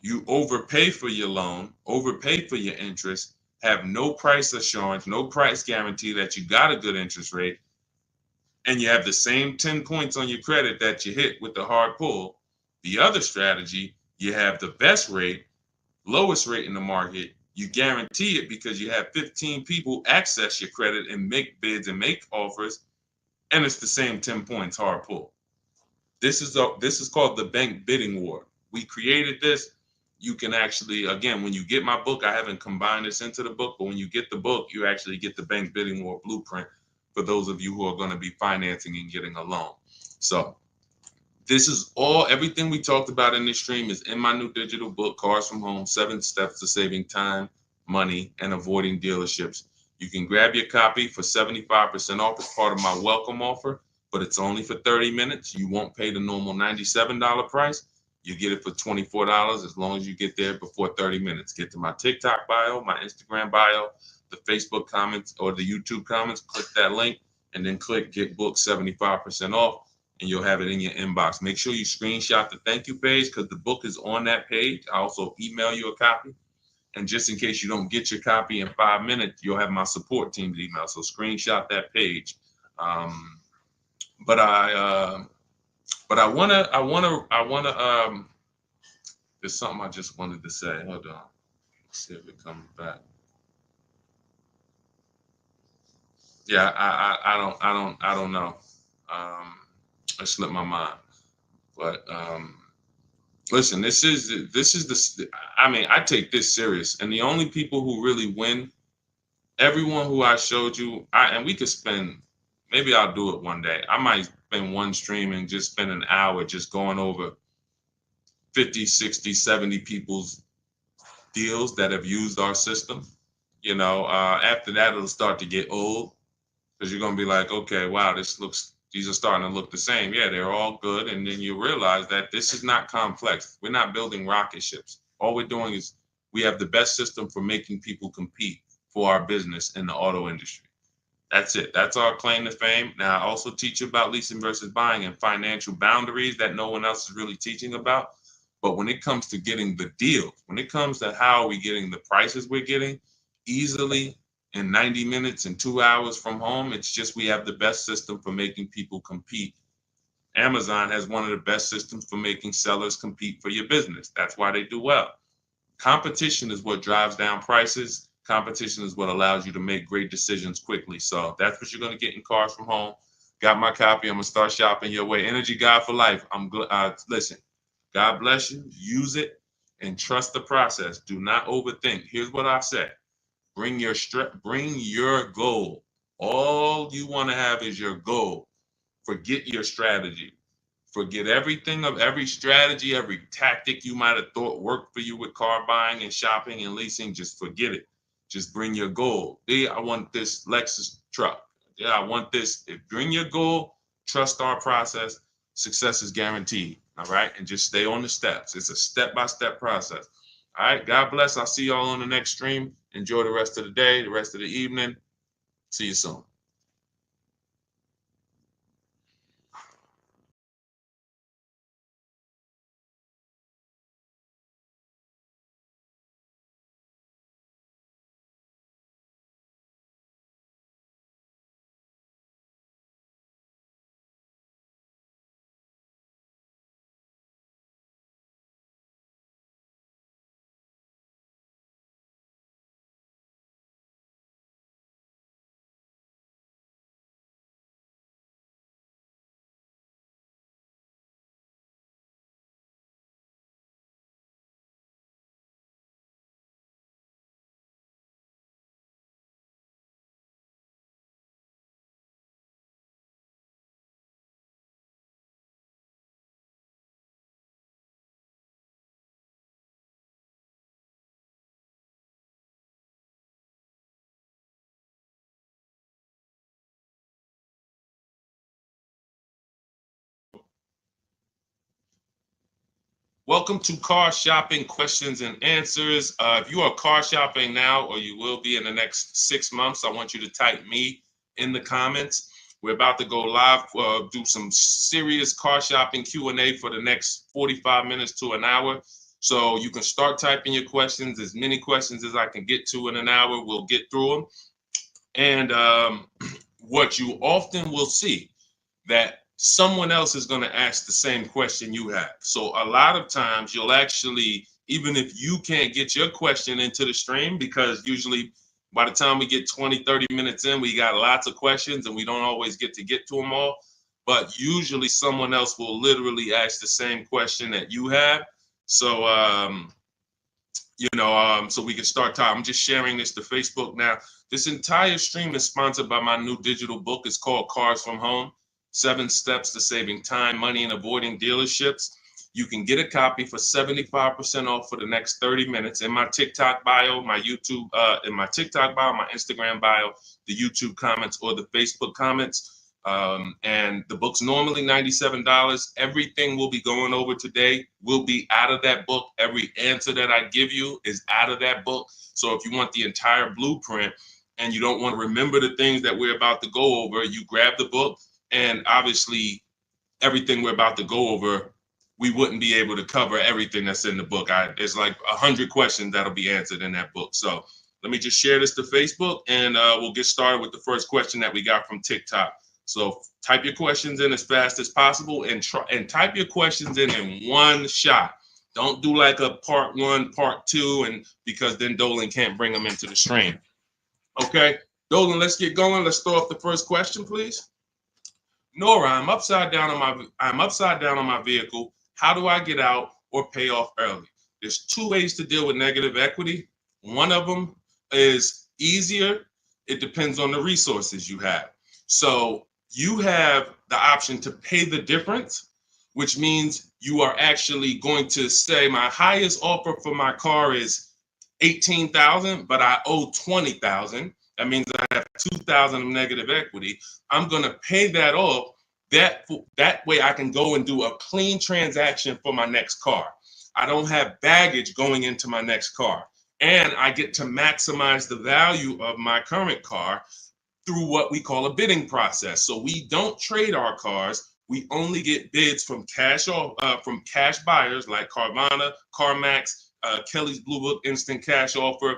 you overpay for your loan, overpay for your interest, have no price assurance, no price guarantee that you got a good interest rate, and you have the same 10 points on your credit that you hit with the hard pull. The other strategy, you have the best rate, lowest rate in the market. You guarantee it because you have 15 people access your credit and make bids and make offers, and it's the same 10 points hard pull. This is called the bank bidding war. We created this. You can actually, again, when you get my book, I haven't combined this into the book, but when you get the book, you actually get the bank bidding war blueprint for those of you who are going to be financing and getting a loan. So this is everything we talked about in this stream is in my new digital book, Cars from Home, 7 Steps to Saving Time, Money, and Avoiding Dealerships. You can grab your copy for 75% off as part of my welcome offer, but it's only for 30 minutes. You won't pay the normal $97 price. You get it for $24 as long as you get there before 30 minutes. Get to my TikTok bio, my Instagram bio, the Facebook comments, or the YouTube comments. Click that link and then click Get Book 75% off, and you'll have it in your inbox. Make sure you screenshot the thank you page because the book is on that page. I also email you a copy. And just in case you don't get your copy in 5 minutes, you'll have my support team's email. So screenshot that page. But I wanna. There's something I just wanted to say. Hold on. Let's see if it comes back. Yeah, I don't know. It slipped my mind. But listen, this is the. I mean, I take this serious, and the only people who really win, everyone who I showed you, and we could spend. Maybe I'll do it one day. I might spend one stream and just spend an hour just going over 50, 60, 70 people's deals that have used our system. After that, it'll start to get old because you're going to be like, okay, wow, these are starting to look the same. Yeah, they're all good. And then you realize that this is not complex. We're not building rocket ships. All we're doing is we have the best system for making people compete for our business in the auto industry. That's it. That's our claim to fame. Now, I also teach you about leasing versus buying and financial boundaries that no one else is really teaching about. But when it comes to getting the deal, when it comes to how are we getting the prices we're getting easily in 90 minutes and 2 hours from home, it's just we have the best system for making people compete. Amazon has one of the best systems for making sellers compete for your business. That's why they do well. Competition is what drives down prices. Competition is what allows you to make great decisions quickly. So that's what you're going to get in Cars from Home. Got my copy. I'm going to start shopping your way. Energy God for life. Listen, God bless you. Use it and trust the process. Do not overthink. Here's what I said. Bring your goal. All you want to have is your goal. Forget your strategy. Forget everything of every strategy, every tactic you might have thought worked for you with car buying and shopping and leasing. Just forget it. Just bring your goal. Yeah, I want this Lexus truck. Yeah, I want this. Bring your goal, trust our process. Success is guaranteed. All right. And just stay on the steps. It's a step-by-step process. All right. God bless. I'll see y'all on the next stream. Enjoy the rest of the day, the rest of the evening. See you soon. Welcome to Car Shopping Questions and Answers. If you are car shopping now or you will be in the next 6 months, I want you to type me in the comments. We're about to go live, do some serious car shopping Q&A for the next 45 minutes to an hour. So you can start typing your questions, as many questions as I can get to in an hour. We'll get through them. And what you often will see that someone else is going to ask the same question you have. So a lot of times you'll actually, even if you can't get your question into the stream, because usually by the time we get 20, 30 minutes in, we got lots of questions and we don't always get to them all. But usually someone else will literally ask the same question that you have. So, so we can start talking. I'm just sharing this to Facebook now. This entire stream is sponsored by my new digital book. It's called Cars from Home. 7 Steps to Saving Time, Money, and Avoiding Dealerships. You can get a copy for 75% off for the next 30 minutes in my TikTok bio, my YouTube, in my TikTok bio, my Instagram bio, the YouTube comments, or the Facebook comments. And the book's normally $97. Everything we'll be going over today will be out of that book. Every answer that I give you is out of that book. So if you want the entire blueprint and you don't want to remember the things that we're about to go over, you grab the book. And obviously, everything we're about to go over, we wouldn't be able to cover everything that's in the book. There's like 100 questions that'll be answered in that book. So let me just share this to Facebook, and we'll get started with the first question that we got from TikTok. So type your questions in as fast as possible, and type your questions in one shot. Don't do like a part 1, part 2, and because then Dolan can't bring them into the stream. Okay, Dolan, let's get going. Let's throw off the first question, please. Nora, I'm upside down on my vehicle. How do I get out or pay off early? There's 2 ways to deal with negative equity. One of them is easier. It depends on the resources you have. So you have the option to pay the difference, which means you are actually going to say my highest offer for my car is $18,000, but I owe $20,000. That means I have $2,000 of negative equity. I'm going to pay that off. That way I can go and do a clean transaction for my next car. I don't have baggage going into my next car. And I get to maximize the value of my current car through what we call a bidding process. So we don't trade our cars. We only get bids from cash buyers like Carvana, CarMax, Kelly's Blue Book Instant Cash Offer,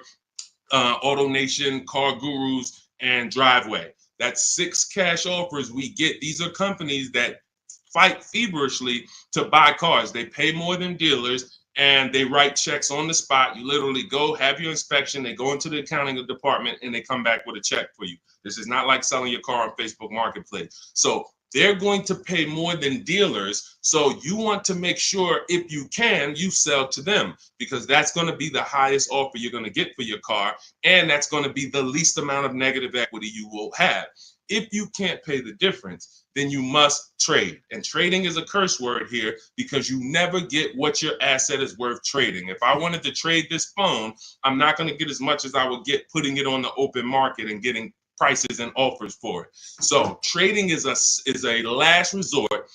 AutoNation, Car Gurus, and Driveway. That's 6 cash offers we get. These are companies that fight feverishly to buy cars. They pay more than dealers, and they write checks on the spot. You literally go, have your inspection, they go into the accounting department, and they come back with a check for you. This is not like selling your car on Facebook Marketplace. So they're going to pay more than dealers. So you want to make sure, if you can, you sell to them, because that's going to be the highest offer you're going to get for your car. And that's going to be the least amount of negative equity you will have. If you can't pay the difference, then you must trade. And trading is a curse word here, because you never get what your asset is worth trading. If I wanted to trade this phone, I'm not going to get as much as I would get putting it on the open market and getting prices and offers for it. So trading is a last resort.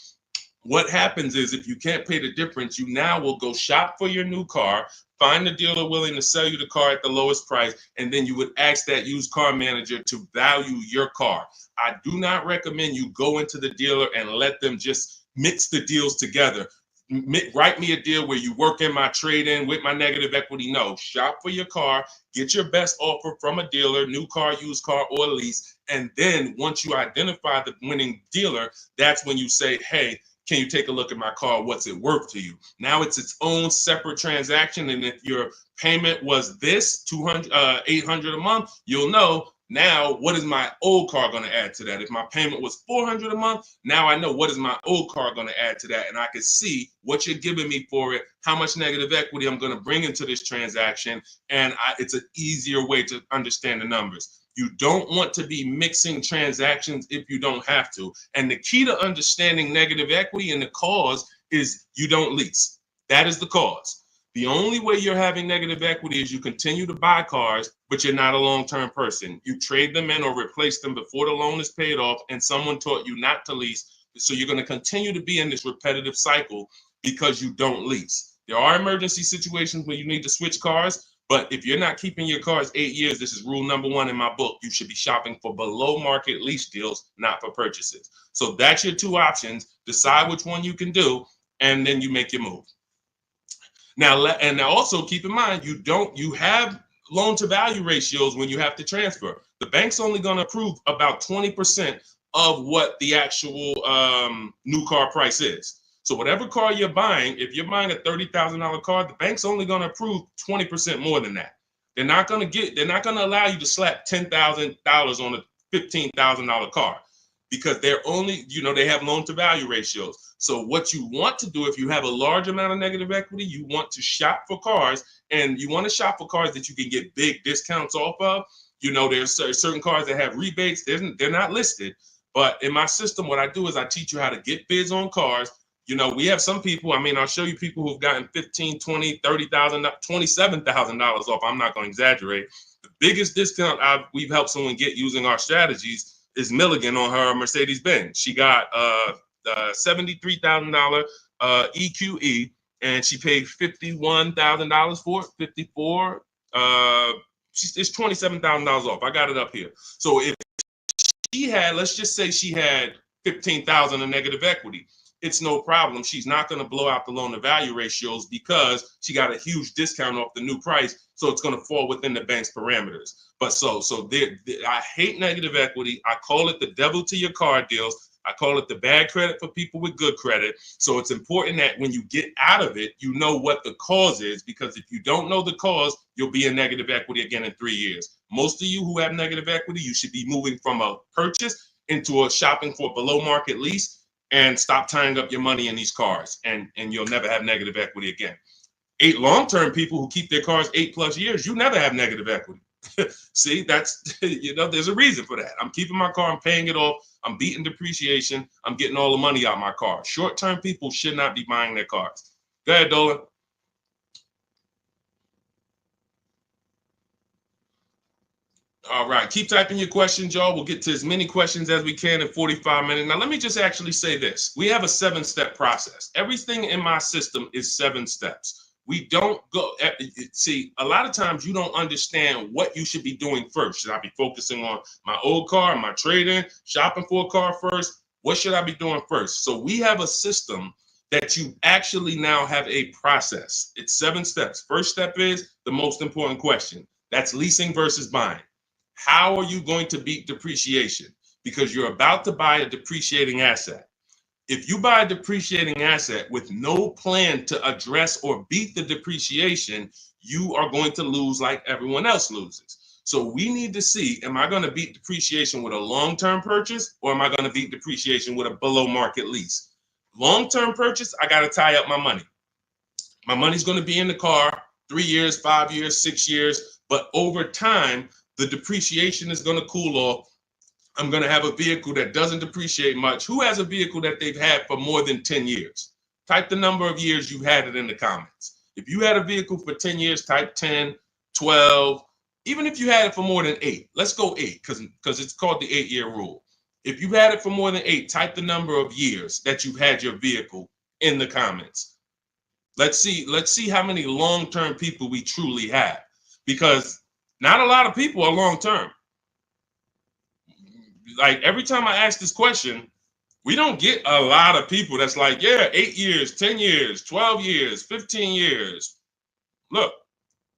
What happens is, if you can't pay the difference, you now will go shop for your new car, find the dealer willing to sell you the car at the lowest price, and then you would ask that used car manager to value your car. I do not recommend you go into the dealer and let them just mix the deals together. Write me a deal where you work in my trade-in with my negative equity. No, shop for your car, get your best offer from a dealer, new car, used car, or lease. And then once you identify the winning dealer, that's when you say, hey, can you take a look at my car? What's it worth to you? Now it's its own separate transaction. And if your payment was this $800 a month, you'll know, now what is my old car going to add to that? If my payment was $400 a month, now I know what is my old car going to add to that. And I can see what you're giving me for it, how much negative equity I'm going to bring into this transaction. And it's an easier way to understand the numbers. You don't want to be mixing transactions if you don't have to. And the key to understanding negative equity and the cause is you don't lease. That is the cause. The only way you're having negative equity is you continue to buy cars, but you're not a long-term person. You trade them in or replace them before the loan is paid off, and someone taught you not to lease. So you're going to continue to be in this repetitive cycle because you don't lease. There are emergency situations where you need to switch cars, but if you're not keeping your cars 8 years, this is rule number 1 in my book. You should be shopping for below market lease deals, not for purchases. So that's your 2 options. Decide which one you can do, and then you make your move. Now, and now also keep in mind, you have loan to value ratios when you have to transfer. The bank's only going to approve about 20% of what the actual new car price is. So whatever car you're buying, if you're buying a $30,000 car, the bank's only going to approve 20% more than that. They're not going to allow you to slap $10,000 on a $15,000 car, because they're only, they have loan to value ratios. So what you want to do, if you have a large amount of negative equity, you want to shop for cars, and you want to shop for cars that you can get big discounts off of. There's certain cars that have rebates. They're not listed, but in my system, what I do is I teach you how to get bids on cars. We have some people, I'll show you people who've gotten $15,000, $20,000, $30,000, $27,000 off. I'm not going to exaggerate. The biggest discount we've helped someone get using our strategies is Milligan on her Mercedes-Benz. She got $73,000 EQE, and she paid $51,000 for it, 54. It's $27,000 off. I got it up here. So if she had, let's just say she had $15,000 in negative equity, it's no problem. She's not going to blow out the loan to value ratios because she got a huge discount off the new price. So it's going to fall within the bank's parameters. But I hate negative equity. I call it the devil to your car deals. I call it the bad credit for people with good credit. So it's important that when you get out of it, you know what the cause is, because if you don't know the cause, you'll be in negative equity again in 3 years. Most of you who have negative equity, you should be moving from a purchase into a shopping for below market lease, and stop tying up your money in these cars, and you'll never have negative equity again. 8 long-term people who keep their cars 8+ years, you never have negative equity. See, that's, there's a reason for that. I'm keeping my car, I'm paying it off, I'm beating depreciation, I'm getting all the money out of my car. Short-term people should not be buying their cars. Go ahead, Dolan. All right, keep typing your questions, y'all. We'll get to as many questions as we can in 45 minutes. Now, let me just actually say this. We have a 7-step process. Everything in my system is 7 steps. We don't go, see, a lot of times you don't understand what you should be doing first. Should I be focusing on my old car, my trade-in, shopping for a car first? What should I be doing first? So we have a system that you actually now have a process. It's 7 steps. First step is the most important question. That's leasing versus buying. How are you going to beat depreciation? Because you're about to buy a depreciating asset. If you buy a depreciating asset with no plan to address or beat the depreciation, you are going to lose like everyone else loses. So we need to see, am I going to beat depreciation with a long-term purchase, or am I going to beat depreciation with a below market lease? Long-term purchase, I got to tie up my money. My money's going to be in the car 3 years, 5 years, 6 years, but over time, the depreciation is going to cool off. I'm going to have a vehicle that doesn't depreciate much. Who has a vehicle that they've had for more than 10 years? Type the number of years you've had it in the comments. If you had a vehicle for 10 years, type 10, 12. Even if you had it for more than 8, let's go 8 because it's called the 8-year rule. If you've had it for more than 8, type the number of years that you've had your vehicle in the comments. Let's see how many long-term people we truly have, because not a lot of people are long-term. Like every time I ask this question, we don't get a lot of people that's like, yeah, 8 years, 10 years, 12 years, 15 years. Look,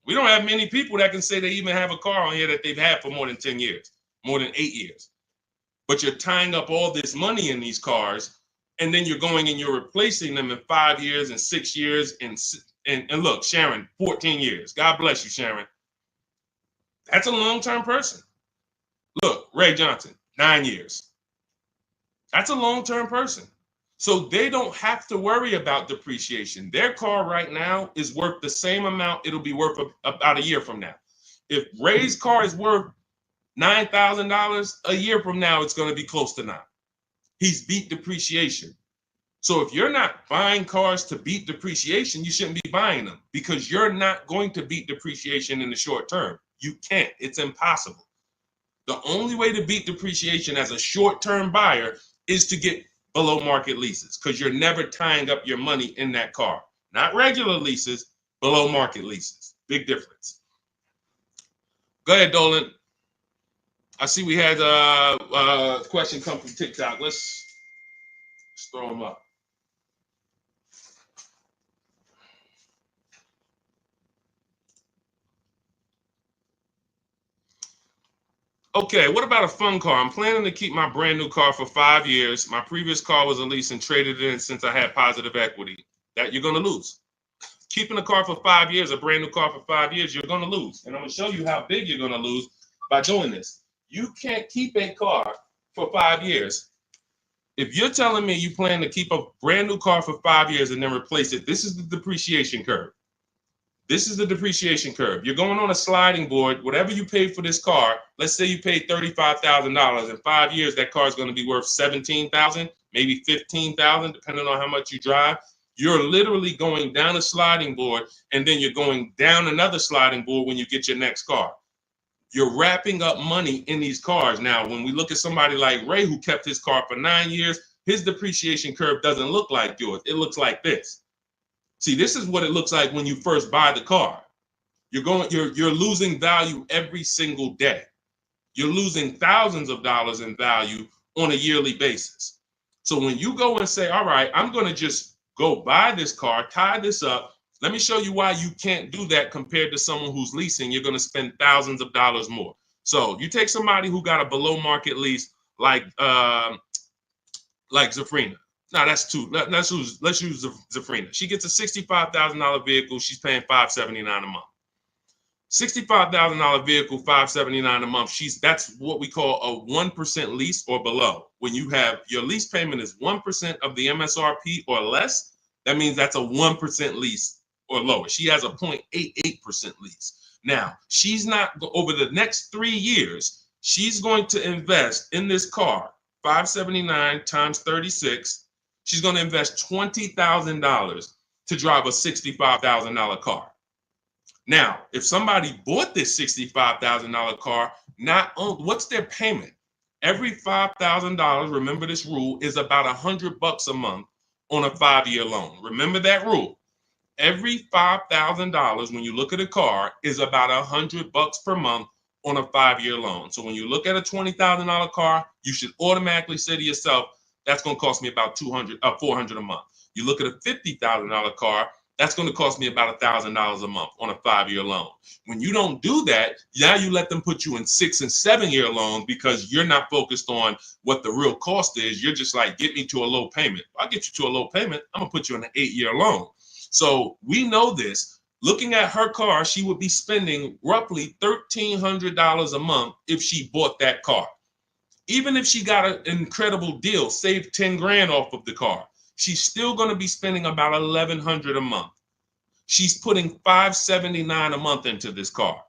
we don't have many people that can say they even have a car on here that they've had for more than 10 years, more than 8 years. But you're tying up all this money in these cars, and then you're going and you're replacing them in 5 years and 6 years. And look, Sharon, 14 years. God bless you, Sharon. That's a long-term person. Look, Ray Johnson, 9 years. That's a long-term person. So they don't have to worry about depreciation. Their car right now is worth the same amount it'll be worth about a year from now. If Ray's car is worth $9,000, a year from now, it's going to be close to 9. He's beat depreciation. So if you're not buying cars to beat depreciation, you shouldn't be buying them, because you're not going to beat depreciation in the short term. You can't. It's impossible. The only way to beat depreciation as a short-term buyer is to get below market leases, because you're never tying up your money in that car. Not regular leases, below market leases. Big difference. Go ahead, Dolan. I see we had a question come from TikTok. Let's throw them up. Okay, what about a fun car? I'm planning to keep my brand new car for 5 years. My previous car was a lease and traded it in since I had positive equity. That you're going to lose. Keeping a car for 5 years, a brand new car for 5 years, you're going to lose. And I'm going to show you how big you're going to lose by doing this. You can't keep a car for 5 years. If you're telling me you plan to keep a brand new car for 5 years and then replace it, this is the depreciation curve. This is the depreciation curve. You're going on a sliding board. Whatever you paid for this car, let's say you paid $35,000. In 5 years, that car is going to be worth $17,000, maybe $15,000, depending on how much you drive. You're literally going down a sliding board, and then you're going down another sliding board when you get your next car. You're wrapping up money in these cars. Now, when we look at somebody like Ray, who kept his car for 9 years, his depreciation curve doesn't look like yours. It looks like this. See, this is what it looks like when you first buy the car. You're losing value every single day. You're losing thousands of dollars in value on a yearly basis. So when you go and say, all right, I'm going to just go buy this car, tie this up. Let me show you why you can't do that compared to someone who's leasing. You're going to spend thousands of dollars more. So you take somebody who got a below market lease like Zafrina. No, that's too. Let's use Zafrina. She gets a $65,000 vehicle. She's paying $579 a month. $65,000 vehicle, $579 a month. That's what we call a 1% lease or below. When you have your lease payment is 1% of the MSRP or less, that means that's a 1% lease or lower. She has a 0.88% lease. Now, she's not over the next 3 years. She's going to invest in this car, $579 times 36. She's going to invest $20,000 to drive a $65,000 car. Now, if somebody bought this $65,000 car, what's their payment? Every $5,000, remember this rule, is about $100 a month on a 5-year loan. Remember that rule. Every $5,000 when you look at a car is about $100 per month on a 5-year loan. So when you look at a $20,000 car, you should automatically say to yourself, that's going to cost me about $400 a month. You look at a $50,000 car, that's going to cost me about $1,000 a month on a 5-year loan. When you don't do that, now you let them put you in 6 and 7 year loans because you're not focused on what the real cost is. You're just like, get me to a low payment. If I get you to a low payment, I'm going to put you in an 8-year loan. So we know this. Looking at her car, she would be spending roughly $1,300 a month if she bought that car. Even if she got an incredible deal, saved 10 grand off of the car, she's still going to be spending about $1,100 a month. She's putting $579 a month into this car.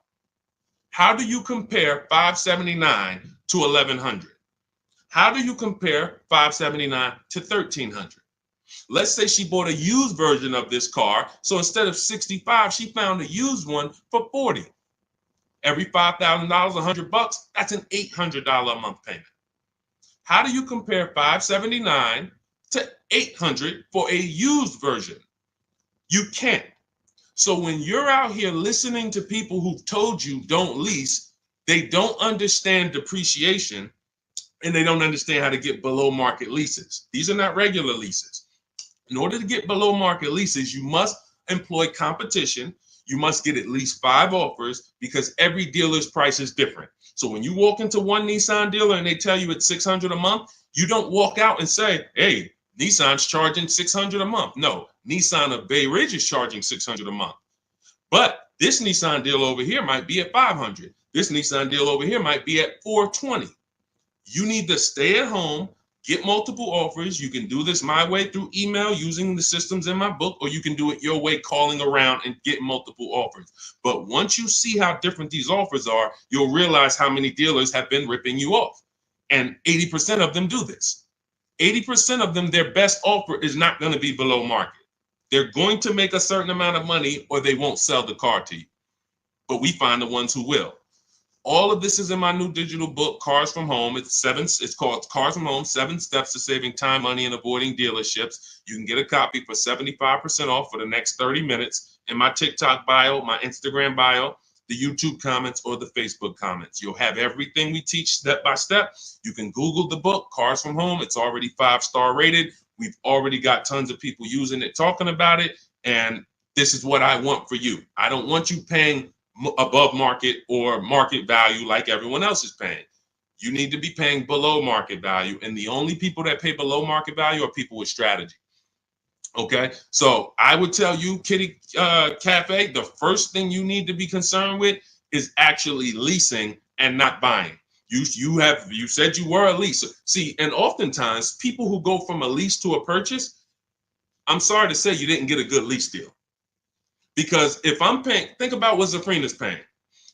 How do you compare $579 to $1,100? How do you compare $579 to $1,300? Let's say she bought a used version of this car. So instead of $65, she found a used one for $40. Every $5,000, $100, that's an $800 a month payment. How do you compare $579 to $800 for a used version? You can't. So when you're out here listening to people who've told you don't lease, they don't understand depreciation and they don't understand how to get below market leases. These are not regular leases. In order to get below market leases, you must employ competition. You must get at least 5 offers because every dealer's price is different. So when you walk into one Nissan dealer and they tell you it's $600 a month, you don't walk out and say, hey, Nissan's charging $600 a month. No, Nissan of Bay Ridge is charging $600 a month. But this Nissan deal over here might be at $500. This Nissan deal over here might be at $420. You need to stay at home, get multiple offers. You can do this my way through email using the systems in my book, or you can do it your way calling around and get multiple offers. But once you see how different these offers are, you'll realize how many dealers have been ripping you off. And 80% of them do this. 80% of them, their best offer is not going to be below market. They're going to make a certain amount of money or they won't sell the car to you. But we find the ones who will. All of this is in my new digital book, Cars from Home. It's called Cars from Home, 7 Steps to Saving Time, Money, and Avoiding Dealerships. You can get a copy for 75% off for the next 30 minutes in my TikTok bio, my Instagram bio, the YouTube comments, or the Facebook comments. You'll have everything we teach step by step. You can Google the book, Cars from Home. It's already 5-star rated. We've already got tons of people using it, talking about it. And this is what I want for you. I don't want you paying above market or market value like everyone else is paying. You need to be paying below market value. And the only people that pay below market value are people with strategy. Okay, so I would tell you, Kitty Cafe, the first thing you need to be concerned with is actually leasing and not buying. You said you were a leaser. See, and oftentimes people who go from a lease to a purchase, I'm sorry to say you didn't get a good lease deal. Because if I'm paying, think about what Zafrina's paying.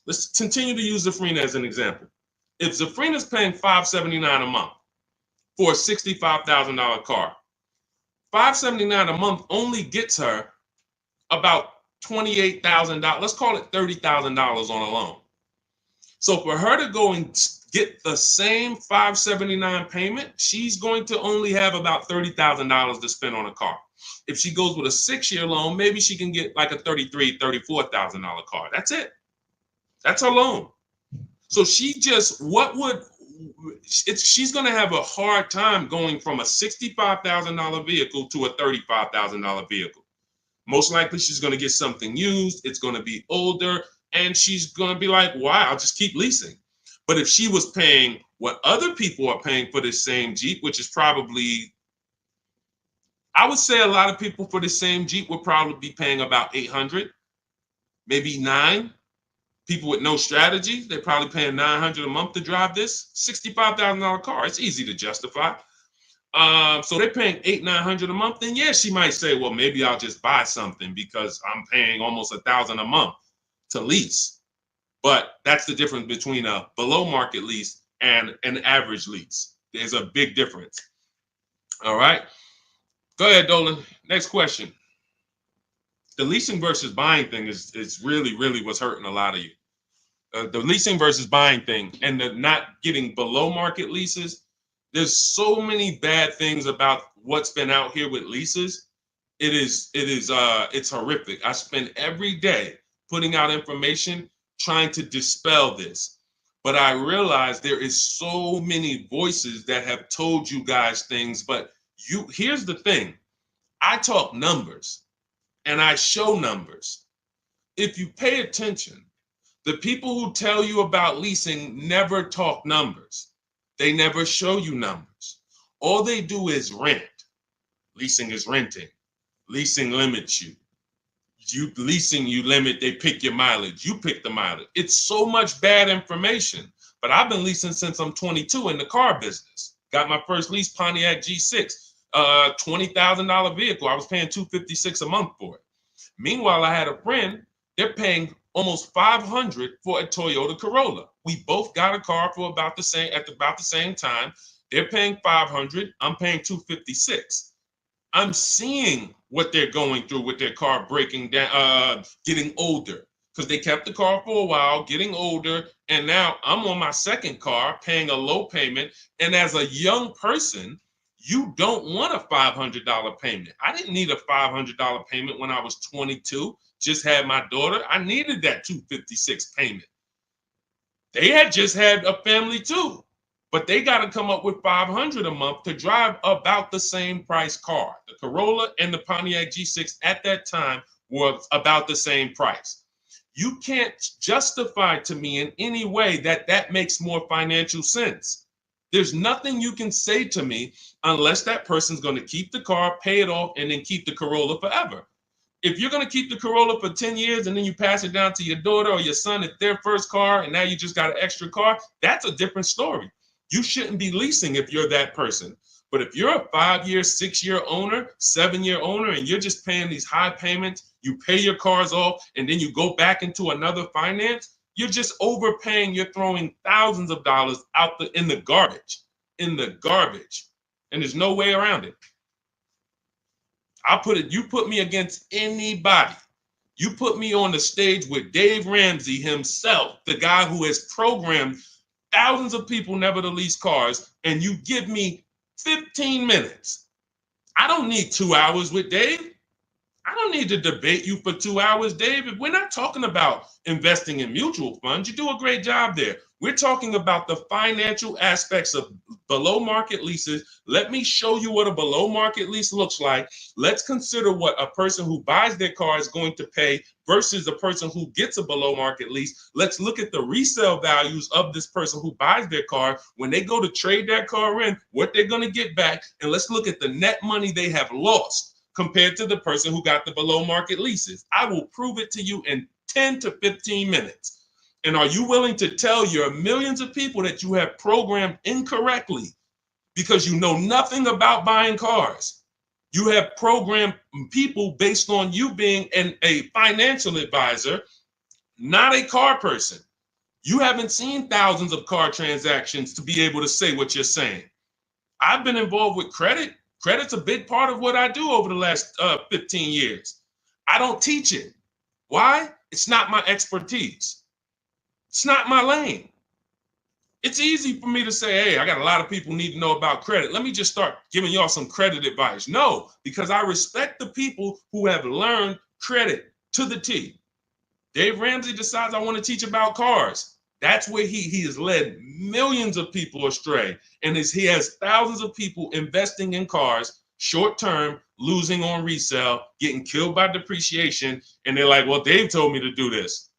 Let's continue to use Zafrina as an example. If Zafrina's paying $579 a month for a $65,000 car, $579 a month only gets her about $28,000. Let's call it $30,000 on a loan. So for her to go and get the same $579 payment, she's going to only have about $30,000 to spend on a car. If she goes with a 6-year loan, maybe she can get like a $33,000, $34,000 car. That's it. That's her loan. So she's going to have a hard time going from a $65,000 vehicle to a $35,000 vehicle. Most likely she's going to get something used. It's going to be older, and she's going to be like, why? I'll just keep leasing. But if she was paying what other people are paying for this same Jeep, which is probably, I would say a lot of people for the same Jeep would probably be paying about $800, maybe $900. People with no strategy, they're probably paying $900 a month to drive this $65,000 car. It's easy to justify. So they're paying $800-900 a month. Then yeah, she might say, well, maybe I'll just buy something because I'm paying almost $1,000 a month to lease. But that's the difference between a below market lease and an average lease. There's a big difference. All right. Go ahead, Dolan. Next question. The leasing versus buying thing is really, really what's hurting a lot of you. The leasing versus buying thing and the not getting below market leases. There's so many bad things about what's been out here with leases. It's horrific. I spend every day putting out information trying to dispel this. But I realize there is so many voices that have told you guys things. But here's the thing. I talk numbers. And I show numbers. If you pay attention, the people who tell you about leasing never talk numbers. They never show you numbers. All they do is rent. Leasing is renting. Leasing limits you. You limit, they pick your mileage. You pick the mileage. It's so much bad information. But I've been leasing since I'm 22 in the car business. Got my first lease, Pontiac G6. $20,000 vehicle. I was paying $256 a month for it. Meanwhile, I had a friend, they're paying almost $500 for a Toyota Corolla. We both got a car for about the same time. They're paying $500. I'm paying $256. I'm seeing what they're going through with their car breaking down, getting older, because they kept the car for a while, getting older, and now I'm on my second car, paying a low payment. And as a young person, you don't want a $500 payment. I didn't need a $500 payment when I was 22. Just had my daughter. I needed that $256 payment. They had just had a family too, but they got to come up with $500 a month to drive about the same price car. The Corolla and the Pontiac G6 at that time were about the same price. You can't justify to me in any way that makes more financial sense. There's nothing you can say to me unless that person's going to keep the car, pay it off, and then keep the Corolla forever. If you're going to keep the Corolla for 10 years and then you pass it down to your daughter or your son, it's their first car, and now you just got an extra car, that's a different story. You shouldn't be leasing if you're that person. But if you're a 5-year, 6-year owner, 7-year owner, and you're just paying these high payments, you pay your cars off, and then you go back into another finance, you're just overpaying. You're throwing thousands of dollars out in the garbage, and there's no way around it. You put me against anybody You put me on the stage with Dave Ramsey himself, the guy who has programmed thousands of people never to lease cars, and you give me 15 minutes. I don't need 2 hours with Dave. I don't need to debate you for 2 hours, David. We're not talking about investing in mutual funds. You do a great job there. We're talking about the financial aspects of below market leases. Let me show you what a below market lease looks like. Let's consider what a person who buys their car is going to pay versus a person who gets a below market lease. Let's look at the resale values of this person who buys their car when they go to trade that car in, what they're going to get back. And let's look at the net money they have lost compared to the person who got the below market leases. I will prove it to you in 10 to 15 minutes. And are you willing to tell your millions of people that you have programmed incorrectly because you know nothing about buying cars? You have programmed people based on you being a financial advisor, not a car person. You haven't seen thousands of car transactions to be able to say what you're saying. I've been involved with credit. Credit's a big part of what I do over the last 15 years. I don't teach it. Why? It's not my expertise. It's not my lane. It's easy for me to say, hey, I got a lot of people need to know about credit. Let me just start giving y'all some credit advice. No, because I respect the people who have learned credit to the T. Dave Ramsey decides I want to teach about cars. That's where he has led millions of people astray. And he has thousands of people investing in cars, short term, losing on resale, getting killed by depreciation. And they're like, well, Dave told me to do this.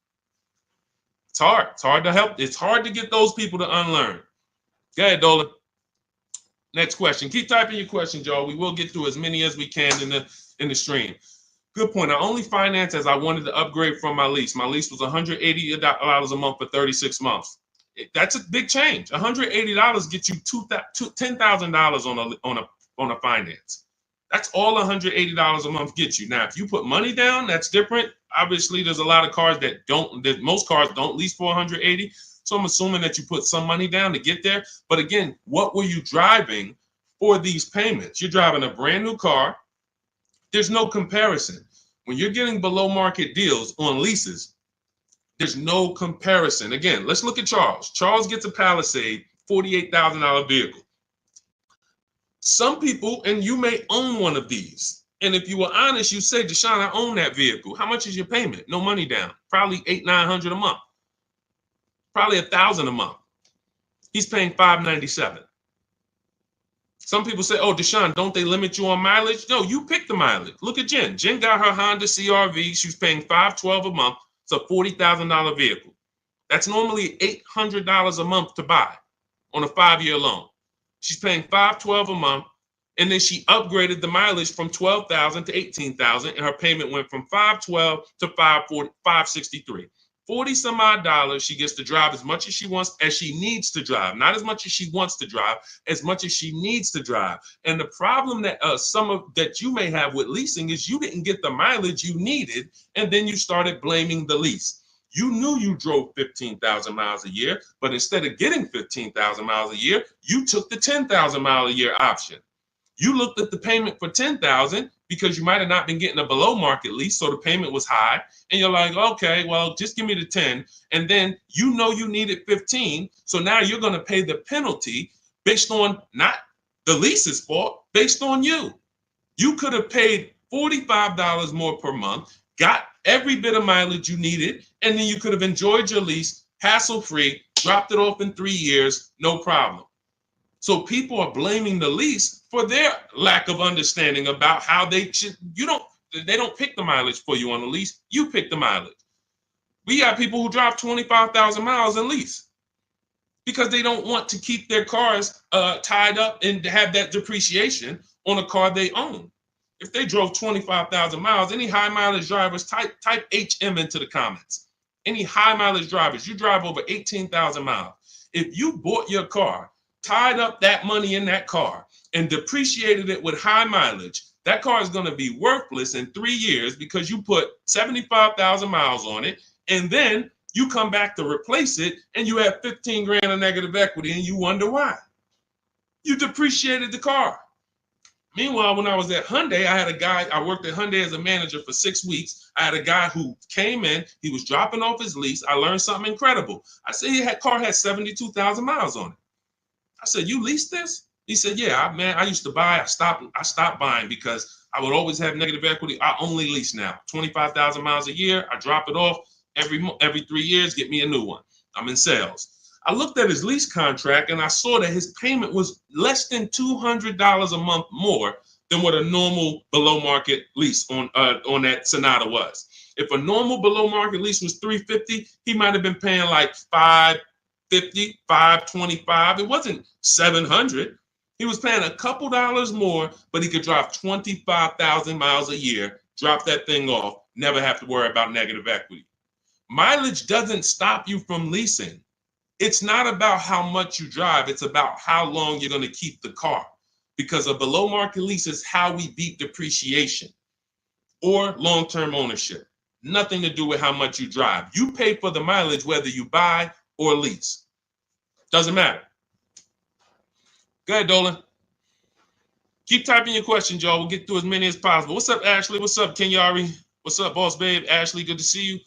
It's hard. It's hard to help. It's hard to get those people to unlearn. Go ahead, Dolan. Next question. Keep typing your questions, y'all. We will get through as many as we can in the stream. Good point. I only financed as I wanted to upgrade from my lease. My lease was $180 a month for 36 months. That's a big change. $180 gets you $10,000 on a finance. That's all $180 a month gets you. Now, if you put money down, that's different. Obviously, there's a lot of cars most cars don't lease for $180. So I'm assuming that you put some money down to get there. But again, what were you driving for these payments? You're driving a brand new car. There's no comparison. When you're getting below market deals on leases, there's no comparison. Again, let's look at Charles. Charles gets a Palisade, $48,000 vehicle. Some people, and you may own one of these. And if you were honest, you say, Deshone, I own that vehicle. How much is your payment? No money down. Probably $800-900 a month. Probably $1,000 a month. He's paying $597. Some people say, oh, Deshone, don't they limit you on mileage? No, you pick the mileage. Look at Jen. Jen got her Honda CRV. She's paying $512 a month. It's a $40,000 vehicle. That's normally $800 a month to buy on a 5-year loan. She's paying $512 a month, and then she upgraded the mileage from $12,000 to $18,000, and her payment went from $512 to $563. 40 some odd dollars. She gets to drive as much as she needs to drive, not as much as she wants to drive, as much as she needs to drive. And the problem that that you may have with leasing is you didn't get the mileage you needed, and then you started blaming the lease. You knew you drove 15,000 miles a year, but instead of getting 15,000 miles a year, you took the 10,000 mile a year option. You looked at the payment for 10,000 because you might have not been getting a below market lease, so the payment was high, and you're like, okay, well, just give me the 10, and then you know you needed 15, so now you're going to pay the penalty based on not the lease's fault, based on you. You could have paid $45 more per month, got every bit of mileage you needed, and then you could have enjoyed your lease hassle-free, dropped it off in 3 years, no problem. So people are blaming the lease for their lack of understanding about how they don't pick the mileage for you on the lease. You pick the mileage. We got people who drive 25,000 miles in lease because they don't want to keep their cars tied up and have that depreciation on a car they own. If they drove 25,000 miles, any high mileage drivers, type HM into the comments. Any high mileage drivers, you drive over 18,000 miles. If you bought your car, tied up that money in that car, and depreciated it with high mileage, that car is going to be worthless in 3 years because you put 75,000 miles on it, and then you come back to replace it, and you have 15 grand of negative equity, and you wonder why. You depreciated the car. Meanwhile, when I was at Hyundai, I had a guy, I worked at Hyundai as a manager for 6 weeks. I had a guy who came in, he was dropping off his lease. I learned something incredible. I said, car had 72,000 miles on it. I said, you leased this? He said, yeah, man, I used to buy. I stopped buying because I would always have negative equity. I only lease now. 25,000 miles a year. I drop it off every 3 years, get me a new one. I'm in sales. I looked at his lease contract and I saw that his payment was less than $200 a month more than what a normal below market lease on that Sonata was. If a normal below market lease was $350, he might have been paying like $550, $525. It wasn't $700. He was paying a couple dollars more, but he could drive 25,000 miles a year, drop that thing off, never have to worry about negative equity. Mileage doesn't stop you from leasing. It's not about how much you drive. It's about how long you're going to keep the car, because a below market lease is how we beat depreciation or long-term ownership. Nothing to do with how much you drive. You pay for the mileage whether you buy or lease. Doesn't matter. Go ahead, Dolan. Keep typing your questions, y'all. We'll get through as many as possible. What's up, Ashley? What's up, Kenyari? What's up, boss babe? Ashley, good to see you.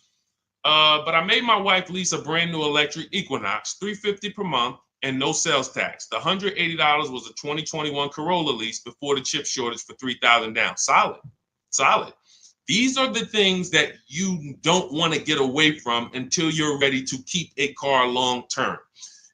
But I made my wife lease a brand new electric Equinox, $350 per month, and no sales tax. The $180 was a 2021 Corolla lease before the chip shortage for $3,000 down. Solid. These are the things that you don't want to get away from until you're ready to keep a car long term.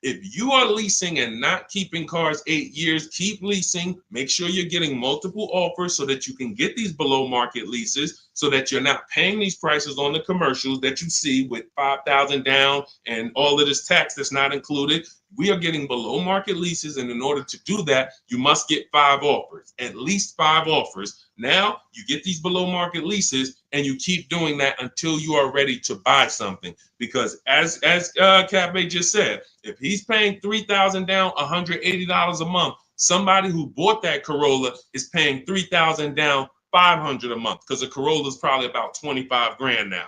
If you are leasing and not keeping cars 8 years, keep leasing. Make sure you're getting multiple offers so that you can get these below market leases, so that you're not paying these prices on the commercials that you see with 5,000 down and all of this tax that's not included. We are getting below market leases, and in order to do that, you must get 5 offers, at least 5 offers. Now you get these below market leases, and you keep doing that until you are ready to buy something. Because as Cafe just said, if he's paying $3,000 down, $180 a month, somebody who bought that Corolla is paying $3,000 down, $500 a month, because a Corolla is probably about 25 grand now.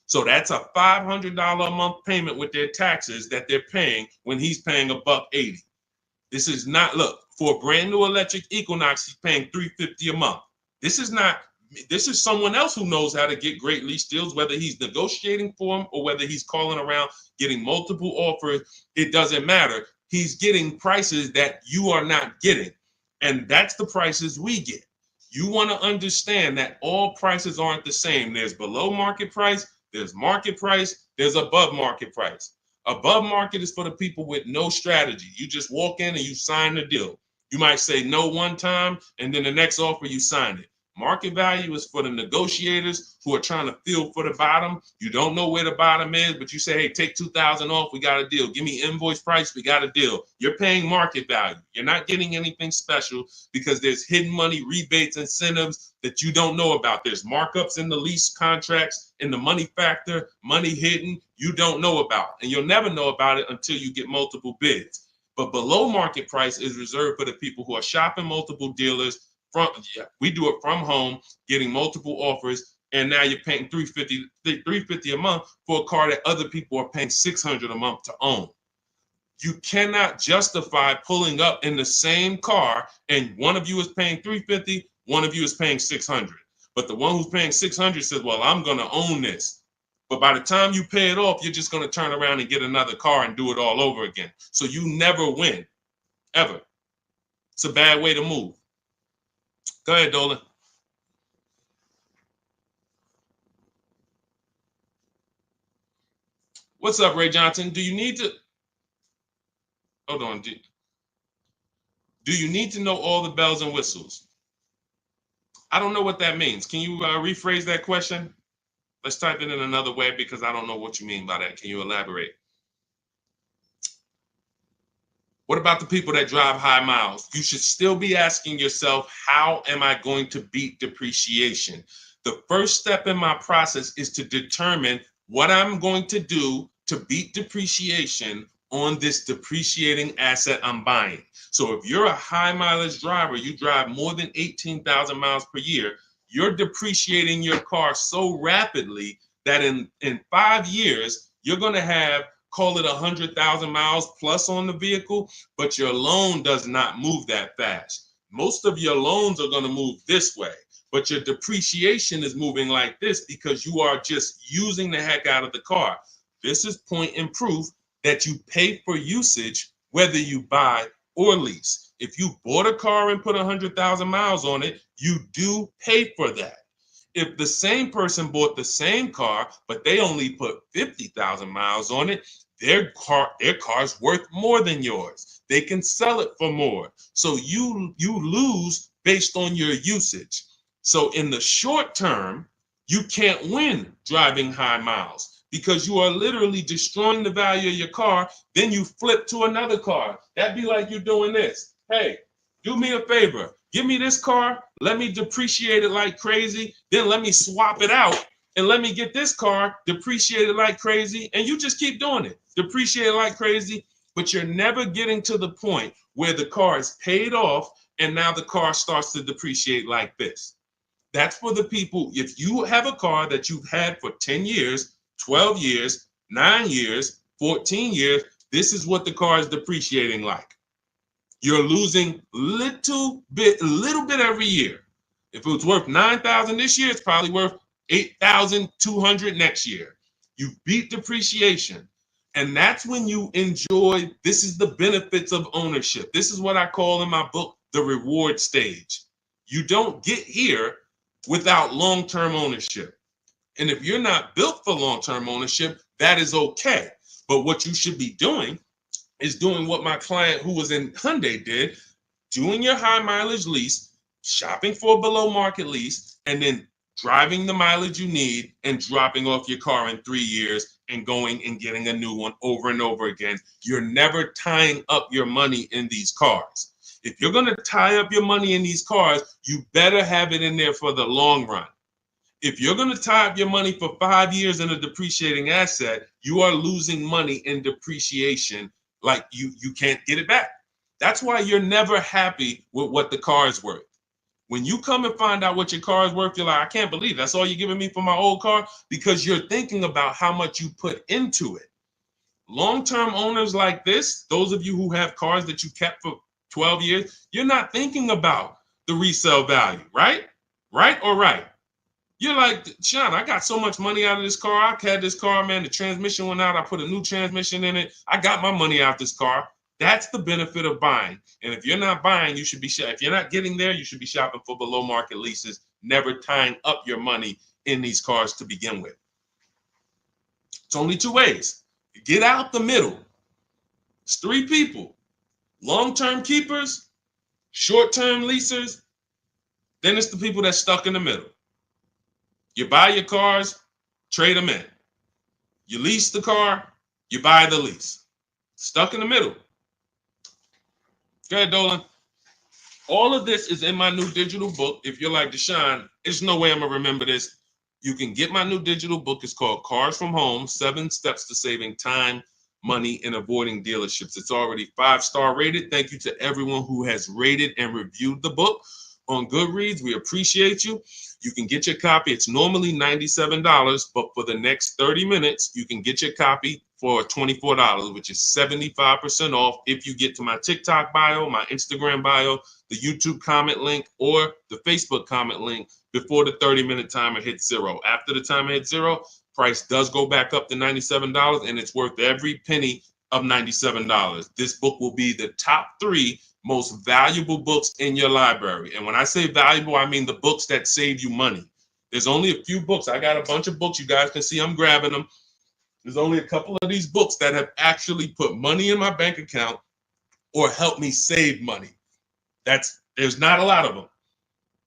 So that's a $500 a month payment with their taxes that they're paying when he's paying $180. This is not, look, for a brand new electric Equinox, he's paying $350 a month. This is someone else who knows how to get great lease deals, whether he's negotiating for them or whether he's calling around getting multiple offers. It doesn't matter. He's getting prices that you are not getting. And that's the prices we get. You want to understand that all prices aren't the same. There's below market price, there's market price, there's above market price. Above market is for the people with no strategy. You just walk in and you sign the deal. You might say no one time, and then the next offer you sign it. Market value is for the negotiators who are trying to feel for the bottom. You don't know where the bottom is, but you say, hey, take 2,000 off, we got a deal. Give me invoice price, we got a deal. You're paying market value. You're not getting anything special because there's hidden money, rebates, incentives that you don't know about. There's markups in the lease contracts, in the money factor, money hidden, you don't know about. And you'll never know about it until you get multiple bids. But below market price is reserved for the people who are shopping multiple dealers. We do it from home, getting multiple offers, and now you're paying $350 a month for a car that other people are paying $600 a month to own. You cannot justify pulling up in the same car and one of you is paying $350, one of you is paying $600. But the one who's paying $600 says, well, I'm going to own this. But by the time you pay it off, you're just going to turn around and get another car and do it all over again. So you never win, ever. It's a bad way to move. Go ahead, Dolan. What's up, Ray Johnson? Do you need to... Hold on. Do you need to know all the bells and whistles? I don't know what that means. Can you rephrase that question? Let's type it in another way because I don't know what you mean by that. Can you elaborate? What about the people that drive high miles? You should still be asking yourself, how am I going to beat depreciation? The first step in my process is to determine what I'm going to do to beat depreciation on this depreciating asset I'm buying. So if you're a high mileage driver, you drive more than 18,000 miles per year, you're depreciating your car so rapidly that in 5 years, you're going to have, call it 100,000 miles plus on the vehicle, but your loan does not move that fast. most of your loans are going to move this way, but your depreciation is moving like this because you are just using the heck out of the car. This is point and proof that you pay for usage, whether you buy or lease. If you bought a car and put 100,000 miles on it, you do pay for that. If the same person bought the same car, but they only put 50,000 miles on it, their car's worth more than yours. They can sell it for more. So you lose based on your usage. So in the short term, you can't win driving high miles because you are literally destroying the value of your car. Then you flip to another car. That'd be like you doing this. Hey, do me a favor. Give me this car. Let me depreciate it like crazy. Then let me swap it out and let me get this car depreciated like crazy. And you just keep doing it. Depreciate it like crazy. But you're never getting to the point where the car is paid off and now the car starts to depreciate like this. That's for the people. If you have a car that you've had for 10 years, 12 years, 9 years, 14 years, this is what the car is depreciating like. You're losing a little bit every year. If it was worth 9,000 this year, it's probably worth 8,200 next year. You beat depreciation. And that's when you enjoy, this is the benefits of ownership. This is what I call in my book, the reward stage. You don't get here without long-term ownership. And if you're not built for long-term ownership, that is okay. But what you should be doing is doing what my client who was in Hyundai did, doing your high mileage lease, shopping for a below market lease, and then driving the mileage you need and dropping off your car in 3 years and going and getting a new one over and over again. You're never tying up your money in these cars. If you're going to tie up your money in these cars, you better have it in there for the long run. If you're going to tie up your money for 5 years in a depreciating asset, you are losing money in depreciation. Like you can't get it back. That's why you're never happy with what the car is worth. When you come and find out what your car is worth, you're like, I can't believe that's all you're giving me for my old car, because you're thinking about how much you put into it. Long-term owners like this, those of you who have cars that you kept for 12 years, you're not thinking about the resale value, right? Right or right? You're like, Sean, I got so much money out of this car. I had this car, man, the transmission went out. I put a new transmission in it. I got my money out this car. That's the benefit of buying. And if you're not buying, you should be, if you're not getting there, you should be shopping for below market leases, never tying up your money in these cars to begin with. It's only two ways. Get out the middle. It's three people: long-term keepers, short-term leasers, then it's the people that's stuck in the middle. You buy your cars, trade them in. You lease the car, you buy the lease. Stuck in the middle. Go ahead, Dolan. All of this is in my new digital book. If you're like, Deshone, there's no way I'm going to remember this. You can get my new digital book. It's called Cars from Home, 7 Steps to Saving Time, Money, and Avoiding Dealerships. It's already 5-star rated. Thank you to everyone who has rated and reviewed the book on Goodreads. We appreciate you. You can get your copy. It's normally $97, but for the next 30 minutes, you can get your copy for $24, which is 75% off if you get to my TikTok bio, my Instagram bio, the YouTube comment link, or the Facebook comment link before the 30-minute timer hits zero. After the timer hits zero, price does go back up to $97, and it's worth every penny of $97. This book will be the top 3 most valuable books in your library. And when I say valuable, I mean the books that save you money. There's only a few books. I got a bunch of books. You guys can see I'm grabbing them. There's only a couple of these books that have actually put money in my bank account or helped me save money. There's not a lot of them.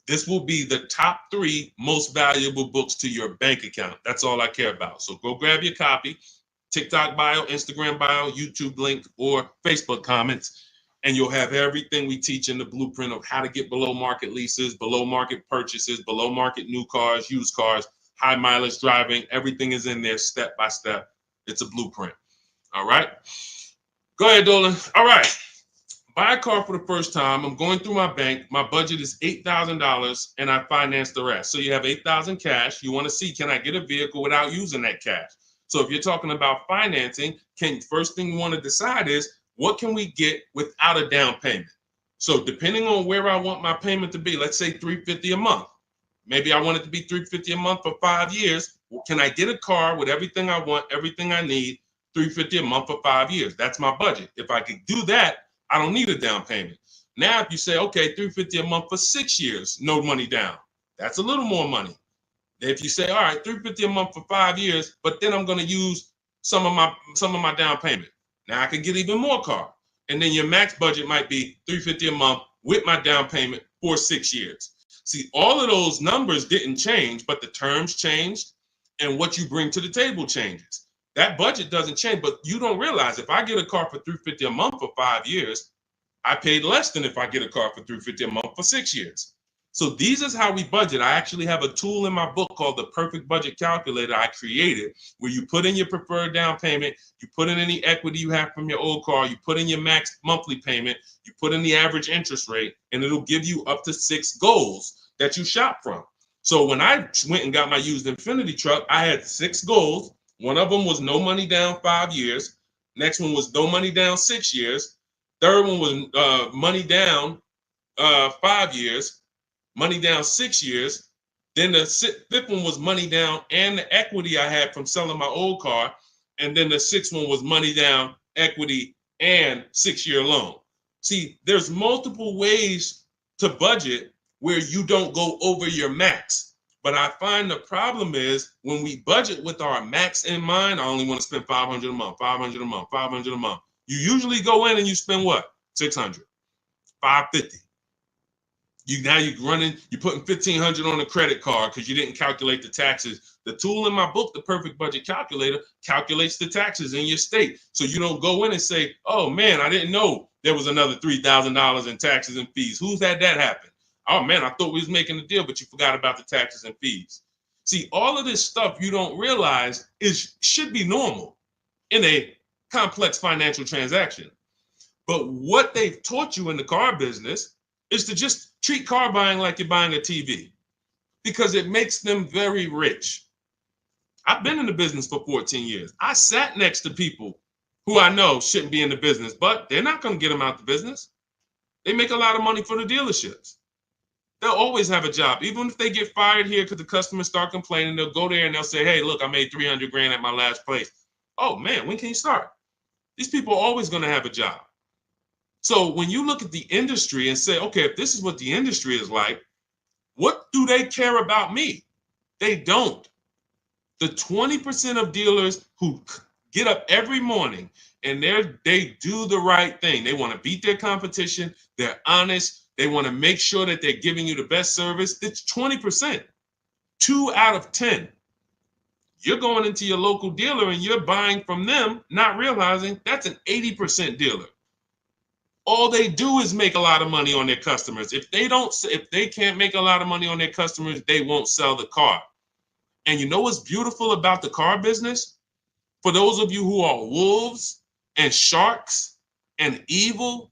This will be the top 3 most valuable books to your bank account. That's all I care about. So go grab your copy. TikTok bio, Instagram bio, YouTube link, or Facebook comments. And you'll have everything we teach in the blueprint of how to get below market leases, below market purchases, below market new cars, used cars, high mileage driving. Everything is in there step by step. It's a blueprint. All right. Go ahead, Dolan. All right. Buy a car for the first time. I'm going through my bank. My budget is $8,000 and I finance the rest. So you have $8,000 cash. You want to see, can I get a vehicle without using that cash? So if you're talking about financing, first thing you want to decide is, what can we get without a down payment? So depending on where I want my payment to be, let's say $350 a month. Maybe I want it to be $350 a month for 5 years. Well, can I get a car with everything I want, everything I need, $350 a month for 5 years? That's my budget. If I could do that, I don't need a down payment. Now, if you say, okay, $350 a month for 6 years, no money down, that's a little more money. If you say, all right, $350 a month for 5 years, but then I'm going to use some of my down payment. Now I can get even more car. And then your max budget might be $350 a month with my down payment for 6 years. See, all of those numbers didn't change, but the terms changed and what you bring to the table changes. That budget doesn't change, but you don't realize if I get a car for $350 a month for 5 years, I paid less than if I get a car for $350 a month for 6 years. So these is how we budget. I actually have a tool in my book called the Perfect Budget Calculator I created, where you put in your preferred down payment, you put in any equity you have from your old car, you put in your max monthly payment, you put in the average interest rate, and it'll give you up to 6 goals that you shop from. So when I went and got my used Infiniti truck, I had 6 goals. One of them was no money down 5 years. Next one was no money down 6 years. Third one was money down 5 years. Money down 6 years. Then the fifth one was money down and the equity I had from selling my old car. And then the sixth one was money down, equity, and 6-year loan. See, there's multiple ways to budget where you don't go over your max. But I find the problem is when we budget with our max in mind, I only want to spend $500 a month, $500 a month, $500 a month. You usually go in and you spend what? $600, $550. You're putting $1,500 on a credit card because you didn't calculate the taxes. The tool in my book, the Perfect Budget Calculator, calculates the taxes in your state. So you don't go in and say, oh man, I didn't know there was another $3,000 in taxes and fees. Who's had that happen? Oh man, I thought we was making a deal, but you forgot about the taxes and fees. See, all of this stuff you don't realize should be normal in a complex financial transaction. But what they've taught you in the car business is to just treat car buying like you're buying a TV because it makes them very rich. I've been in the business for 14 years. I sat next to people who I know shouldn't be in the business, but they're not going to get them out the business. They make a lot of money for the dealerships. They'll always have a job. Even if they get fired here because the customers start complaining, they'll go there and they'll say, hey, look, I made 300 grand at my last place. Oh man, when can you start? These people are always going to have a job. So when you look at the industry and say, okay, if this is what the industry is like, what do they care about me? They don't. The 20% of dealers who get up every morning and they do the right thing. They want to beat their competition. They're honest. They want to make sure that they're giving you the best service. It's 20%. 2 out of 10. You're going into your local dealer and you're buying from them, not realizing that's an 80% dealer. All they do is make a lot of money on their customers. If they can't make a lot of money on their customers, they won't sell the car. And you know what's beautiful about the car business? For those of you who are wolves and sharks and evil,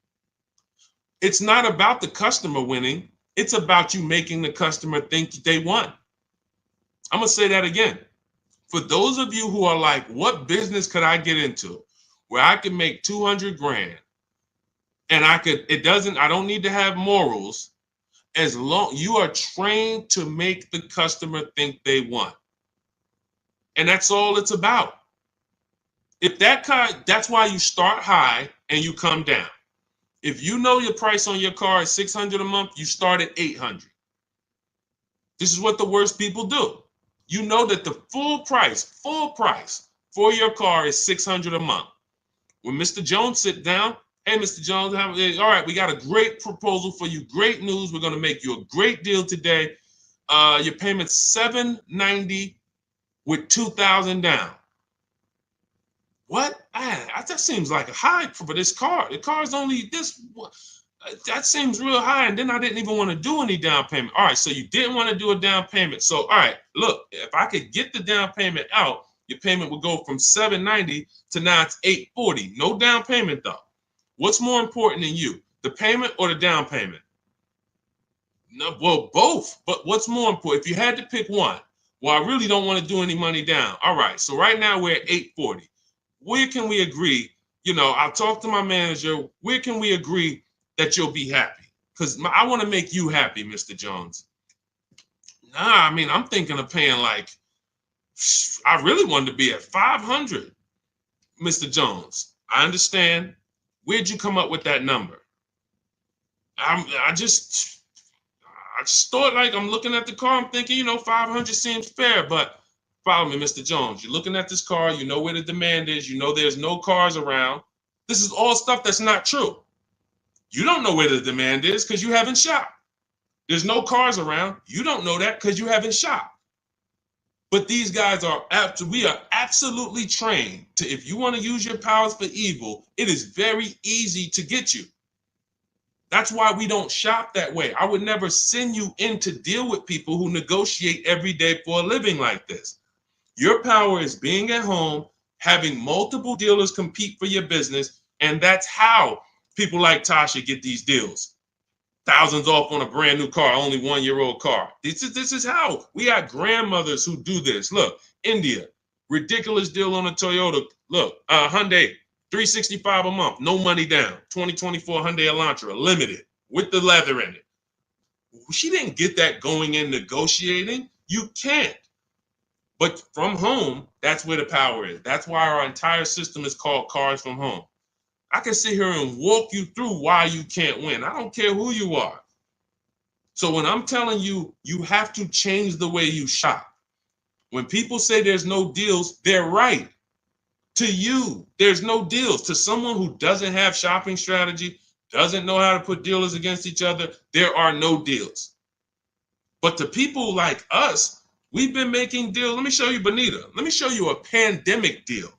it's not about the customer winning. It's about you making the customer think they won. I'm going to say that again. For those of you who are like, what business could I get into where I can make 200 grand? And I don't need to have morals as long you are trained to make the customer think they won. And that's all it's about. If that's why you start high and you come down. If you know your price on your car is $600 a month, you start at $800. This is what the worst people do. You know that the full price for your car is $600 a month. When Mr. Jones sit down, hey, Mr. Jones, all right, we got a great proposal for you. Great news. We're going to make you a great deal today. Your payment's $790 with $2,000 down. What? That seems like a high for this car. The car is only this. That seems real high. And then I didn't even want to do any down payment. All right, so you didn't want to do a down payment. So, all right, look, if I could get the down payment out, your payment would go from $790 to now it's $840. No down payment, though. What's more important than you, the payment or the down payment? No, well, both. But what's more important? If you had to pick one, well, I really don't want to do any money down. All right, so right now we're at $840. Where can we agree? I'll talk to my manager. Where can we agree that you'll be happy. Because I want to make you happy, Mr. Jones. Nah, I mean, I'm thinking of paying like, I really wanted to be at 500, Mr. Jones. I understand. Where'd you come up with that number? I just thought, like, I'm looking at the car, I'm thinking, 500 seems fair, but follow me, Mr. Jones. You're looking at this car, you know where the demand is, you know there's no cars around. This is all stuff that's not true. You don't know where the demand is because you haven't shopped. There's no cars around. You don't know that because you haven't shopped. But these guys we are absolutely trained to, if you want to use your powers for evil, it is very easy to get you. That's why we don't shop that way. I would never send you in to deal with people who negotiate every day for a living like this. Your power is being at home, having multiple dealers compete for your business, and that's how people like Tasha get these deals. Thousands off on a brand new car, only 1-year-old car. This is how. We got grandmothers who do this. Look, India, ridiculous deal on a Toyota. Look, Hyundai, $365 a month, no money down. 2024 Hyundai Elantra, limited, with the leather in it. She didn't get that going in negotiating. You can't. But from home, that's where the power is. That's why our entire system is called Cars from Home. I can sit here and walk you through why you can't win. I don't care who you are. So when I'm telling you, you have to change the way you shop. When people say there's no deals, they're right. To you, there's no deals. To someone who doesn't have shopping strategy, doesn't know how to put dealers against each other, there are no deals. But to people like us, we've been making deals. Let me show you, Bonita. Let me show you a pandemic deal.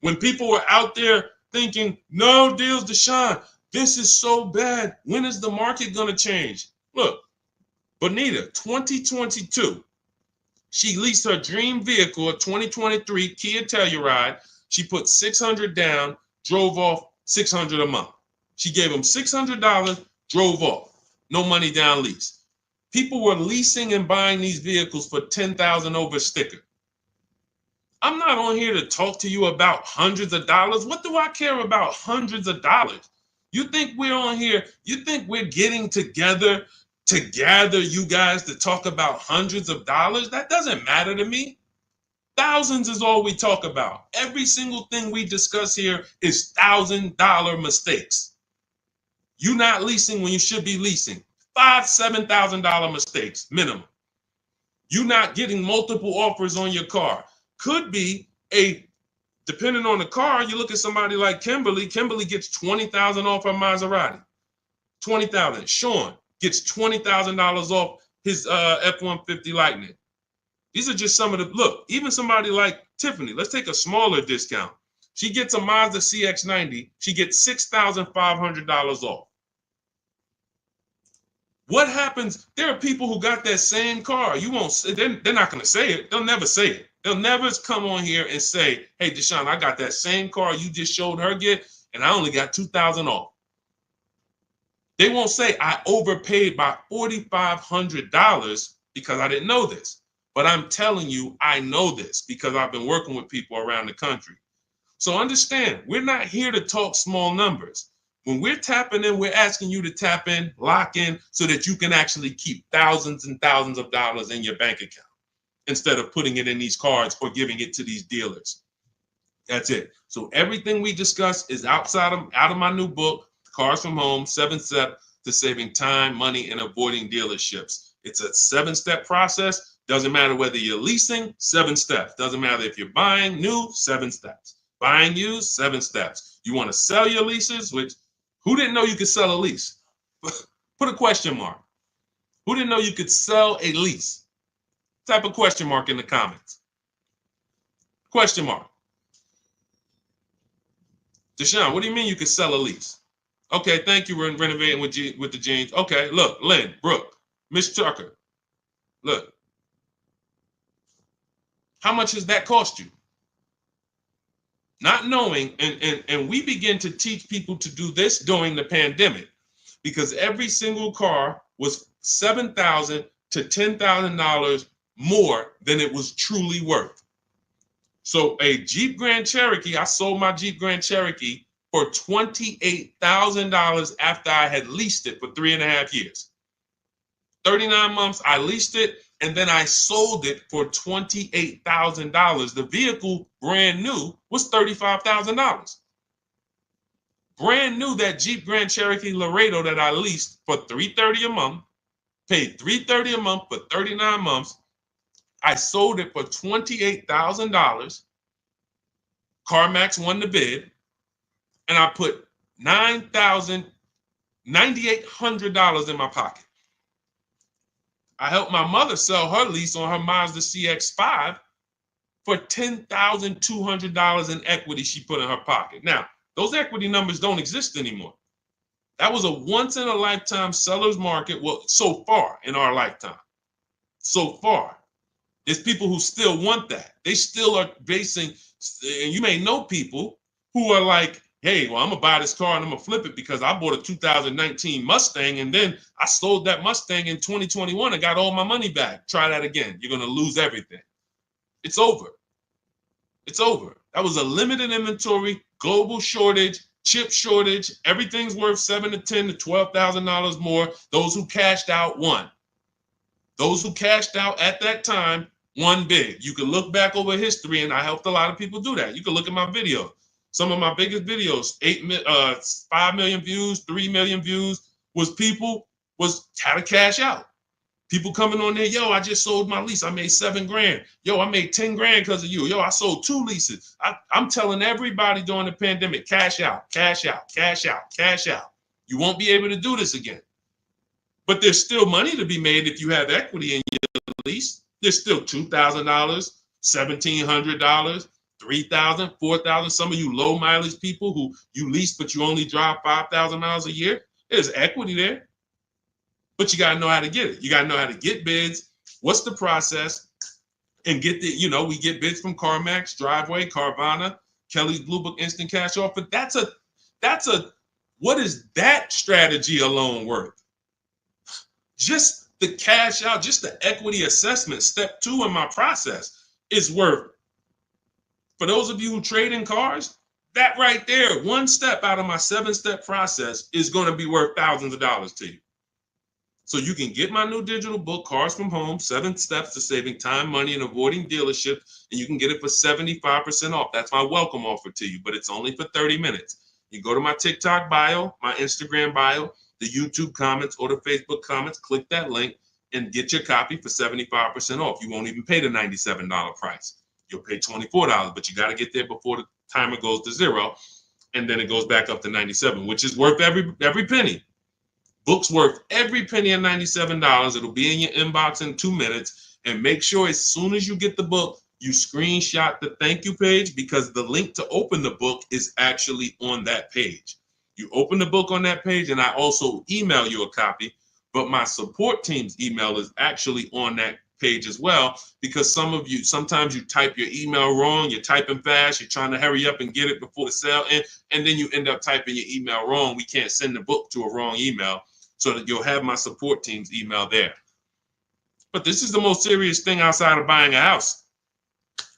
When people were out there thinking, no deals, Deshone, this is so bad. When is the market going to change? Look, Bonita, 2022, she leased her dream vehicle, a 2023 Kia Telluride. She put $600 down, drove off $600 a month. She gave them $600, drove off. No money down lease. People were leasing and buying these vehicles for $10,000 over sticker. I'm not on here to talk to you about hundreds of dollars. What do I care about hundreds of dollars? You think we're on here, you think we're getting together to gather you guys to talk about hundreds of dollars? That doesn't matter to me. Thousands is all we talk about. Every single thing we discuss here is $1,000 mistakes. You not leasing when you should be leasing. $5,000, $7,000 mistakes minimum. You not getting multiple offers on your car. Could be depending on the car, you look at somebody like Kimberly. Kimberly gets $20,000 off her Maserati. $20,000. Sean gets $20,000 off his F-150 Lightning. These are just some of the, look, even somebody like Tiffany, let's take a smaller discount. She gets a Mazda CX-90. She gets $6,500 off. What happens? There are people who got that same car. You won't. They're not going to say it. They'll never say it. They'll never come on here and say, "Hey, Deshone, I got that same car you just showed her get, and I only got $2,000 off." They won't say I overpaid by $4,500 because I didn't know this. But I'm telling you, I know this because I've been working with people around the country. So understand, we're not here to talk small numbers. When we're tapping in, we're asking you to tap in, lock in, so that you can actually keep thousands and thousands of dollars in your bank account instead of putting it in these cards or giving it to these dealers. That's it. So everything we discuss is out of my new book, Cars from Home, 7 Steps to Saving Time, Money, and Avoiding Dealerships. It's a 7-step process. Doesn't matter whether you're leasing, 7 steps. Doesn't matter if you're buying new, 7 steps. Buying used, 7 steps. You want to sell your leases, which who didn't know you could sell a lease? Put a question mark. Who didn't know you could sell a lease? Type a question mark in the comments. Question mark. Deshone, what do you mean you could sell a lease? Okay, thank you. We're renovating with the jeans. Okay, look, Lynn, Brooke, Miss Tucker. Look. How much has that cost you? Not knowing, and we begin to teach people to do this during the pandemic because every single car was $7,000 to $10,000 more than it was truly worth. So a Jeep Grand Cherokee, I sold my Jeep Grand Cherokee for $28,000 after I had leased it for 3.5 years. 39 months, I leased it, and then I sold it for $28,000. The vehicle, brand new, was $35,000. Brand new, that Jeep Grand Cherokee Laredo that I leased for $330 a month, paid $330 a month for 39 months. I sold it for $28,000. CarMax won the bid, and I put $9,800 in my pocket. I helped my mother sell her lease on her Mazda CX-5 for $10,200 in equity she put in her pocket. Now, those equity numbers don't exist anymore. That was a once-in-a-lifetime seller's market, well, so far in our lifetime. So far. There's people who still want that. They still are basing, and you may know people who are like, hey, well, I'm going to buy this car and I'm going to flip it because I bought a 2019 Mustang and then I sold that Mustang in 2021 and got all my money back. Try that again. You're going to lose everything. It's over. It's over. That was a limited inventory, global shortage, chip shortage. Everything's worth $7,000 to $10,000 to $12,000 more. Those who cashed out won. Those who cashed out at that time won big. You can look back over history, and I helped a lot of people do that. You can look at my videos. Some of my biggest videos, 5 million views, 3 million views, had to cash out. People coming on there, yo, I just sold my lease. I made $7,000. Yo, I made $10,000 because of you. Yo, I sold 2 leases. I'm telling everybody during the pandemic, cash out, cash out, cash out, cash out. You won't be able to do this again. But there's still money to be made if you have equity in your lease. There's still $2,000, $1,700, $3,000, $4,000. Some of you low mileage people who you lease, but you only drive $5,000 a year. There's equity there. But you got to know how to get it. You got to know how to get bids. What's the process? And get we get bids from CarMax, Driveway, Carvana, Kelly's Blue Book Instant Cash Offer. What is that strategy alone worth? Just the cash out, just the equity assessment, step 2 in my process is worth. For those of you who trade in cars, that right there, 1 step out of my 7-step process is going to be worth thousands of dollars to you. So you can get my new digital book, Cars from Home, 7 Steps to Saving Time, Money, and Avoiding Dealership, and you can get it for 75% off. That's my welcome offer to you, but it's only for 30 minutes. You go to my TikTok bio, my Instagram bio, the YouTube comments, or the Facebook comments, click that link and get your copy for 75% off. You won't even pay the $97 price. You'll pay $24, but you got to get there before the timer goes to 0, and then it goes back up to $97, which is worth every penny. Book's worth every penny at $97. It'll be in your inbox in 2 minutes. And make sure as soon as you get the book, you screenshot the thank you page, because the link to open the book is actually on that page. You open the book on that page, and I also email you a copy, but my support team's email is actually on that page as well, because sometimes you type your email wrong, you're typing fast, you're trying to hurry up and get it before the sale ends, and then you end up typing your email wrong. We can't send the book to a wrong email, so that you'll have my support team's email there. But this is the most serious thing outside of buying a house.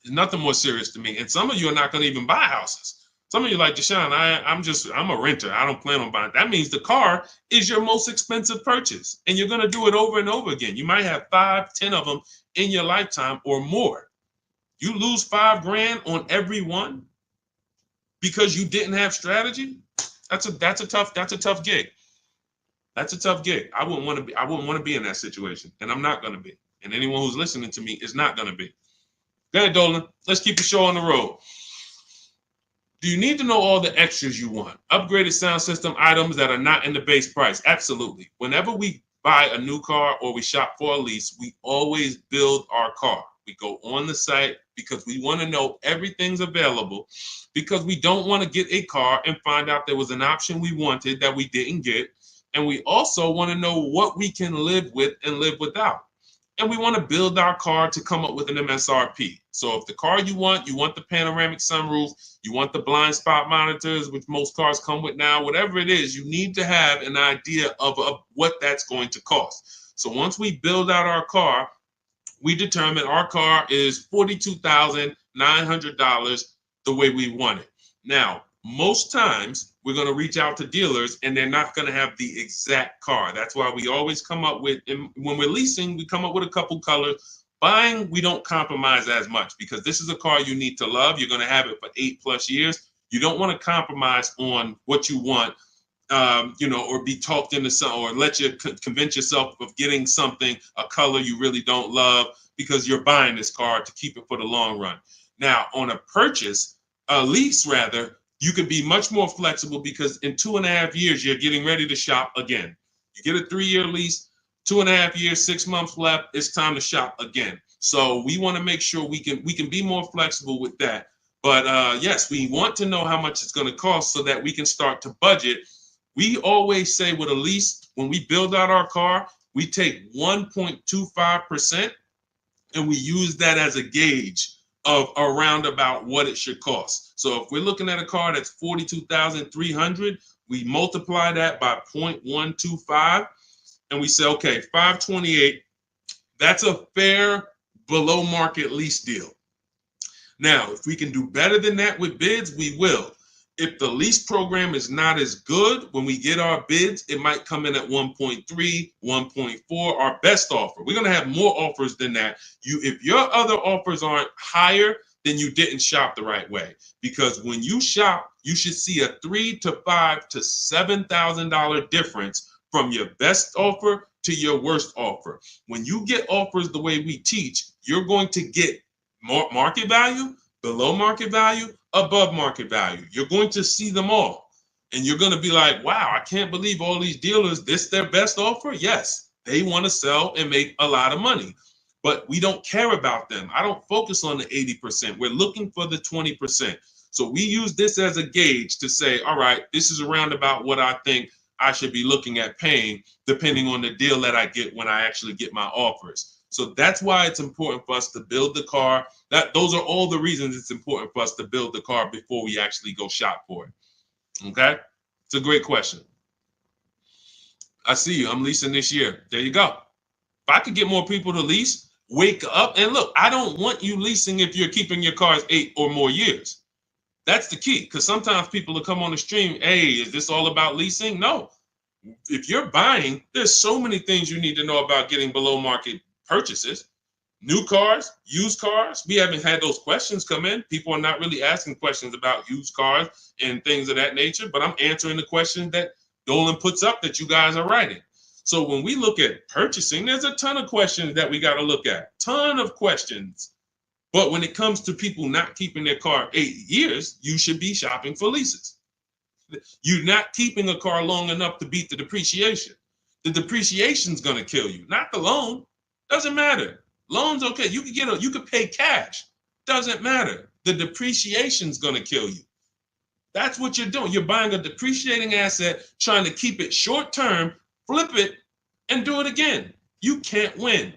There's nothing more serious to me. And some of you are not going to even buy houses. Some of you like, Deshone, I'm a renter. I don't plan on buying. That means the car is your most expensive purchase. And you're going to do it over and over again. You might have 5, 10 of them in your lifetime or more. You lose $5,000 on every one because you didn't have strategy. That's a tough gig. That's a tough gig. I wouldn't want to be in that situation, and I'm not going to be. And anyone who's listening to me is not going to be. Go ahead, Dolan. Let's keep the show on the road. Do you need to know all the extras you want? Upgraded sound system items that are not in the base price? Absolutely. Whenever we buy a new car or we shop for a lease, we always build our car. We go on the site because we want to know everything's available, because we don't want to get a car and find out there was an option we wanted that we didn't get. And we also want to know what we can live with and live without. And we want to build our car to come up with an MSRP. So if the car you want the panoramic sunroof, you want the blind spot monitors, which most cars come with now, whatever it is, you need to have an idea of what that's going to cost. So once we build out our car, we determine our car is $42,900 the way we want it. Now, most times we're going to reach out to dealers and they're not going to have the exact car. That's why we always come up with, and when we're leasing, we come up with a couple colors. Buying, we don't compromise as much because this is a car you need to love. You're going to have it for 8+ years. You don't want to compromise on what you want, or be talked into something, or let you convince yourself of getting something, a color you really don't love, because you're buying this car to keep it for the long run. Now, on a lease rather, you can be much more flexible because in 2.5 years, you're getting ready to shop again. You get a 3-year lease, 2.5 years, 6 months left, it's time to shop again. So we want to make sure we can be more flexible with that. But yes, we want to know how much it's going to cost so that we can start to budget. We always say with a lease, when we build out our car, we take 1.25% and we use that as a gauge of around about what it should cost. So if we're looking at a car that's $42,300, we multiply that by 0.125 and we say, okay, $528, that's a fair below market lease deal. Now, if we can do better than that with bids, we will. If the lease program is not as good, when we get our bids, it might come in at 1.3, 1.4, our best offer. We're going to have more offers than that. If your other offers aren't higher, then you didn't shop the right way. Because when you shop, you should see a $3,000 to $5,000 to $7,000 difference from your best offer to your worst offer. When you get offers the way we teach, you're going to get more market value, below market value, above market value. You're going to see them all. And you're going to be like, wow, I can't believe all these dealers, this their best offer? Yes, they want to sell and make a lot of money. But we don't care about them. I don't focus on the 80%. We're looking for the 20%. So we use this as a gauge to say, all right, this is around about what I think I should be looking at paying, depending on the deal that I get when I actually get my offers. So that's why it's important for us to build the car. Those are all the reasons it's important for us to build the car before we actually go shop for it. Okay? It's a great question. I see you. I'm leasing this year. There you go. If I could get more people to lease, wake up and look. I don't want you leasing if you're keeping your cars 8 or more years. That's the key, because sometimes people will come on the stream, hey, is this all about leasing? No. If you're buying, there's so many things you need to know about getting below market purchases. New cars, used cars. We haven't had those questions come in. People are not really asking questions about used cars and things of that nature, but I'm answering the questions that Dolan puts up that you guys are writing. So when we look at purchasing, there's a ton of questions that we got to look at. Ton of questions. But when it comes to people not keeping their car 8 years, you should be shopping for leases. You're not keeping a car long enough to beat the depreciation. The depreciation's going to kill you, not the loan. Doesn't matter. Loan's okay. You could pay cash. Doesn't matter. The depreciation's going to kill you. That's what you're doing. You're buying a depreciating asset, trying to keep it short term, flip it, and do it again. You can't win.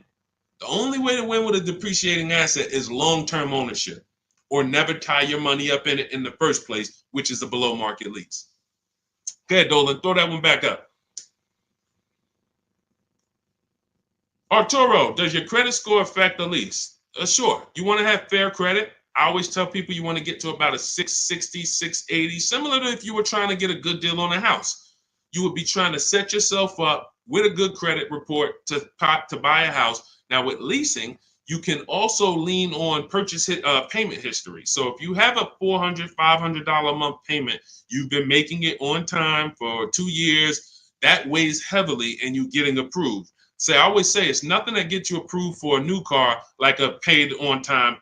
The only way to win with a depreciating asset is long-term ownership, or never tie your money up in it in the first place, which is a below market lease. Go ahead, Dolan, throw that one back up. Arturo, does your credit score affect the lease? Sure. You want to have fair credit? I always tell people you want to get to about a 660, 680, similar to if you were trying to get a good deal on a house. You would be trying to set yourself up with a good credit report to buy a house. Now with leasing, you can also lean on payment history. So if you have a $400, $500 a month payment, you've been making it on time for 2 years, that weighs heavily and you getting approved. I always say it's nothing that gets you approved for a new car like a paid on-time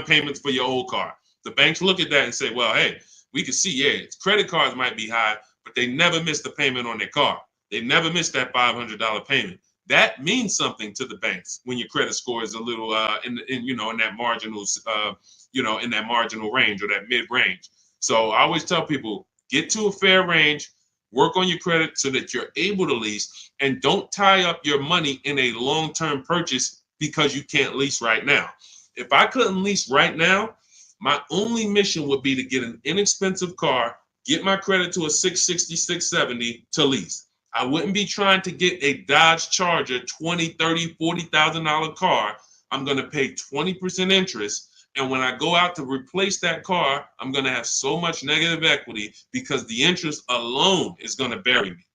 payments for your old car. The banks look at that and say, well, hey, we can see, yeah, credit cards might be high, but they never miss the payment on their car. They never miss that $500 payment. That means something to the banks when your credit score is a little in that marginal in that marginal range or that mid range. So I always tell people, get to a fair range, work on your credit so that you're able to lease, and don't tie up your money in a long-term purchase because you can't lease right now. If I couldn't lease right now, my only mission would be to get an inexpensive car, get my credit to a 660, 670 to lease. I wouldn't be trying to get a Dodge Charger, $20,000, $30,000, $40,000 car. I'm going to pay 20% interest And when I go out to replace that car, I'm going to have so much negative equity because the interest alone is going to bury me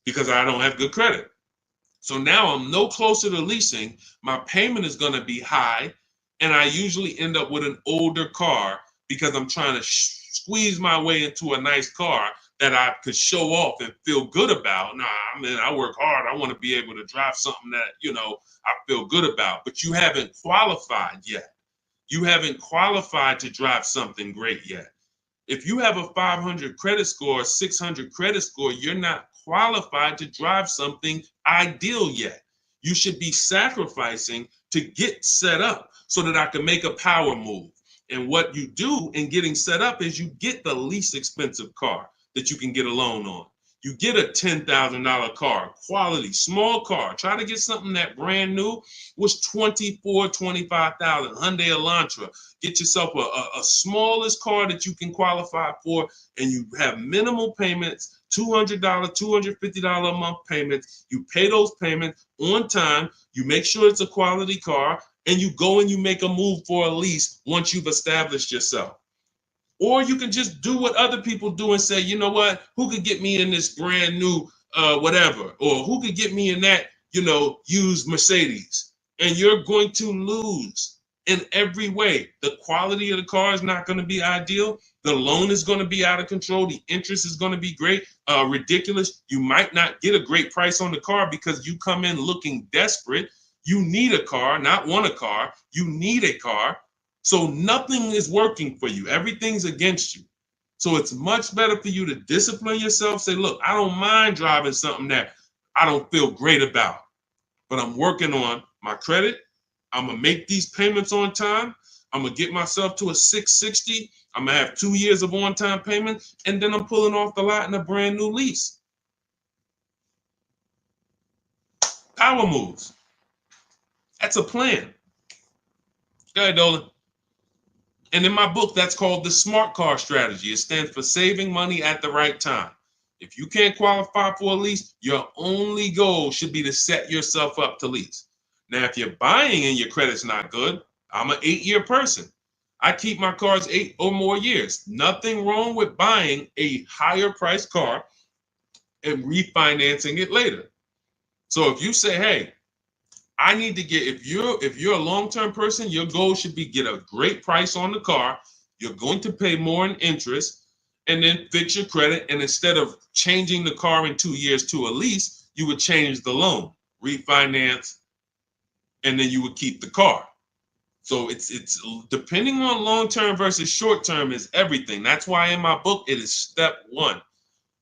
because I don't have good credit. So now I'm no closer to leasing. My payment is going to be high. And I usually end up with an older car because I'm trying to squeeze my way into a nice car that I could show off and feel good about. Nah, I mean, I work hard. I want to be able to drive something that, I feel good about. But you haven't qualified yet. You haven't qualified to drive something great yet. If you have a 500 credit score, 600 credit score, you're not qualified to drive something ideal yet. You should be sacrificing to get set up so that I can make a power move. And what you do in getting set up is you get the least expensive car that you can get a loan on. You get a $10,000 car, quality, small car. Try to get something that brand new was $24,000, $25,000, Hyundai Elantra. Get yourself a smallest car that you can qualify for, and you have minimal payments, $200, $250 a month payments. You pay those payments on time. You make sure it's a quality car, and you go and you make a move for a lease once you've established yourself. Or you can just do what other people do and say, you know what, who could get me in this brand new whatever, or who could get me in that, used Mercedes? And you're going to lose in every way. The quality of the car is not going to be ideal. The loan is going to be out of control. The interest is going to be ridiculous. You might not get a great price on the car because you come in looking desperate. You need a car, not want a car. You need a car. So nothing is working for you. Everything's against you. So it's much better for you to discipline yourself. Say, look, I don't mind driving something that I don't feel great about, but I'm working on my credit. I'm going to make these payments on time. I'm going to get myself to a 660. I'm going to have 2 years of on-time payments, and then I'm pulling off the lot in a brand new lease. Power moves. That's a plan. Go ahead, Dolan. And in my book, that's called the SMART car strategy. It stands for saving money at the right time. If you can't qualify for a lease, your only goal should be to set yourself up to lease. Now, if you're buying and your credit's not good, I'm an 8-year person. I keep my cars 8 or more years. Nothing wrong with buying a higher priced car and refinancing it later. So if you say, hey, I need to get, if you're a long-term person, your goal should be get a great price on the car. You're going to pay more in interest and then fix your credit. And instead of changing the car in 2 years to a lease, you would change the loan, refinance, and then you would keep the car. So it's depending on long-term versus short-term is everything. That's why in my book, it is step 1.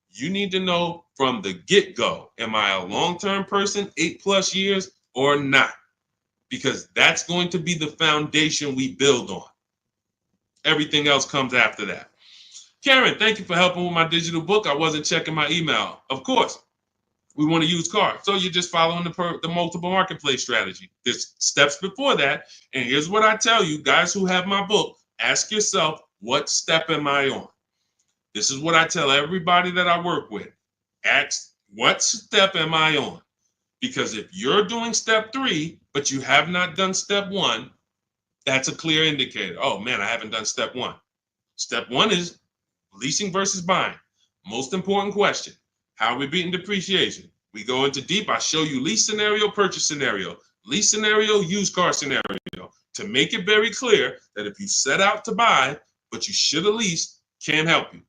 You need to know from the get-go, am I a long-term person, 8+ years, or not? Because that's going to be the foundation we build on. Everything else comes after that. Karen, thank you for helping with my digital book. I wasn't checking my email. Of course, we want to use cars. So you're just following the multiple marketplace strategy. There's steps before that. And here's what I tell you, guys who have my book, ask yourself, what step am I on? This is what I tell everybody that I work with. Ask, what step am I on? Because if you're doing step 3, but you have not done step 1, that's a clear indicator. Oh man, I haven't done step 1. Step 1 is leasing versus buying. Most important question. How are we beating depreciation? We go into deep. I show you lease scenario, purchase scenario, lease scenario, used car scenario, to make it very clear that if you set out to buy, but you should have leased, can't help you.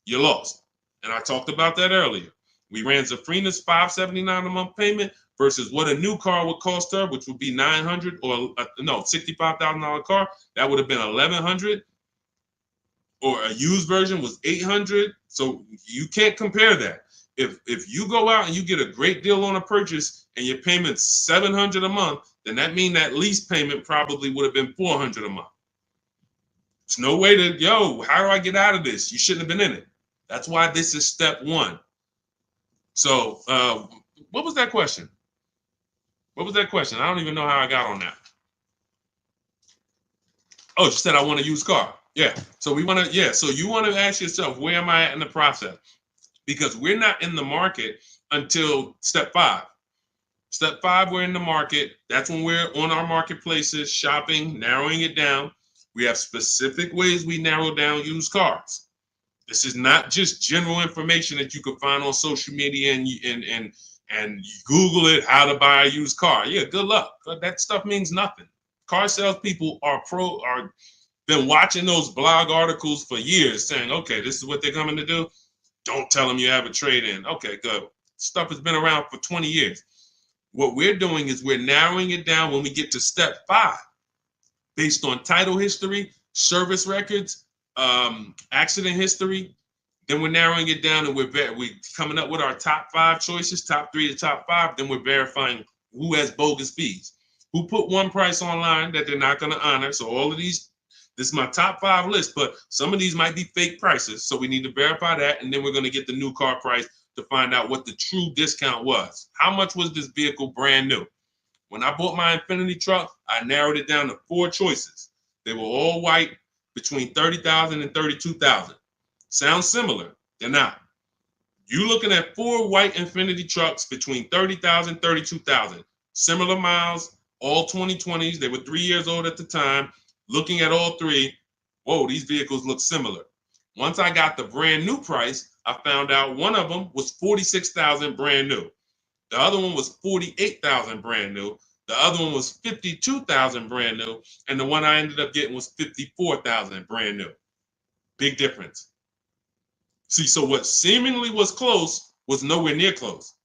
You're lost. And I talked about that earlier. We ran Zafrina's $579 a month payment versus what a new car would cost her, which would be $900 or $65,000 car. That would have been $1,100. Or a used version was $800. So you can't compare that. If you go out and you get a great deal on a purchase and your payment's $700 a month, then that means that lease payment probably would have been $400 a month. It's no way to, how do I get out of this? You shouldn't have been in it. That's why this is step 1. So what was that question? What was that question? I don't even know how I got on that. Oh, you said I want to use car. Yeah. So we want to, so you want to ask yourself, where am I at in the process? Because we're not in the market until step 5. Step 5, we're in the market. That's when we're on our marketplaces, shopping, narrowing it down. We have specific ways we narrow down used cars. This is not just general information that you can find on social media and you Google it, how to buy a used car. Yeah, good luck. That stuff means nothing. Car salespeople are been watching those blog articles for years saying, okay, this is what they're coming to do. Don't tell them you have a trade-in. Okay, good. Stuff has been around for 20 years. What we're doing is we're narrowing it down when we get to step 5, based on title history, service records, accident history. Then we're narrowing it down and we're coming up with our top 5 choices, top 3 to top 5. Then we're verifying who has bogus fees, who put one price online that they're not going to honor. So all of these, this is my top 5 list, but some of these might be fake prices. So we need to verify that. And then we're going to get the new car price to find out what the true discount was. How much was this vehicle brand new? When I bought my Infiniti truck, I narrowed it down to 4 choices. They were all white, between $30,000 and $32,000. Sounds similar. They're not. You looking at 4 white Infiniti trucks between $30,000 and $32,000. Similar miles, all 2020s. They were 3 years old at the time. Looking at all 3, whoa, these vehicles look similar. Once I got the brand new price, I found out one of them was $46,000 brand new. The other one was $48,000 brand new. The other one was $52,000 brand new. And the one I ended up getting was $54,000 brand new. Big difference. See, so what seemingly was close was nowhere near close.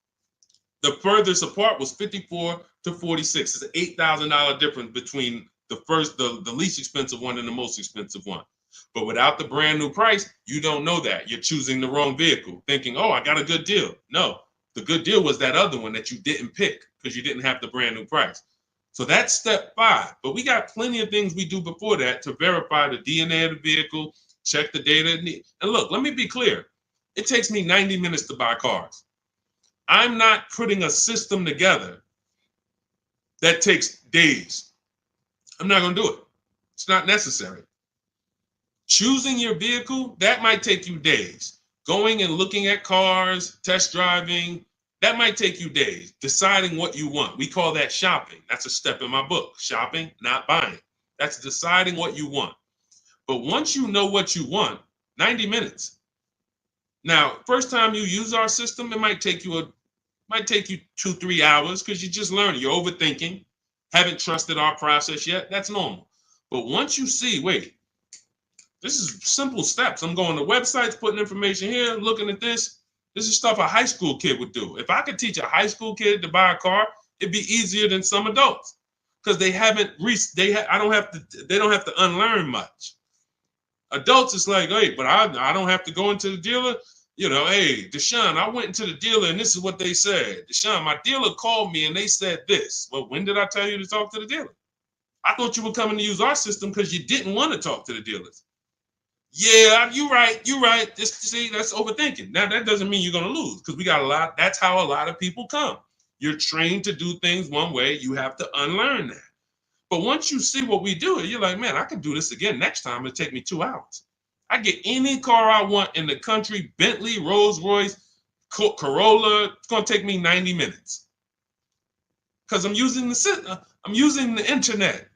The furthest apart was 54 to 46. It's an $8,000 difference between the least expensive one and the most expensive one. But without the brand new price, you don't know that. You're choosing the wrong vehicle, thinking, oh, I got a good deal. No, the good deal was that other one that you didn't pick because you didn't have the brand new price. So that's step 5. But we got plenty of things we do before that to verify the DNA of the vehicle, check the data. And look, let me be clear. It takes me 90 minutes to buy cars. I'm not putting a system together that takes days. I'm not going to do it. It's not necessary. Choosing your vehicle, that might take you days. Going and looking at cars, test driving, that might take you days. Deciding what you want. We call that shopping. That's a step in my book. Shopping, not buying. That's deciding what you want. But once you know what you want, 90 minutes. Now, first time you use our system, it might take you 2-3 hours because you're just learning. You're overthinking. Haven't trusted our process yet. That's normal. But once you see, wait, this is simple steps. I'm going to websites, putting information here, looking at this. This is stuff a high school kid would do. If I could teach a high school kid to buy a car, it'd be easier than some adults because they don't have to unlearn much. Adults, it's like, hey, but I don't have to go into the dealer. You know, hey, Deshone, I went into the dealer and this is what they said. Deshone, my dealer called me and they said this. Well, when did I tell you to talk to the dealer? I thought you were coming to use our system because you didn't want to talk to the dealers. Yeah, you're right. See, that's overthinking. Now, that doesn't mean you're going to lose because we got a lot. That's how a lot of people come. You're trained to do things one way. You have to unlearn that. But once you see what we do, you're like, man, I can do this again next time. It'll take me 2 hours. I get any car I want in the country, Bentley, Rolls Royce, Corolla. It's going to take me 90 minutes because I'm using the internet.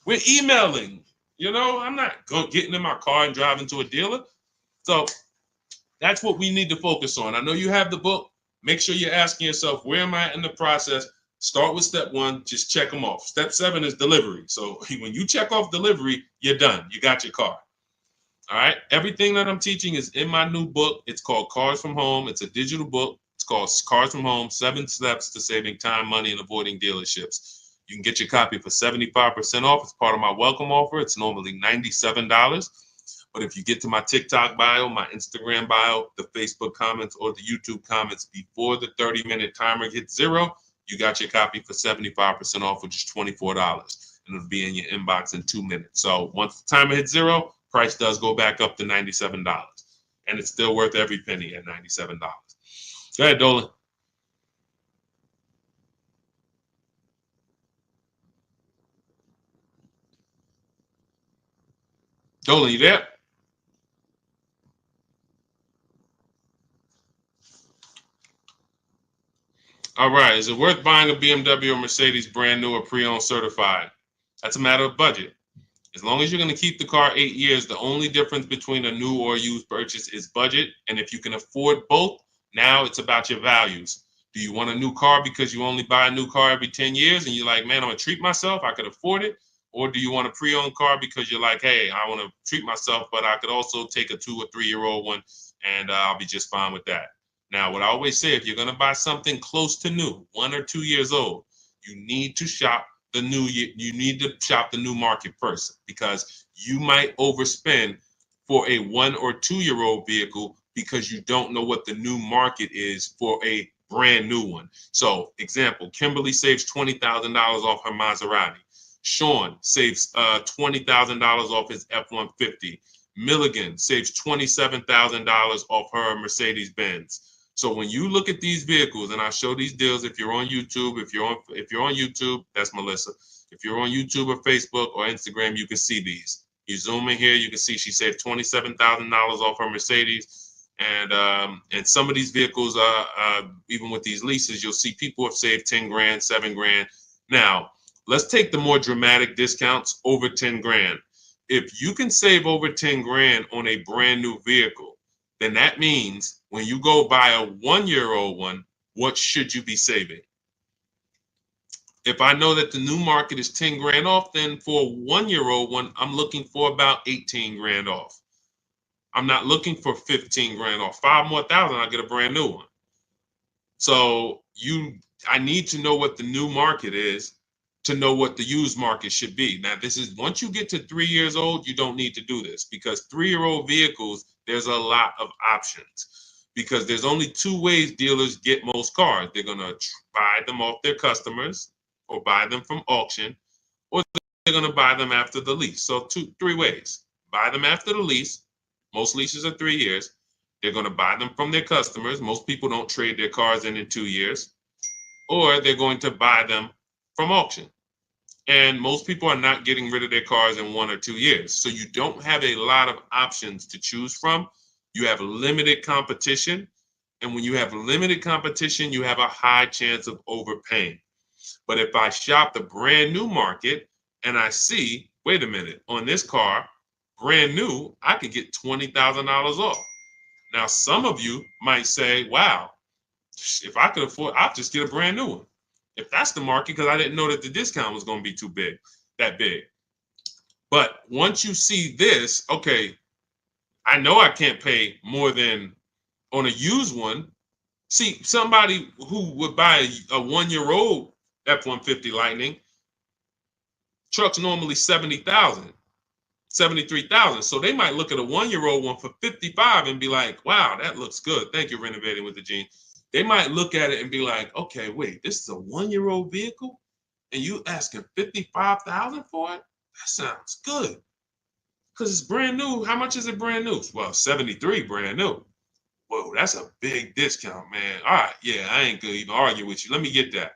We're emailing. You know, I'm not getting in my car and driving to a dealer. So that's what we need to focus on. I know you have the book. Make sure you're asking yourself, where am I in the process? Start with step 1, just check them off. Step 7 is delivery. So when you check off delivery, you're done. You got your car. All right. Everything that I'm teaching is in my new book. It's called Cars from Home. It's a digital book. It's called Cars from Home, 7 Steps to Saving Time, Money, and Avoiding Dealerships. You can get your copy for 75% off. It's part of my welcome offer. It's normally $97. But if you get to my TikTok bio, my Instagram bio, the Facebook comments, or the YouTube comments before the 30-minute timer hits 0, you got your copy for 75% off, which is $24. And it'll be in your inbox in 2 minutes. So once the timer hits 0, price does go back up to $97. And it's still worth every penny at $97. Go ahead, Dolan. Dolan, you there? All right. Is it worth buying a BMW or Mercedes brand new or pre-owned certified? That's a matter of budget. As long as you're going to keep the car 8 years, the only difference between a new or used purchase is budget. And if you can afford both, now it's about your values. Do you want a new car because you only buy a new car every 10 years and you're like, man, I'm going to treat myself, I could afford it? Or do you want a pre-owned car because you're like, hey, I want to treat myself, but I could also take a 2 or 3 year old one and I'll be just fine with that. Now, what I always say, if you're going to buy something close to new, 1 or 2 years old, you need to shop the new, you need to shop the new market first, because you might overspend for a 1 or 2 year old vehicle because you don't know what the new market is for a brand new one. So, example, Kimberly saves $20,000 off her Maserati. Sean saves $20,000 off his F-150. Milligan saves $27,000 off her Mercedes-Benz. So when you look at these vehicles, and I show these deals, if you're on YouTube, if you're on YouTube, that's Melissa. If you're on YouTube or Facebook or Instagram, you can see these. You zoom in here, you can see she saved $27,000 off her Mercedes. And some of these vehicles, even with these leases, you'll see people have saved 10 grand, 7 grand. Now, let's take the more dramatic discounts over 10 grand. If you can save over 10 grand on a brand new vehicle, then that means when you go buy a 1 year old one, what should you be saving? If I know that the new market is 10 grand off, then for a 1 year old one, I'm looking for about 18 grand off. I'm not looking for 15 grand off. 5 more thousand, I'll get a brand new one. So I need to know what the new market is to know what the used market should be. Now, this is, once you get to 3 years old, you don't need to do this, because 3-year-old vehicles, there's a lot of options, because there's only 2 ways dealers get most cars. They're going to buy them off their customers, or buy them from auction, or they're going to buy them after the lease. So 3 ways. Buy them after the lease. Most leases are 3 years. They're going to buy them from their customers. Most people don't trade their cars in 2 years. Or they're going to buy them from auction. And most people are not getting rid of their cars in 1 or 2 years. So you don't have a lot of options to choose from. You have limited competition. And when you have limited competition, you have a high chance of overpaying. But if I shop the brand new market and I see, wait a minute, on this car, brand new, I could get $20,000 off. Now, some of you might say, wow, if I could afford, I'll just get a brand new one. If that's the market, because I didn't know that the discount was going to be that big. But once you see this, okay, I know I can't pay more than on a used one. See, somebody who would buy a 1 year old F-150 Lightning, truck's normally 70,000, 73,000. So they might look at a 1 year old one for 55 and be like, wow, that looks good. Thank you, Renovating with the Gene. They might look at it and be like, okay, wait, this is a 1 year old vehicle and you asking 55,000 for it? That sounds good. Because it's brand new. How much is it brand new? Well, 73 brand new. Whoa, that's a big discount, man. All right, yeah, I ain't gonna even argue with you. Let me get that.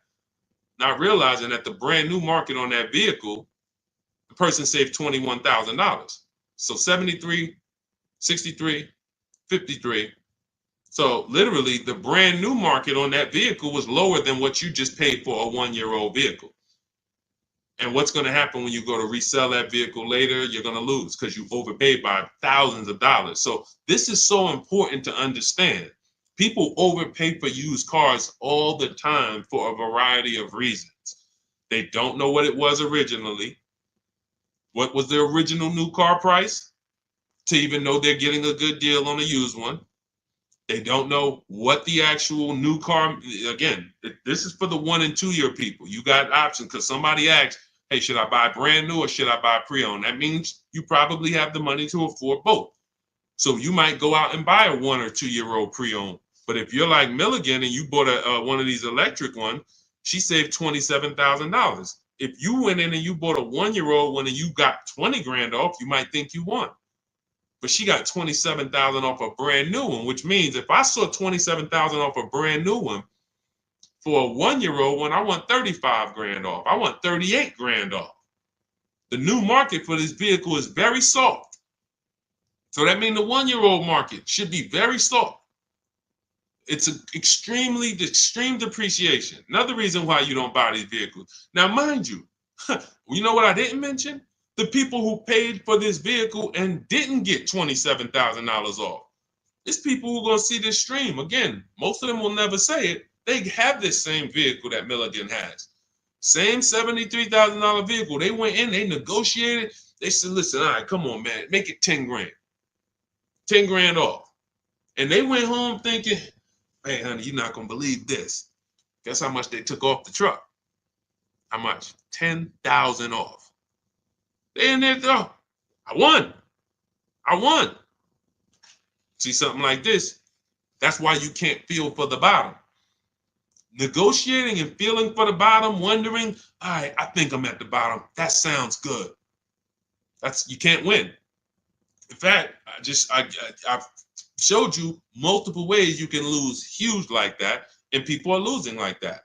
Not realizing that the brand new market on that vehicle, the person saved $21,000. So 73, 63, 53. So literally the brand new market on that vehicle was lower than what you just paid for a 1 year old vehicle. And what's going to happen when you go to resell that vehicle later? You're going to lose because you overpaid by thousands of dollars. So this is so important to understand. People overpay for used cars all the time for a variety of reasons. They don't know what it was originally. What was the original new car price to even know they're getting a good deal on a used one? They don't know what the actual new car, again, this is for the 1 and 2 year people. You got options because somebody asked, hey, should I buy brand new or should I buy pre-owned? That means you probably have the money to afford both. So you might go out and buy a 1 or 2 year old pre-owned. But if you're like Milligan and you bought one of these electric ones, she saved $27,000. If you went in and you bought a 1 year old one and you got 20 grand off, you might think you won. But she got 27,000 off a brand new one, which means if I saw 27,000 off a brand new one, for a 1 year old one, I want 35 grand off. I want 38 grand off. The new market for this vehicle is very soft. So that means the 1 year old market should be very soft. It's an extreme depreciation. Another reason why you don't buy these vehicles. Now, mind you, you know what I didn't mention? The people who paid for this vehicle and didn't get $27,000 off. It's people who are going to see this stream. Again, most of them will never say it. They have this same vehicle that Milligan has. Same $73,000 vehicle. They went in, they negotiated. They said, listen, all right, come on, man, make it 10 grand. 10 grand off. And they went home thinking, hey, honey, you're not going to believe this. Guess how much they took off the truck? How much? 10,000 off. They in there, oh, I won. I won. See something like this? That's why you can't feel for the bottom. Negotiating and feeling for the bottom, wondering, all right, I think I'm at the bottom. That sounds good. You can't win. In fact, I've showed you multiple ways you can lose huge like that, and people are losing like that.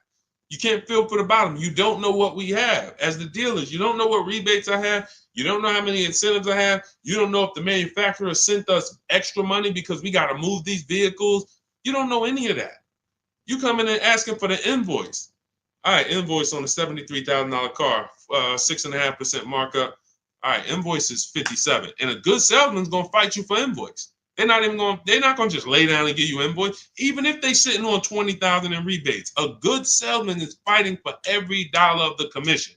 You can't feel for the bottom. You don't know what we have as the dealers. You don't know what rebates I have. You don't know how many incentives I have. You don't know if the manufacturer sent us extra money because we got to move these vehicles. You don't know any of that. You come in and asking for the invoice. All right, invoice on a $73,000 car, 6.5% markup. All right, invoice is 57, and a good salesman's gonna fight you for invoice. They're not gonna just lay down and give you invoice, even if they sitting on 20,000 in rebates. A good salesman is fighting for every dollar of the commission.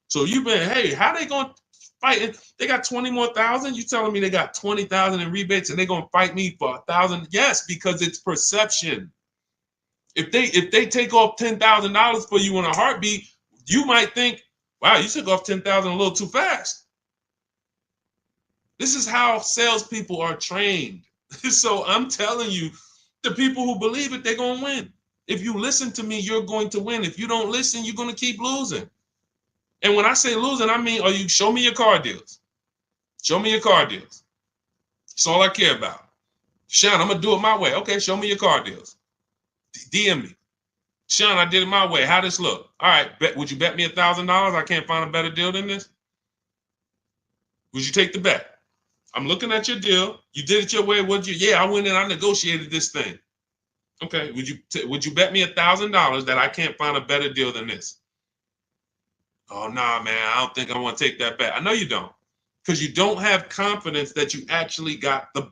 So you've been, hey, how they gonna fight? They got 20 more thousand. You telling me they got 20,000 in rebates and they gonna fight me for 1,000? Yes, because it's perception. If they take off $10,000 for you in a heartbeat, you might think, wow, you took off 10,000 a little too fast. This is how salespeople are trained. So I'm telling you, the people who believe it, they're going to win. If you listen to me, you're going to win. If you don't listen, you're going to keep losing. And when I say losing, I mean, show me your car deals. Show me your car deals. That's all I care about. Sean, I'm going to do it my way. Okay, show me your car deals. DM me. Sean, I did it my way. How this look? All right, would you bet me $1,000 I can't find a better deal than this? Would you take the bet? I'm looking at your deal. You did it your way. Yeah, I went in. I negotiated this thing. Okay. Would you bet me $1,000 that I can't find a better deal than this? Oh, nah, man. I don't think I want to take that bet. I know you don't, because you don't have confidence that you actually got the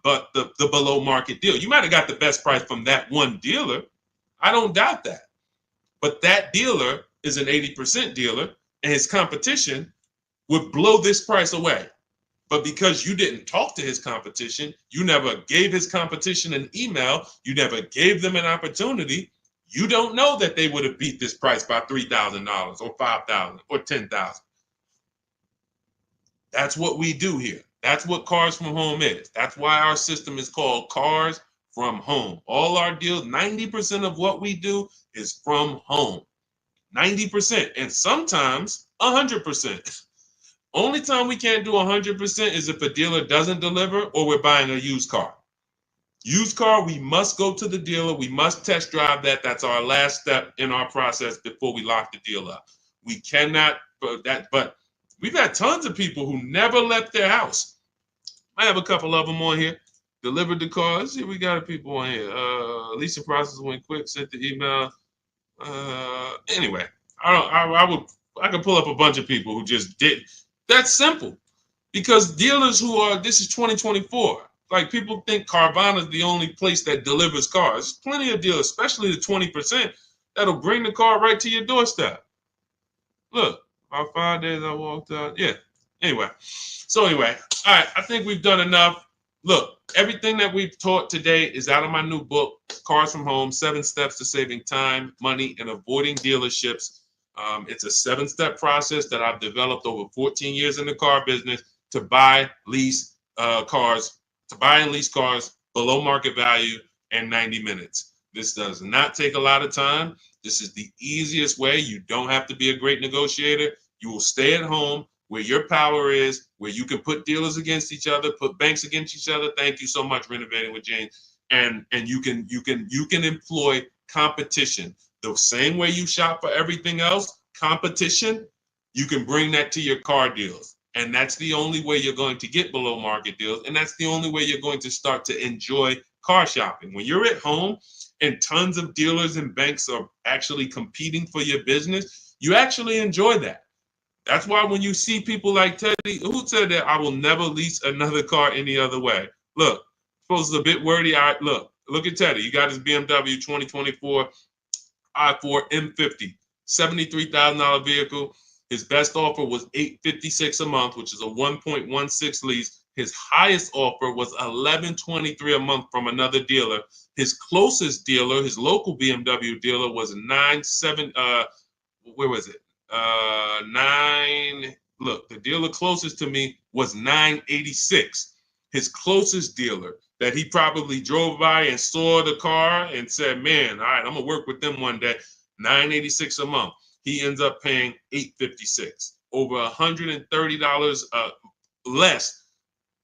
below market deal. You might have got the best price from that one dealer. I don't doubt that. But that dealer is an 80% dealer, and his competition would blow this price away. But because you didn't talk to his competition, you never gave his competition an email, you never gave them an opportunity, you don't know that they would have beat this price by $3,000 or $5,000 or $10,000. That's what we do here. That's what Cars from Home is. That's why our system is called Cars from Home. All our deals, 90% of what we do is from home. 90%, and sometimes 100%. Only time we can't do 100% is if a dealer doesn't deliver or we're buying a used car. Used car, we must go to the dealer. We must test drive that. That's our last step in our process before we lock the deal up. We cannot, but we've had tons of people who never left their house. I have a couple of them on here. Delivered the car. Let's see, we got people on here. Leasing process went quick. Sent the email. Anyway, I could pull up a bunch of people who just did. That's simple, because dealers this is 2024. Like, people think Carvana is the only place that delivers cars. There's plenty of dealers, especially the 20%, that'll bring the car right to your doorstep. Look, about 5 days I walked out. Yeah. Anyway, all right, I think we've done enough. Look, everything that we've taught today is out of my new book, Cars from Home, 7 Steps to Saving Time, Money, and Avoiding Dealerships. It's a 7-step process that I've developed over 14 years in the car business to buy, lease cars, below market value in 90 minutes. This does not take a lot of time. This is the easiest way. You don't have to be a great negotiator. You will stay at home where your power is, where you can put dealers against each other, put banks against each other. Thank you so much, Renovating with James. And you can employ competition. The same way you shop for everything else, competition, you can bring that to your car deals. And that's the only way you're going to get below market deals. And that's the only way you're going to start to enjoy car shopping. When you're at home and tons of dealers and banks are actually competing for your business, you actually enjoy that. That's why when you see people like Teddy, who said that I will never lease another car any other way. Look, suppose it's a bit wordy. Look at Teddy. You got his BMW 2024 i4 M50, $73,000 vehicle. His best offer was $856 a month, which is a 1.16 lease. His highest offer was $1,123 a month from another dealer. His closest dealer, his local BMW dealer, was 97. Where was it? Nine. Look, the dealer closest to me was 986. His closest dealer that he probably drove by and saw the car and said, "Man, all right, I'm gonna work with them one day." 986 a month. He ends up paying 856, over $130 less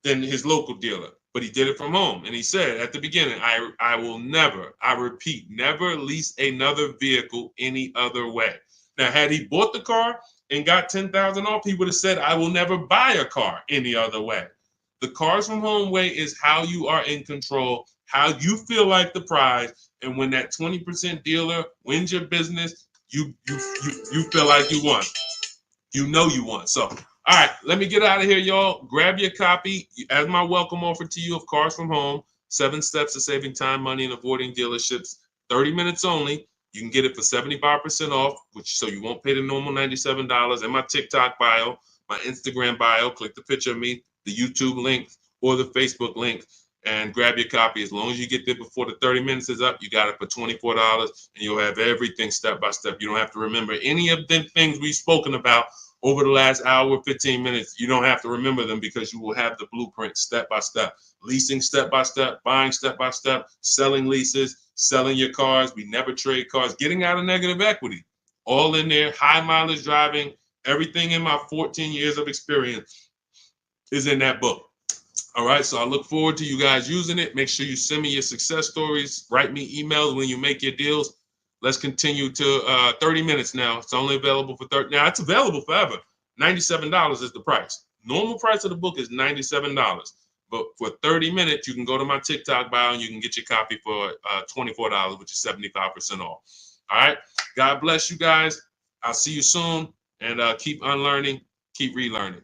than his local dealer. But he did it from home, and he said at the beginning, "I will never, I repeat, never lease another vehicle any other way." Now, had he bought the car and got 10,000 off, he would have said, "I will never buy a car any other way." The Cars from Home way is how you are in control, how you feel like the prize, and when that 20% dealer wins your business, you feel like you won. You know you won. So, all right, let me get out of here, y'all. Grab your copy as my welcome offer to you of Cars from Home. 7 steps to saving time, money, and avoiding dealerships. 30 minutes only. You can get it for 75% off, which so you won't pay the normal $97. In my TikTok bio, my Instagram bio, click the picture of me, the YouTube link, or the Facebook link, and grab your copy. As long as you get there before the 30 minutes is up, you got it for $24, and you'll have everything step by step. You don't have to remember any of the things we've spoken about over the last hour, 15 minutes. You don't have to remember them because you will have the blueprint step by step. Leasing step by step, buying step by step, selling leases, selling your cars. We never trade cars, getting out of negative equity. All in there, high mileage driving, everything in my 14 years of experience is in that book. All right, so I look forward to you guys using it. Make sure you send me your success stories. Write me emails when you make your deals. Let's continue to 30 minutes now. It's only available for 30. Now, it's available forever. $97 is the price. Normal price of the book is $97. But for 30 minutes, you can go to my TikTok bio and you can get your copy for $24, which is 75% off. All right. God bless you guys. I'll see you soon. And keep unlearning, keep relearning.